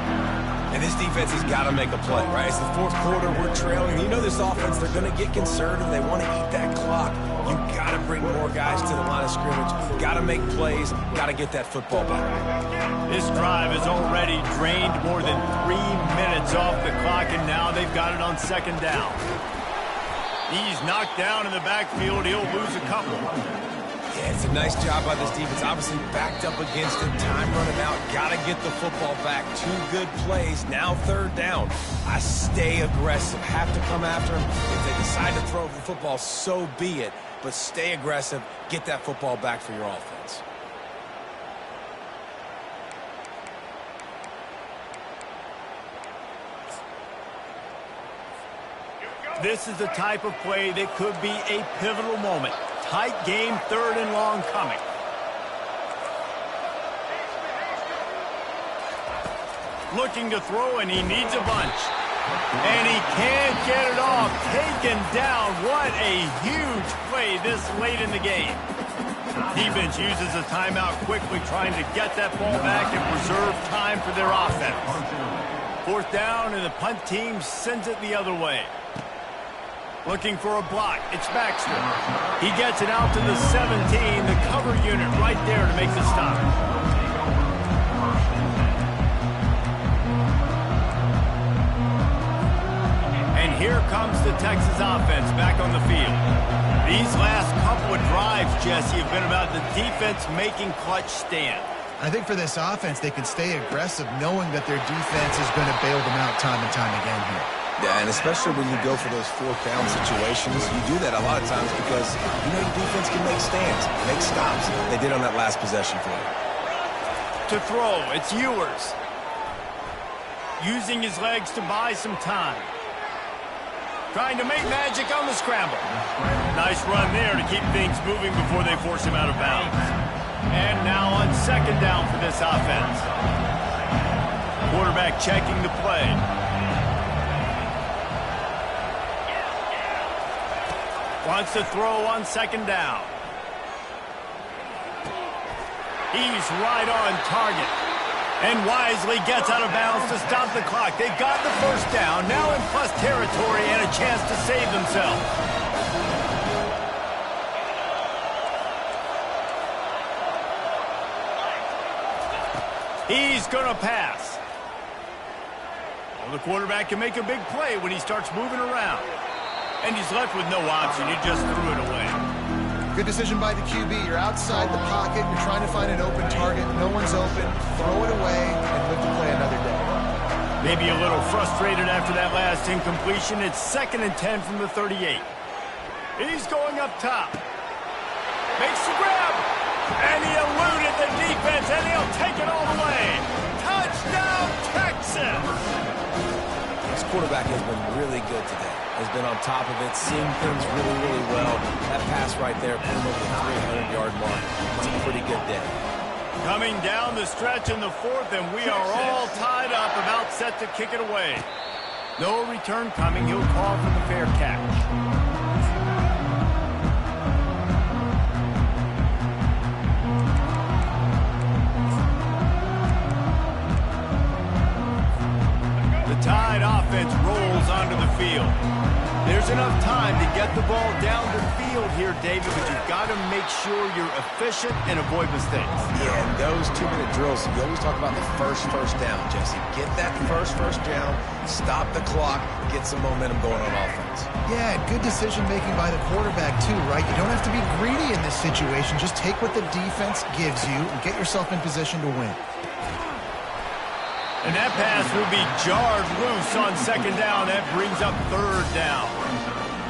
And this defense has got to make a play, right? It's the 4th quarter. We're trailing. You know this offense, they're going to get conservative. They want to eat that clock. You got to bring more guys to the line of scrimmage. Got to make plays. Got to get that football back. This drive has already drained more than 3 minutes off the clock, and now they've got it on second down. He's knocked down in the backfield. He'll lose a couple. Yeah, it's a nice job by this defense. Obviously backed up against it. Time running out. Got to get the football back. 2 good plays. Now third down. I stay aggressive. Have to come after him. If they decide to throw the football, so be it. But stay aggressive. Get that football back for your offense. This is the type of play that could be a pivotal moment. Tight game, third and long coming. Looking to throw, and he needs a bunch. And he can't get it off. Taken down. What a huge play this late in the game. Defense uses a timeout quickly, trying to get that ball back and preserve time for their offense. Fourth down, and the punt team sends it the other way. Looking for a block. It's Baxter. He gets it out to the 17. The cover unit right there to make the stop. And here comes the Texas offense back on the field. These last couple of drives, Jesse, have been about the defense making clutch stand. I think for this offense, they can stay aggressive knowing that their defense is going to bail them out time and time again here. Yeah, and especially when you go for those fourth down situations, you do that a lot of times because you know your defense can make stands, make stops. They did on that last possession play. To throw, it's Ewers. Using his legs to buy some time. Trying to make magic on the scramble. Nice run there to keep things moving before they force him out of bounds. And now on second down for this offense. Quarterback checking the play. Wants to throw on second down. He's right on target. And wisely gets out of bounds to stop the clock. They've got the first down, now in plus territory and a chance to save themselves. He's going to pass. Well, the quarterback can make a big play when he starts moving around. And he's left with no option. He just threw it away. Good decision by the QB. You're outside the pocket. You're trying to find an open target. No one's open. Throw it away and live to play another day. Maybe a little frustrated after that last incompletion. It's 2nd and 10 from the 38. He's going up top. Makes the grab. And he eluded the defense, and he'll take it all the way. Touchdown, Texas! This quarterback has been really good today. Has been on top of it, seeing things really, really well. That pass right there put him over the 300-yard mark. It's a pretty good day. Coming down the stretch in the 4th, and we are all tied up, about set to kick it away. No return coming. He'll call for the fair catch. The Tide offense rolls onto the field. There's enough time to get the ball down the field here, David, but you've got to make sure you're efficient and avoid mistakes. Yeah, and those 2-minute drills, you always talk about the first down, Jesse. Get that first down, stop the clock, get some momentum going on offense. Yeah, good decision-making by the quarterback, too, right? You don't have to be greedy in this situation. Just take what the defense gives you and get yourself in position to win. And that pass will be jarred loose on second down. That brings up third down.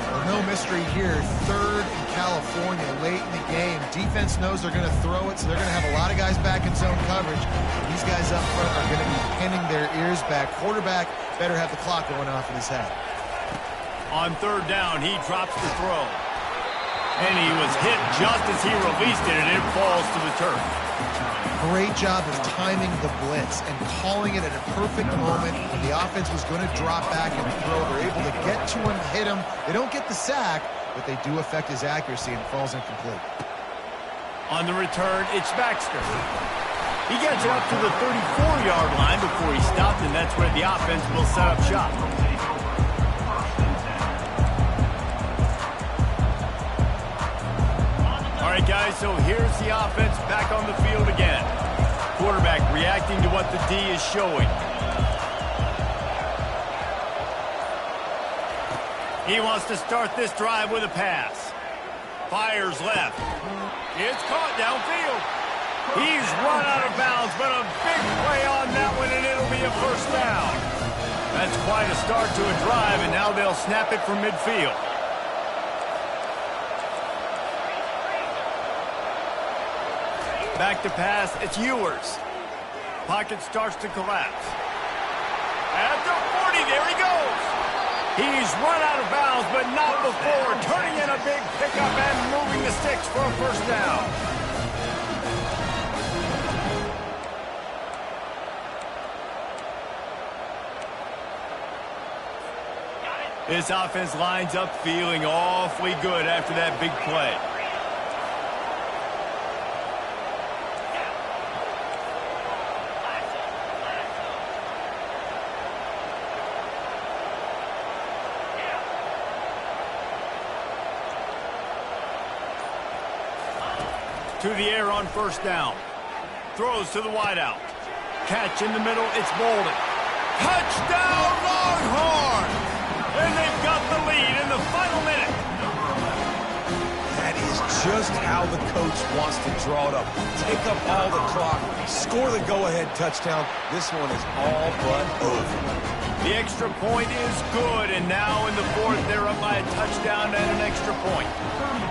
Well, no mystery here. Third in California, late in the game. Defense knows they're going to throw it, so they're going to have a lot of guys back in zone coverage. These guys up front are going to be pinning their ears back. Quarterback better have the clock going off in his head. On third down, he drops the throw. And he was hit just as he released it, and it falls to the turf. Great job of timing the blitz and calling it at a perfect moment when the offense was going to drop back and throw. They're able to get to him, hit him. They don't get the sack, but they do affect his accuracy and falls incomplete. On the return, it's Baxter. He gets it up to the 34-yard line before he stopped, and that's where the offense will set up shop. right, guys, so here's the offense back on the field again. Quarterback reacting to what the D is showing. He wants to start this drive with a pass. Fires left. It's caught downfield. He's run out of bounds, but a big play on that one, and it'll be a first down. That's quite a start to a drive, and now they'll snap it from midfield. Back to pass, it's Ewers. Pocket starts to collapse. At the 40, there he goes. He's run out of bounds, but not before turning in a big pickup and moving the sticks for a first down. This offense lines up feeling awfully good after that big play. To the air on first down. Throws to the wideout. Catch in the middle, it's Bolden. Touchdown, Longhorns! And they've got the lead in the final minute. That is just how the coach wants to draw it up. Take up all the clock, score the go-ahead touchdown. This one is all but over. The extra point is good, and now in the fourth, they're up by a touchdown and an extra point.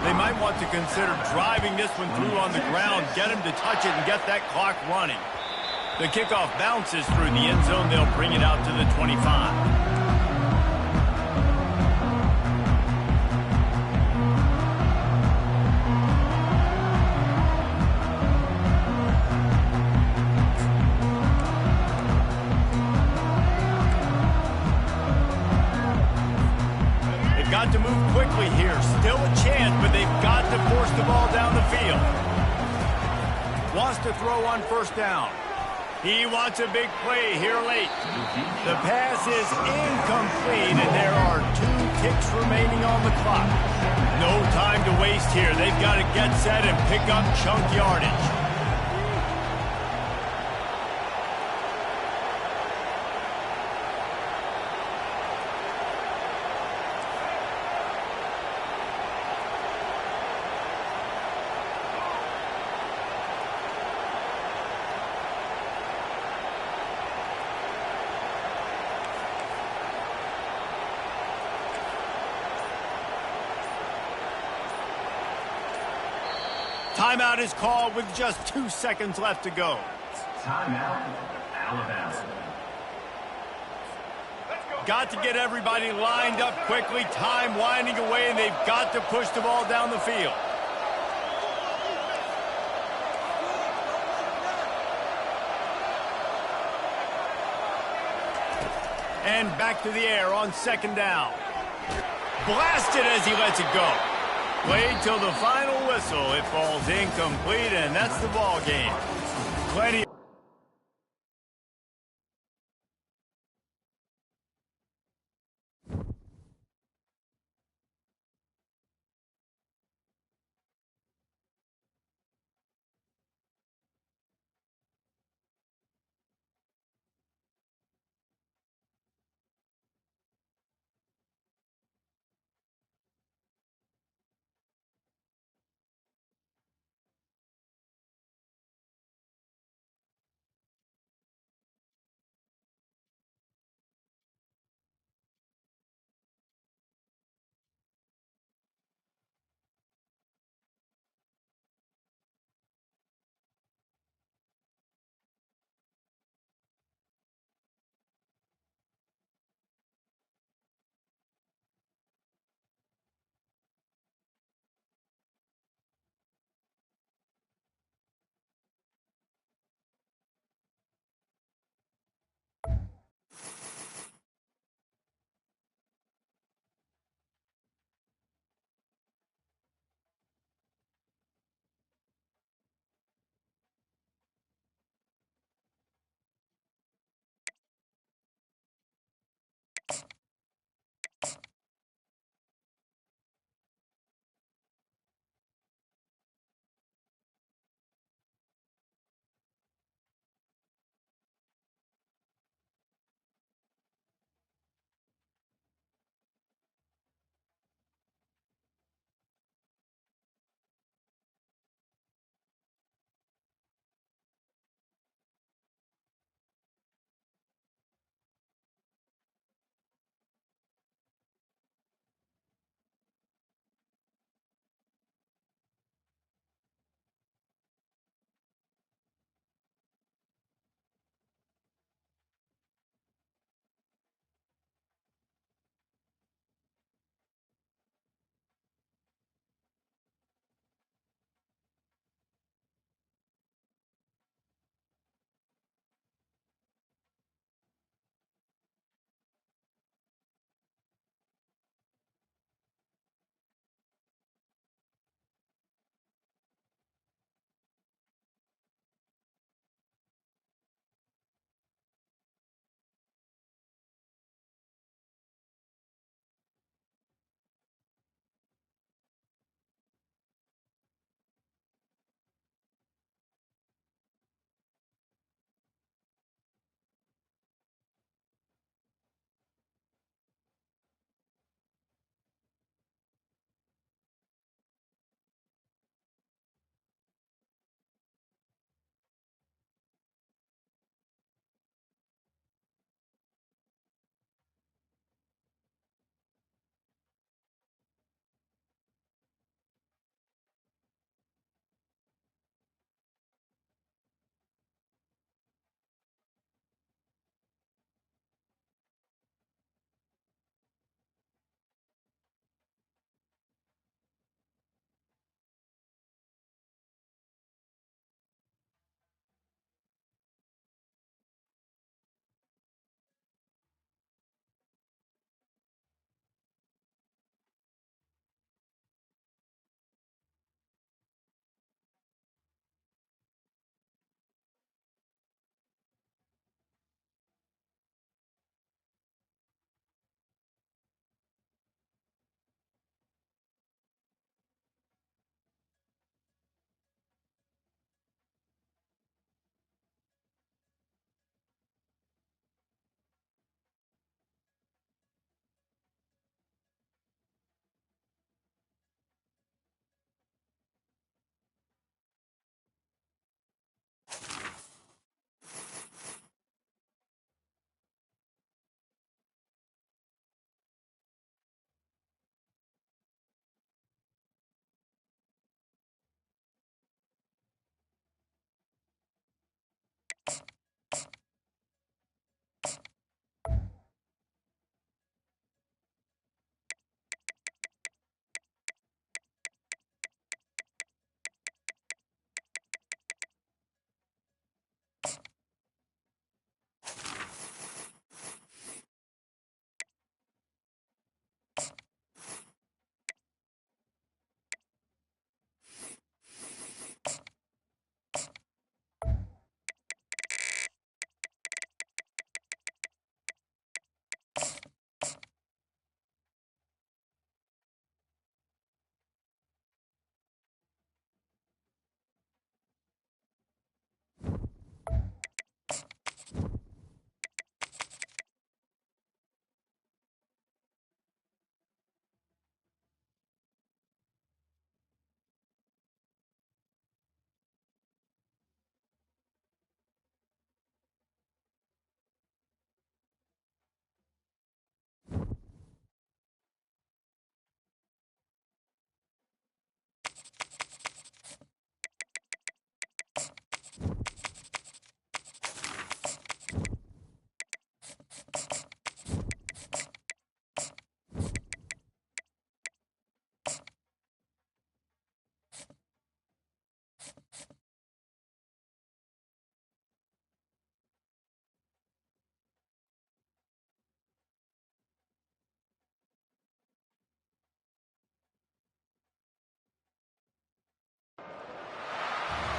They might want to consider driving this one through on the ground, get him to touch it, and get that clock running. The kickoff bounces through the end zone. They'll bring it out to the 25. Got to move quickly here. Still a chance, but they've got to force the ball down the field. Wants to throw on first down. He wants a big play here late. The pass is incomplete, and there are 2 ticks remaining on the clock. No time to waste here. They've got to get set and pick up chunk yardage. Timeout is called with just 2 seconds left to go. Timeout, Alabama. Got to get everybody lined up quickly. Time winding away, and they've got to push the ball down the field. And back to the air on second down. Blasted as he lets it go. Played till the final whistle. It falls incomplete, and that's the ball game. Plenty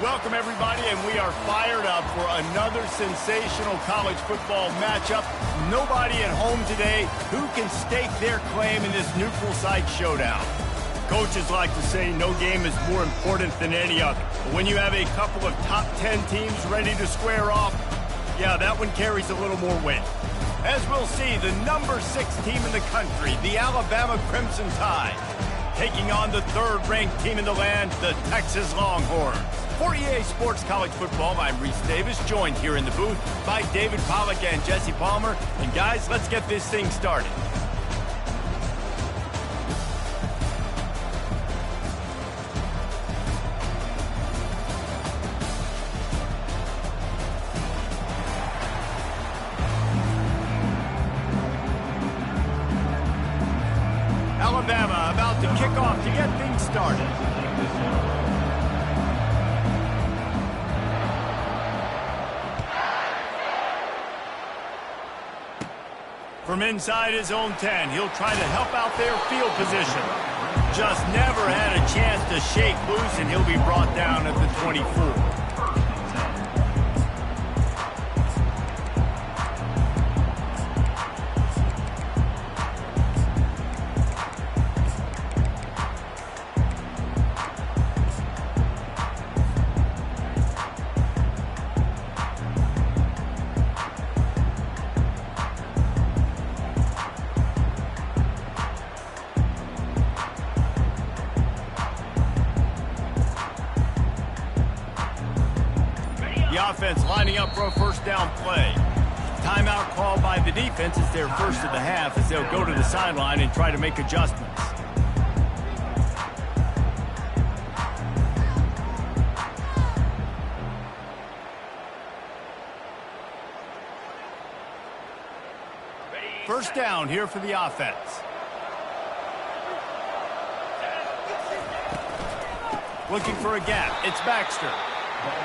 Welcome, everybody, and we are fired up for another sensational college football matchup. Nobody at home today who can stake their claim in this neutral site showdown. Coaches like to say no game is more important than any other. But when you have a couple of top 10 teams ready to square off, yeah, that one carries a little more weight. As we'll see, the number 6 team in the country, the Alabama Crimson Tide, taking on the 3rd-ranked team in the land, the Texas Longhorns. For EA Sports College Football, I'm Reese Davis, joined here in the booth by David Pollack and Jesse Palmer. And guys, let's get this thing started. Alabama about to kick off to get things started. From inside his own 10, he'll try to help out their field position. Just never had a chance to shake loose, and he'll be brought down at the 24. Offense lining up for a first down play. Timeout called by the defense. It's their first of the half as they'll go to the sideline and try to make adjustments. First down here for the offense. Looking for a gap. It's Baxter.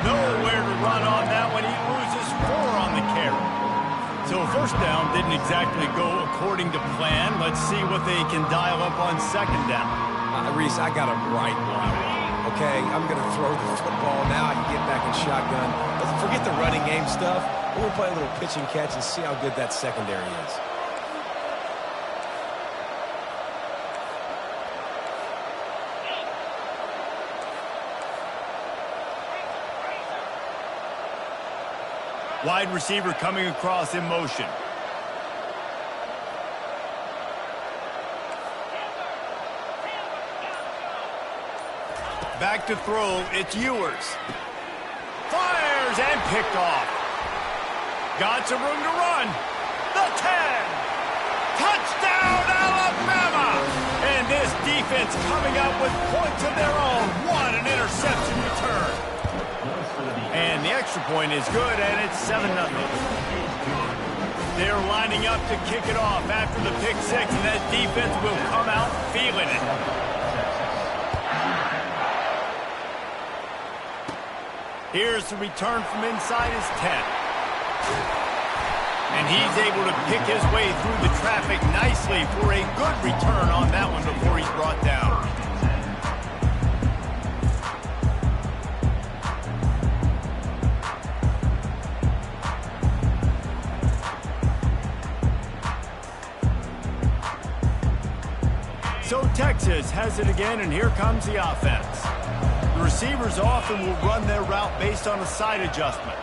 Nowhere to run on that one. He loses 4 on the carry. So first down didn't exactly go according to plan. Let's see what they can dial up on second down. Reese, I got him right. Okay, I'm going to throw the football now. I can get back in shotgun. But forget the running game stuff. We're going to play a little pitch and catch and see how good that secondary is. Wide receiver coming across in motion. Back to throw, it's Ewers. Fires and picked off. Got some room to run. The 10. Touchdown, Alabama! And this defense coming up with points of their own. What an interception return. And the extra point is good, and it's 7-0. They're lining up to kick it off after the pick 6, and that defense will come out feeling it. Here's the return from inside his 10. And he's able to pick his way through the traffic nicely for a good return on that one before he's brought down. So Texas has it again, and here comes the offense. The receivers often will run their route based on a side adjustment.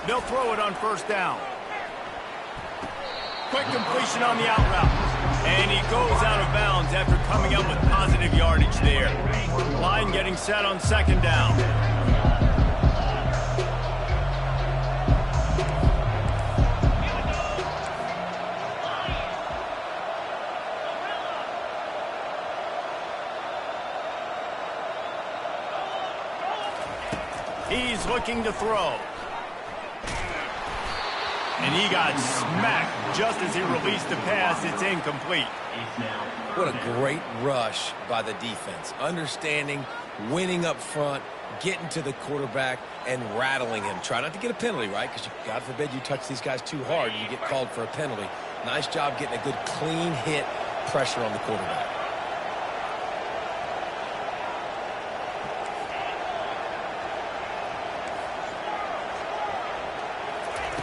They'll throw it on first down. Quick completion on the out route. And he goes out of bounds after coming up with positive yardage there. Line getting set on second down. He's looking to throw. And he got smacked just as he released the pass. It's incomplete. What a great rush by the defense. Understanding, winning up front, getting to the quarterback, and rattling him. Try not to get a penalty, right? Because God forbid you touch these guys too hard, you get called for a penalty. Nice job getting a good clean hit pressure on the quarterback.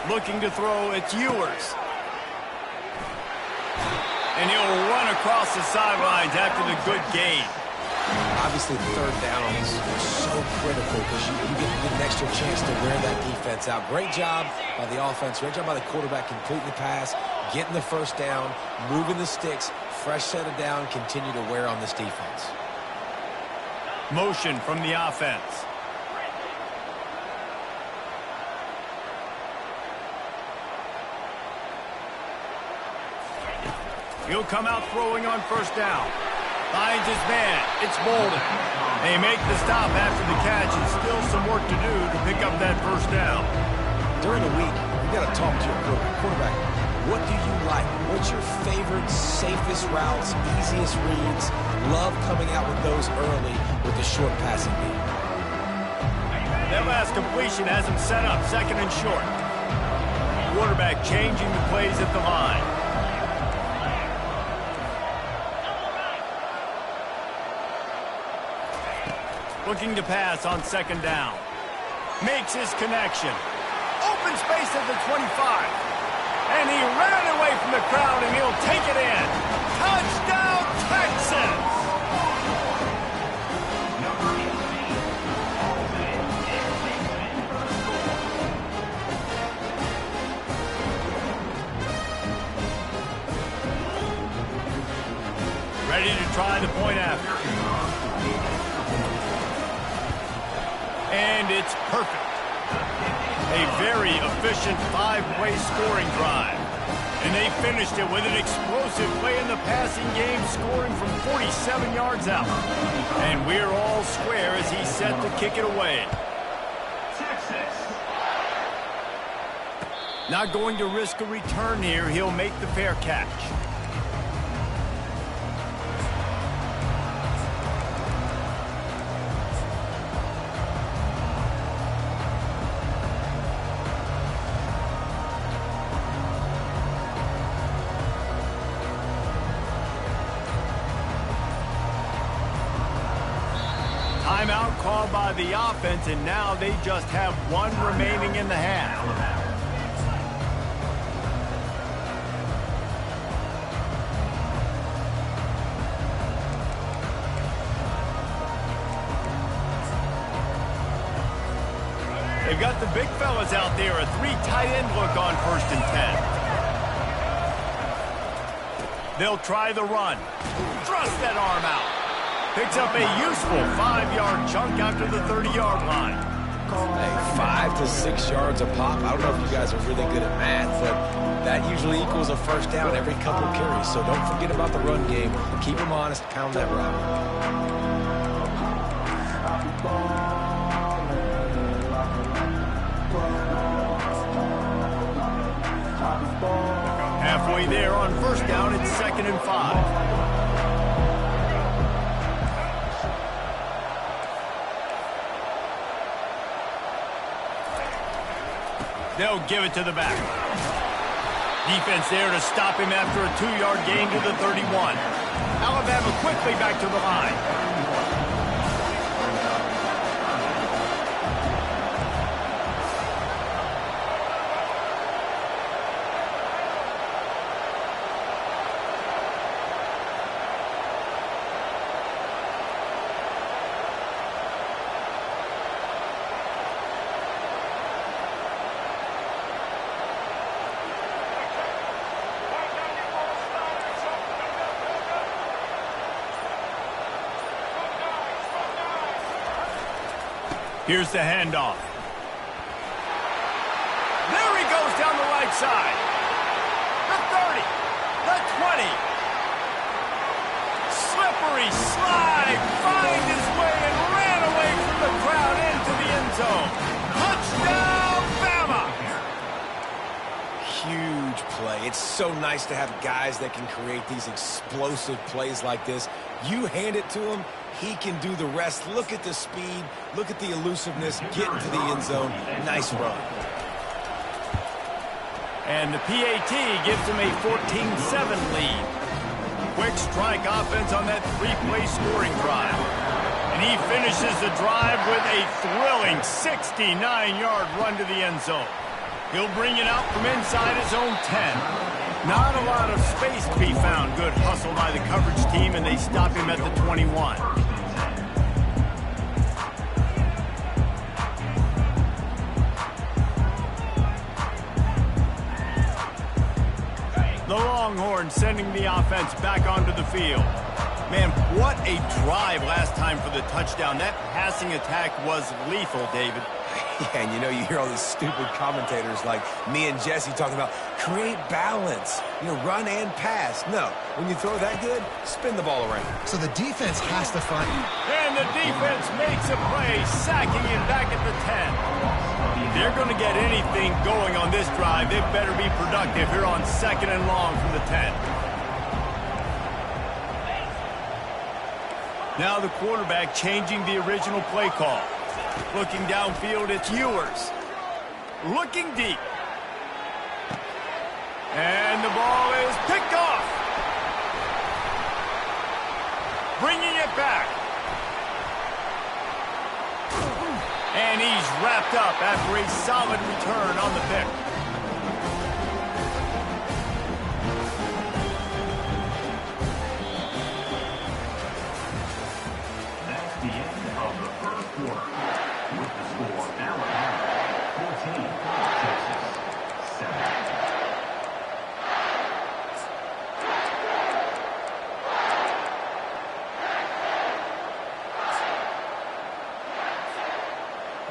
Looking to throw, it's Ewers. And he'll run across the sidelines after the good gain. Obviously, third down is so critical because you get an extra chance to wear that defense out. Great job by the offense. Great job by the quarterback completing the pass, getting the first down, moving the sticks, fresh set of down, continue to wear on this defense. Motion from the offense. He'll come out throwing on first down. Finds his man. It's Bolden. They make the stop after the catch and still some work to do to pick up that first down. During the week, you got to talk to your quarterback. What do you like? What's your favorite, safest routes, easiest reads? Love coming out with those early with the short passing game. That last completion has him set up second and short. Quarterback changing the plays at the line. Looking to pass on second down. Makes his connection. Open space at the 25. And he ran away from the crowd, and he'll take it in. Touchdown, Texans! Ready to try the point after. And it's perfect. A very efficient five-way scoring drive. And they finished it with an explosive play in the passing game, scoring from 47 yards out. And we're all square as he's set to kick it away. Not going to risk a return here. He'll make the fair catch. Timeout called by the offense, and now they just have one remaining in the half. They've got the big fellas out there, a three tight end look on 1st and 10. They'll try the run. Thrust that arm out. Picks up a useful 5-yard chunk after the 30-yard line. Hey, 5 to 6 yards a pop. I don't know if you guys are really good at math, but that usually equals a first down every couple of carries. So don't forget about the run game. Keep them honest. Pound that route. Halfway there on first down, it's 2nd and 5. They'll give it to the back. Defense there to stop him after a 2-yard gain to the 31. Alabama quickly back to the line. Here's the handoff. There he goes down the right side. The 30, the 20. Slippery slide, find his way and ran away from the crowd into the end zone. Touchdown, Bama! Huge play. It's so nice to have guys that can create these explosive plays like this. You hand it to him, he can do the rest. Look at the speed. Look at the elusiveness. Get into the end zone. Nice run. And the PAT gives him a 14-7 lead. quick strike offense on that three-play scoring drive. And he finishes the drive with a thrilling 69-yard run to the end zone. He'll bring it out from inside his own 10. Not a lot of space to be found. Good hustle by the coverage team, and they stop him at the 21. The Longhorns sending the offense back onto the field. Man, what a drive last time for the touchdown. That passing attack was lethal, David. Yeah, and you hear all these stupid commentators like me and Jesse talking about create balance, run and pass. No, when you throw that good, spin the ball around. So the defense has to find... And the defense makes a play, sacking him back at the 10. If they're going to get anything going on this drive, they better be productive here on 2nd and long from the 10. Now the quarterback changing the original play call. Looking downfield, it's Ewers. Looking deep. And the ball is picked off. Bringing it back. And he's wrapped up after a solid return on the pick. That's the end of the first quarter. With the score, Alabama 14, Texas 7.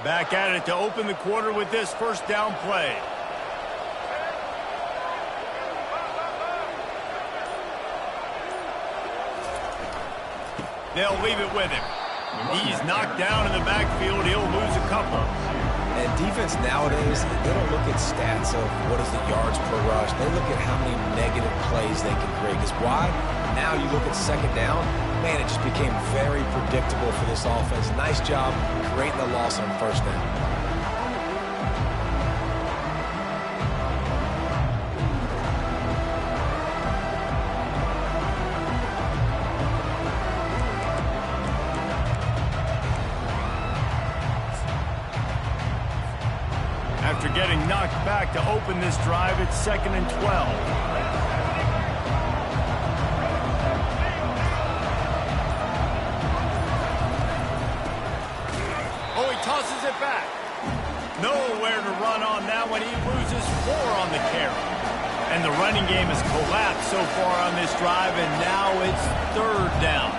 Back at it to open the quarter with this first down play. They'll leave it with him. He's knocked down in the backfield. He'll lose a couple. And defense nowadays, they don't look at stats of what is the yards per rush. They look at how many negative plays they can create. Because why? Now you look at 2nd down, man, it just became very predictable for this offense. Nice job creating the loss on 1st down. After getting knocked back to open this drive, it's 2nd and 12. Oh, he tosses it back. Nowhere to run on that one. He loses 4 on the carry. And the running game has collapsed so far on this drive, and now it's 3rd down.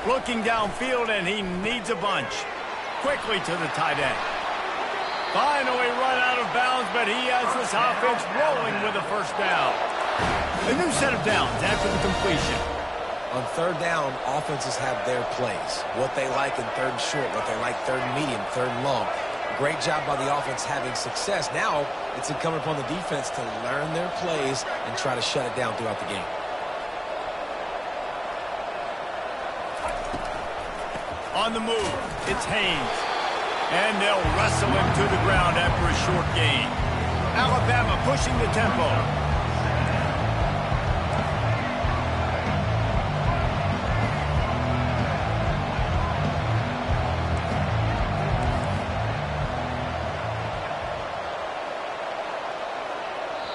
Looking downfield, and he needs a bunch. Quickly to the tight end. Finally run out of bounds, but he has this offense rolling with a first down. A new set of downs after the completion. On 3rd down, offenses have their plays. What they like in 3rd and short, what they like 3rd and medium, 3rd and long. Great job by the offense having success. Now it's incumbent upon the defense to learn their plays and try to shut it down throughout the game. On the move, it's Haynes. And they'll wrestle him to the ground after a short gain. Alabama pushing the tempo.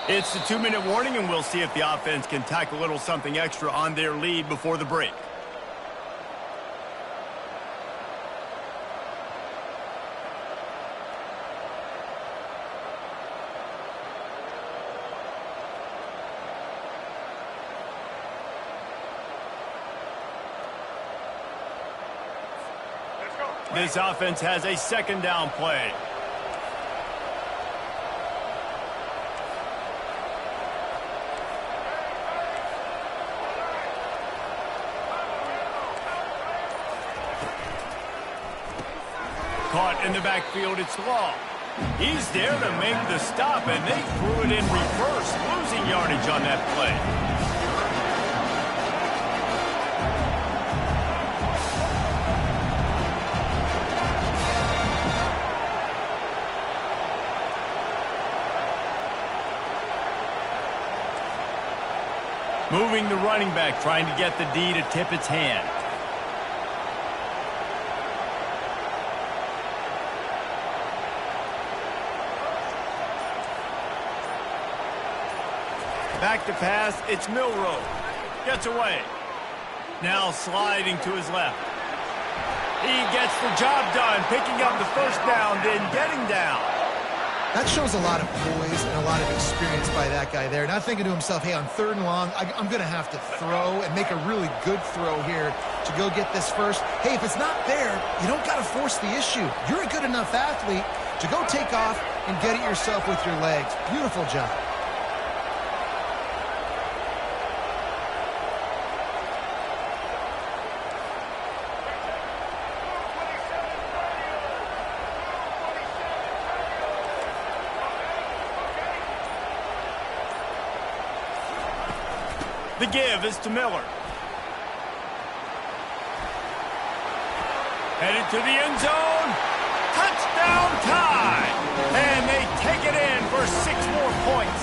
It's the 2-minute warning, and we'll see if the offense can tack a little something extra on their lead before the break. This offense has a 2nd down play. caught in the backfield. It's Law. He's there to make the stop, and they threw it in reverse, losing yardage on that play. Moving the running back, trying to get the D to tip its hand. Back to pass, it's Milroe. Gets away. Now sliding to his left. He gets the job done, picking up the first down, then getting down. That shows a lot of poise and a lot of experience by that guy there. Not thinking to himself, hey, on 3rd and long, I'm going to have to throw and make a really good throw here to go get this first. Hey, if it's not there, you don't got to force the issue. You're a good enough athlete to go take off and get it yourself with your legs. Beautiful job. The give is to Miller. Headed to the end zone. Touchdown tie. And they take it in for 6 more points.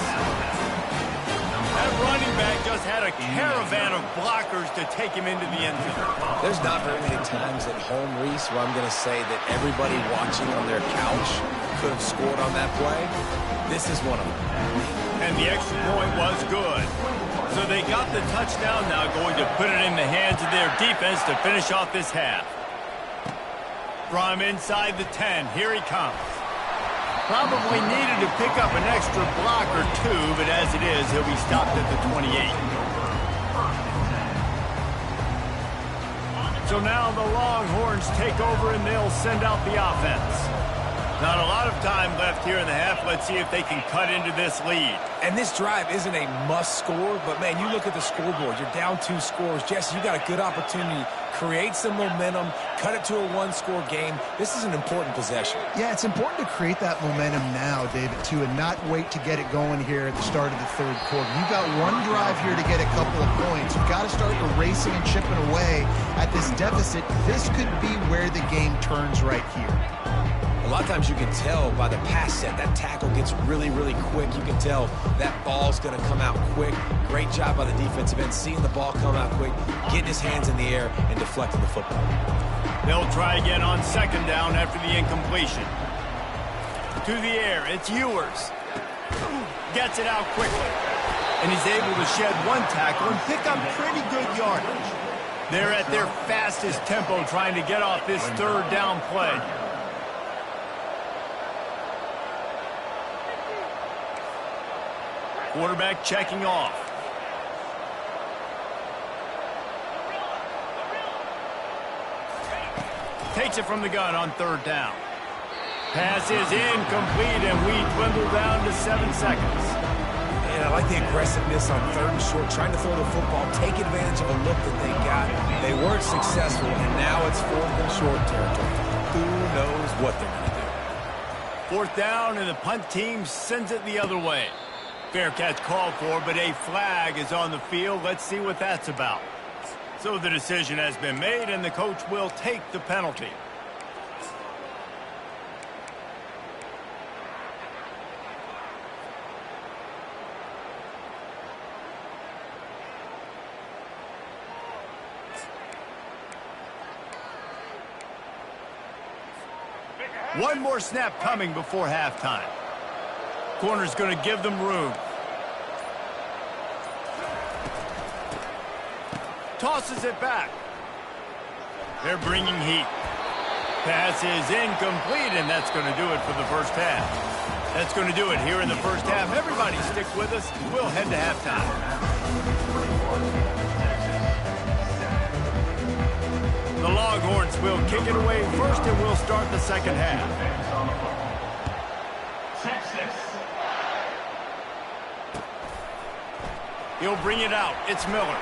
That running back just had a caravan of blockers to take him into the end zone. There's not very many times at home, Reese, where I'm going to say that everybody watching on their couch could have scored on that play. This is one of them. And the extra point was good. So they got the touchdown, now going to put it in the hands of their defense to finish off this half. From inside the 10, here he comes. Probably needed to pick up an extra block or 2, but as it is, he'll be stopped at the 28. So now the Longhorns take over and they'll send out the offense. Not a lot of time left here in the half. Let's see if they can cut into this lead. And this drive isn't a must score, but, man, you look at the scoreboard. You're down 2 scores. Jesse, you got a good opportunity. Create some momentum. Cut it to a 1-score game. This is an important possession. Yeah, it's important to create that momentum now, David, too, and not wait to get it going here at the start of the 3rd quarter. You've got one drive here to get a couple of points. You've got to start erasing and chipping away at this deficit. This could be where the game turns right here. A lot of times you can tell by the pass set, that tackle gets really, really quick. You can tell that ball's going to come out quick. Great job by the defensive end, seeing the ball come out quick, getting his hands in the air, and deflecting the football. They'll try again on 2nd down after the incompletion. To the air, it's Ewers. Gets it out quickly. And he's able to shed 1 tackle and pick up pretty good yardage. They're at their fastest tempo trying to get off this 3rd down play. Quarterback checking off. Takes it from the gun on 3rd down. Pass is incomplete, and we dwindle down to 7 seconds. And I like the aggressiveness on 3rd and short, trying to throw the football, take advantage of a look that they got. They weren't successful, and now it's 4th and short territory. Who knows what they're going to do? 4th down, and the punt team sends it the other way. Fair catch called for, but a flag is on the field. Let's see what that's about. So the decision has been made, and the coach will take the penalty. One more snap coming before halftime. Corner's going to give them room. Tosses it back. They're bringing heat. Pass is incomplete, and that's going to do it for the first half. That's going to do it here in the first half. Everybody stick with us. We'll head to halftime. The Longhorns will kick it away first, and we'll start the second half. He'll bring it out. It's Miller.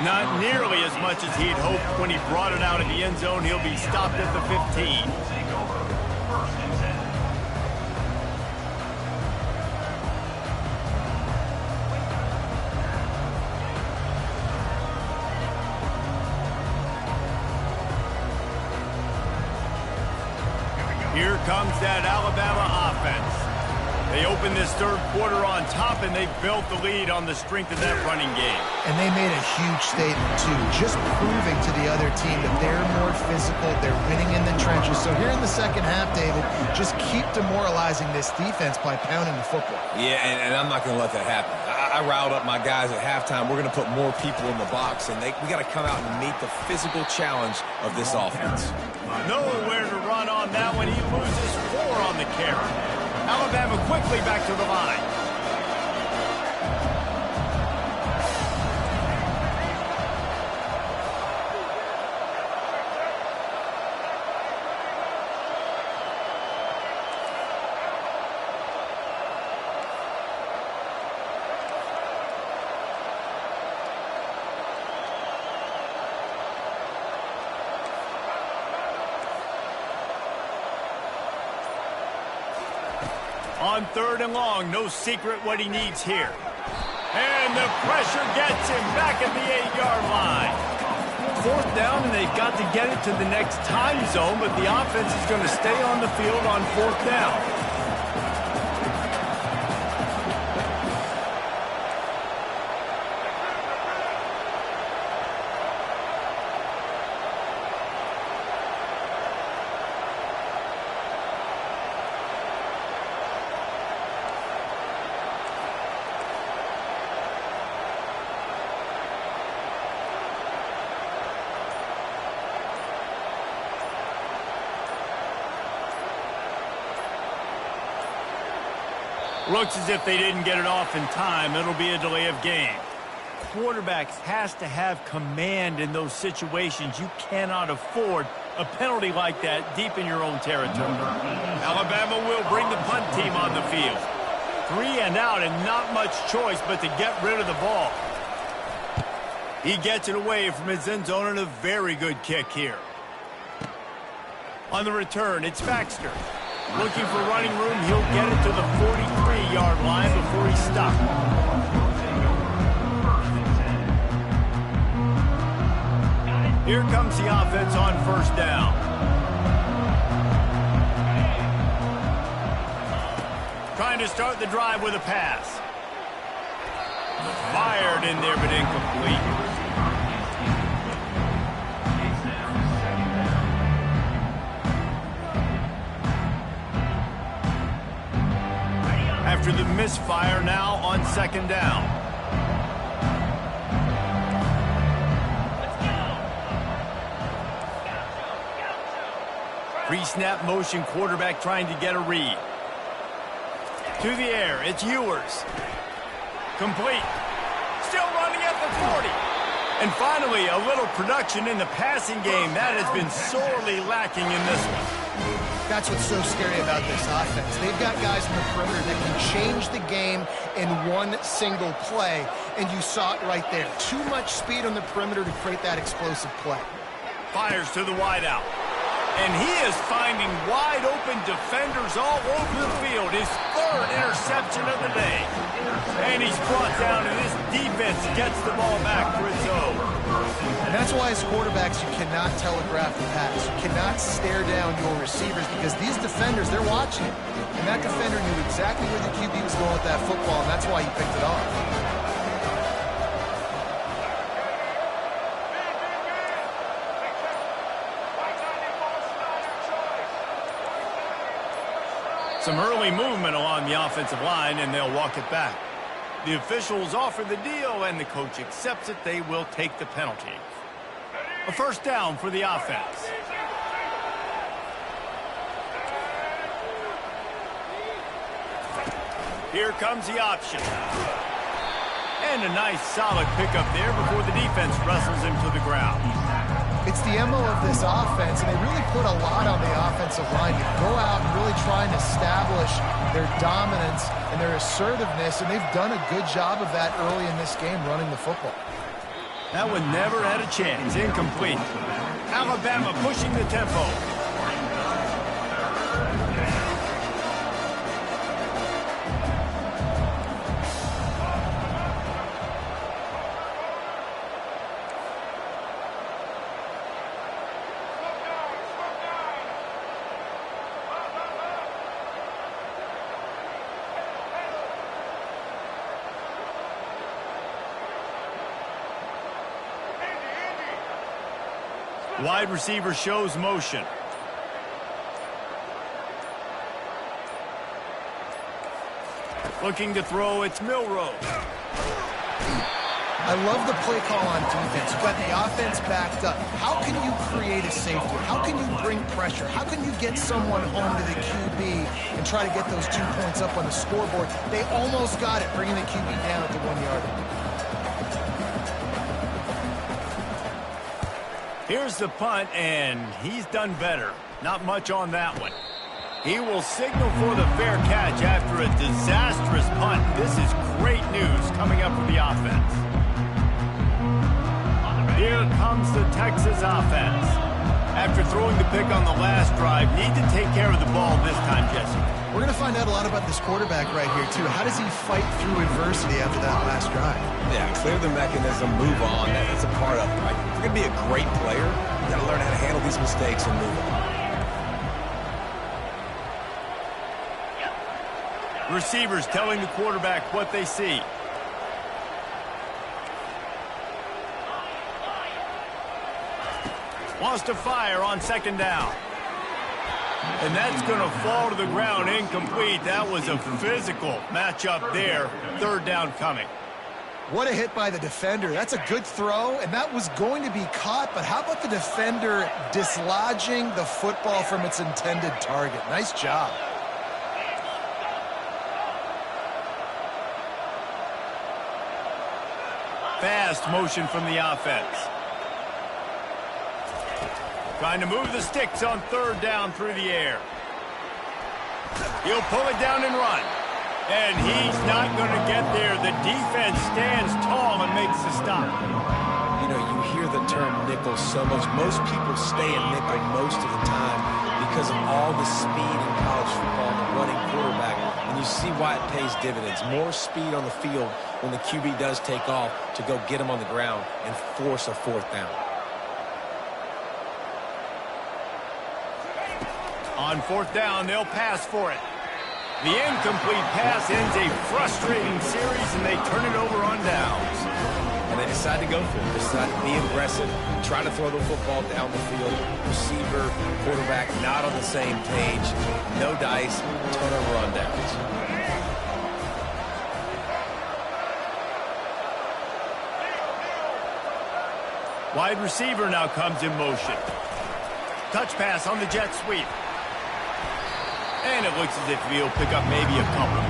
Not nearly as much as he'd hoped when he brought it out of the end zone. He'll be stopped at the 15. Take over. First and 10. Here comes that Alabama offense. They opened this third quarter on top, and they built the lead on the strength of that running game. And they made a huge statement, too, just proving to the other team that they're more physical, they're winning in the trenches. So here in the second half, David, just keep demoralizing this defense by pounding the football. Yeah, and I'm not going to let that happen. I riled up my guys at halftime. We're going to put more people in the box, and we got to come out and meet the physical challenge of this offense. Nowhere to run on that one. He loses 4 on the carry. Alabama quickly back to the line. On 3rd and long, no secret what he needs here. And the pressure gets him back at the 8-yard line. 4th down, and they've got to get it to the next time zone, but the offense is going to stay on the field on 4th down. Looks as if they didn't get it off in time. It'll be a delay of game. Quarterbacks has to have command in those situations. You cannot afford a penalty like that deep in your own territory. Alabama will bring the punt team on the field. 3 and out, and not much choice but to get rid of the ball. He gets it away from his end zone, and a very good kick here. On the return, it's Baxter. Looking for running room, he'll get it to the 43-yard line before he's stopped. Here comes the offense on 1st down. Trying to start the drive with a pass. Fired in there, but incomplete. After the misfire, now on 2nd down. Pre-snap motion, quarterback trying to get a read. To the air, it's Ewers. Complete. Still running at the 40. And finally, a little production in the passing game. That has been sorely lacking in this one. That's what's so scary about this offense. They've got guys in the perimeter that can change the game in one single play, and you saw it right there. Too much speed on the perimeter to create that explosive play. Fires to the wideout. And he is finding wide-open defenders all over the field. His 3rd interception of the day. And he's brought down, and this defense gets the ball back for its own. And that's why as quarterbacks, you cannot telegraph the pass. You cannot stare down your receivers because these defenders, they're watching. And that defender knew exactly where the QB was going with that football, and that's why he picked it off. Some early movement along the offensive line, and they'll walk it back. The officials offer the deal, and the coach accepts it. They will take the penalty. A 1st down for the offense. Here comes the option. And a nice solid pickup there before the defense wrestles him to the ground. It's the MO of this offense, and they really put a lot on the offensive line to go out and really try and establish their dominance and their assertiveness, and they've done a good job of that early in this game running the football. That one never had a chance. Incomplete. Alabama pushing the tempo. Wide receiver shows motion. Looking to throw, it's Milroe. I love the play call on defense. You've got the offense backed up. How can you create a safety? How can you bring pressure? How can you get someone home to the QB and try to get those 2 points up on the scoreboard? They almost got it, bringing the QB down at the 1 yard line. Here's the punt, and he's done better. Not much on that one. He will signal for the fair catch after a disastrous punt. This is great news coming up for the offense. Here comes the Texas offense. After throwing the pick on the last drive, need to take care of the ball this time, Jesse. We're going to find out a lot about this quarterback right here, too. How does he fight through adversity after that last drive? Yeah, clear the mechanism, move on. That's a part of it, right? If you're going to be a great player, you got to learn how to handle these mistakes and move on. Receivers telling the quarterback what they see. Wants to fire on second down. And that's going to fall to the ground incomplete. That was a physical matchup there. Third down coming. What a hit by the defender. That's a good throw, and that was going to be caught, but how about the defender dislodging the football from its intended target? Nice job. Fast motion from the offense. Trying to move the sticks on third down through the air. He'll pull it down and run. And he's not going to get there. The defense stands tall and makes the stop. You know, you hear the term nickel so much. Most people stay in nickel most of the time because of all the speed in college football and the running quarterback. And you see why it pays dividends. More speed on the field when the QB does take off to go get him on the ground and force a fourth down. On fourth down, they'll pass for it. The incomplete pass ends a frustrating series, and they turn it over on downs. And they decide to go for it. They decide to be aggressive, try to throw the football down the field. Receiver, quarterback, not on the same page. No dice, turnover on downs. Wide receiver now comes in motion. Touch pass on the jet sweep. And it looks as if he'll pick up maybe a couple.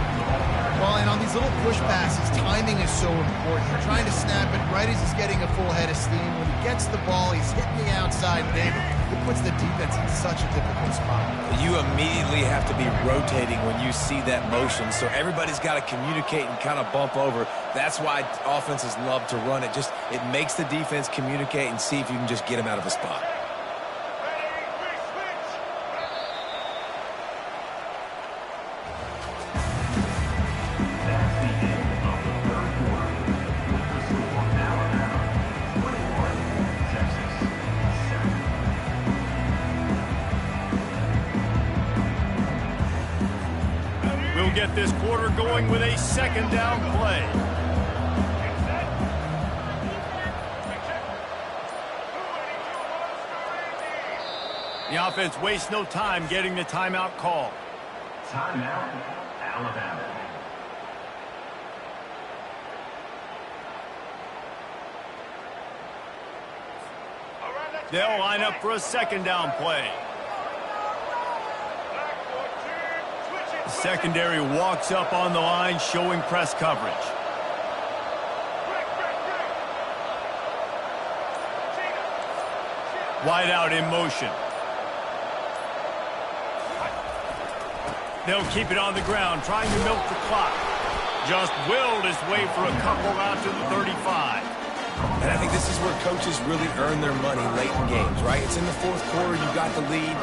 Well, and on these little push passes, timing is so important. You're trying to snap it right as he's getting a full head of steam. When he gets the ball, he's hitting the outside, David. It puts the defense in such a difficult spot. You immediately have to be rotating when you see that motion, so everybody's got to communicate and kind of bump over. That's why offenses love to run it. It makes the defense communicate and see if you can just get him out of a spot. Get this quarter going with a second down play. The offense wastes no time getting the timeout call. Timeout, Alabama. They'll line up for a second down play. The secondary walks up on the line, showing press coverage. Wide out in motion. They'll keep it on the ground, trying to milk the clock. Just willed his way for a couple out to the 35. And I think this is where coaches really earn their money late in games, right? It's in the fourth quarter. You got the lead.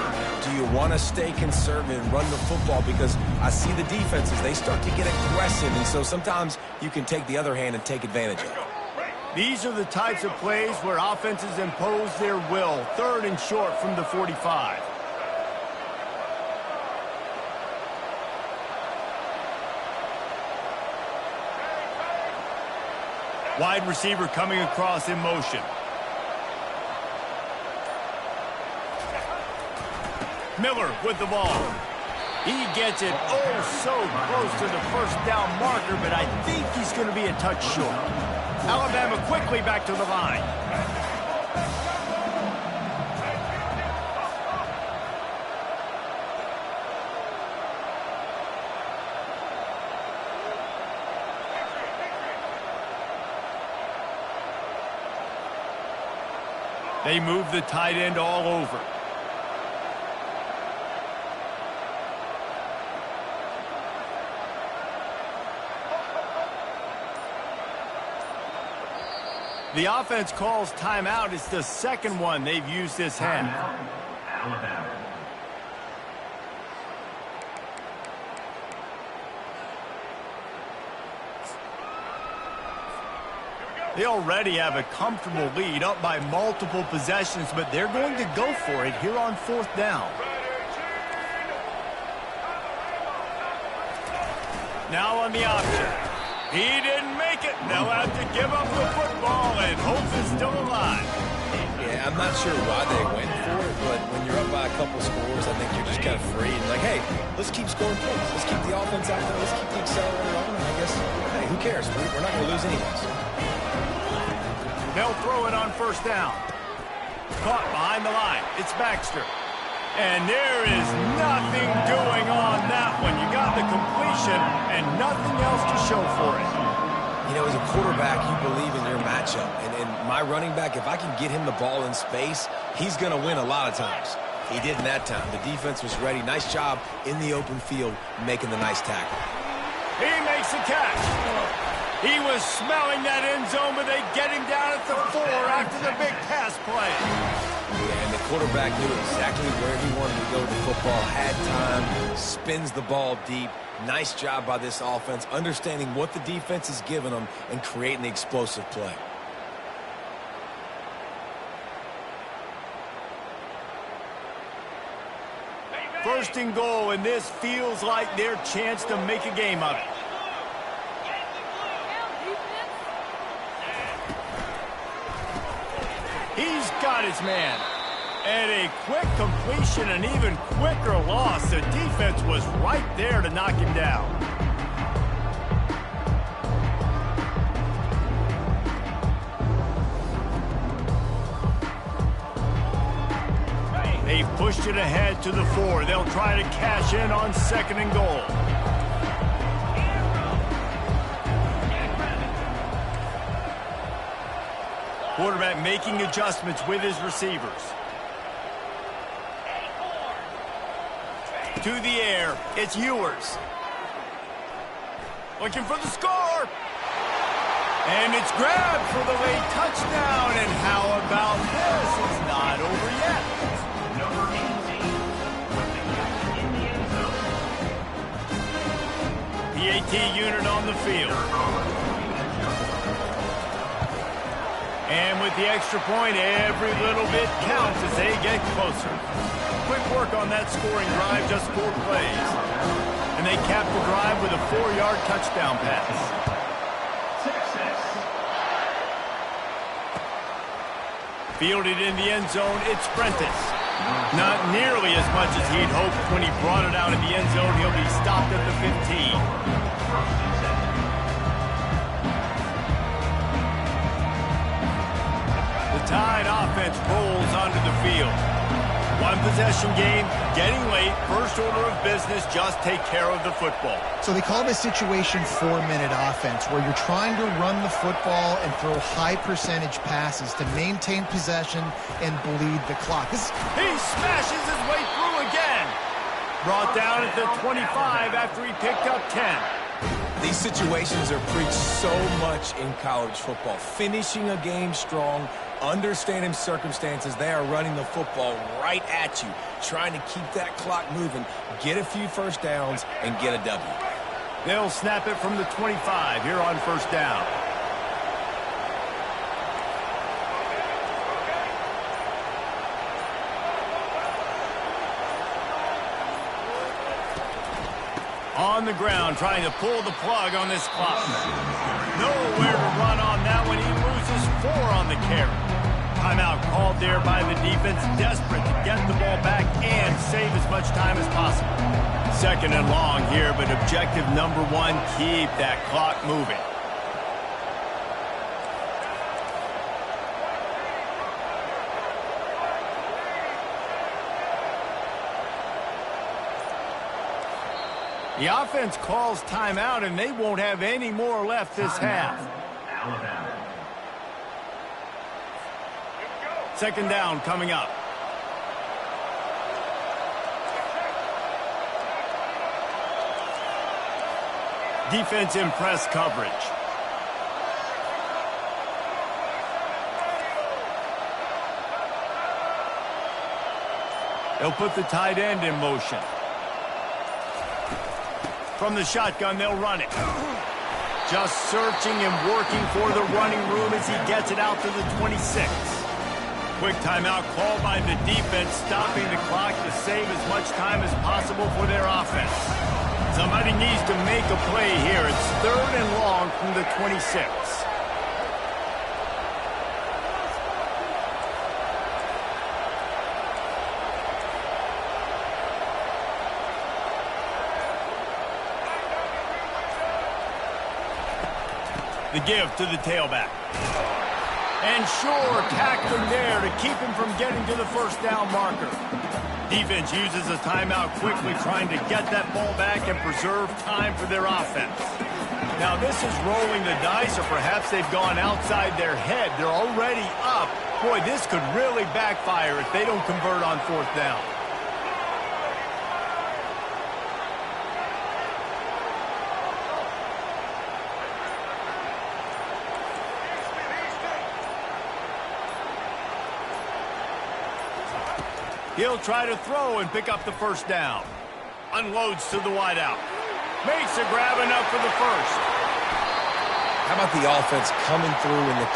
Do you want to stay conservative and run the football? Because I see the defenses, they start to get aggressive, and so sometimes you can take the other hand and take advantage of it. These are the types of plays where offenses impose their will. 3rd and short from the 45. Wide receiver coming across in motion. Miller with the ball. He gets it so close to the first down marker, but I think he's going to be a touch short. Alabama quickly back to the line. They move the tight end all over. The offense calls timeout. It's the second one they've used this half. Alabama. They already have a comfortable lead, up by multiple possessions, but they're going to go for it here on 4th down. Now on the option. He didn't make it. They'll have to give up the football, and hope is still alive. Yeah, I'm not sure why they went for it, but when you're up by a couple scores, I think you're just kind of free. And like, hey, let's keep scoring points. Let's keep the offense out there. Let's keep the accelerator on. And I guess, hey, who cares? We're not going to lose anyways. They'll throw it on 1st down. Caught behind the line. It's Baxter. And there is nothing doing on that one. You got the completion and nothing else to show for it. You know, as a quarterback, you believe in your matchup. And my running back, if I can get him the ball in space, he's going to win a lot of times. He did in that time. The defense was ready. Nice job in the open field making the nice tackle. He makes a catch. He was smelling that end zone, but they get him down at the 4 after the big pass play. Yeah, and the quarterback knew exactly where he wanted to go with the football, had time, spins the ball deep. Nice job by this offense, understanding what the defense is giving them and creating the explosive play. First and goal, and this feels like their chance to make a game of it. He's got his man. And a quick completion, an even quicker loss. The defense was right there to knock him down. They've pushed it ahead to the 4. They'll try to cash in on 2nd and goal. Quarterback making adjustments with his receivers. To the air, it's Ewers. Looking for the score. And it's grabbed for the late touchdown. And how about this? It's not over yet. Number 18 with the catch in the end zone. PAT unit on the field. And with the extra point, every little bit counts as they get closer. Quick work on that scoring drive, just 4 plays. And they cap the drive with a 4-yard touchdown pass. Fielded in the end zone, it's Prentice. Not nearly as much as he'd hoped when he brought it out of the end zone. He'll be stopped at the 15. The Tide offense rolls onto the field. 1 possession game, getting late, first order of business, just take care of the football. So they call this situation 4-minute offense, where you're trying to run the football and throw high percentage passes to maintain possession and bleed the clock. He smashes his way through again. Brought down at the 25 after he picked up 10. These situations are preached so much in college football. Finishing a game strong, understanding circumstances. They are running the football right at you, trying to keep that clock moving, get a few first downs, and get a W. They'll snap it from the 25 here on first down. On the ground, trying to pull the plug on this clock. Nowhere to run on that one. He loses 4 on the carry. Timeout called there by the defense, desperate to get the ball back and save as much time as possible. 2nd and long here, but objective number 1, keep that clock moving. The offense calls timeout, and they won't have any more left this half. Alabama. 2nd down coming up. Defense in press coverage. They'll put the tight end in motion. From the shotgun, they'll run it. Just searching and working for the running room as he gets it out to the 26. Quick timeout called by the defense, stopping the clock to save as much time as possible for their offense. Somebody needs to make a play here. It's 3rd and long from the 26. The give to the tailback. And sure, tackling there to keep him from getting to the first down marker. Defense uses a timeout quickly, trying to get that ball back and preserve time for their offense. Now this is rolling the dice, or perhaps they've gone outside their head. They're already up. Boy, this could really backfire if they don't convert on 4th down. He'll try to throw and pick up the first down. Unloads to the wideout. Makes a grab enough for the first. How about the offense coming through in the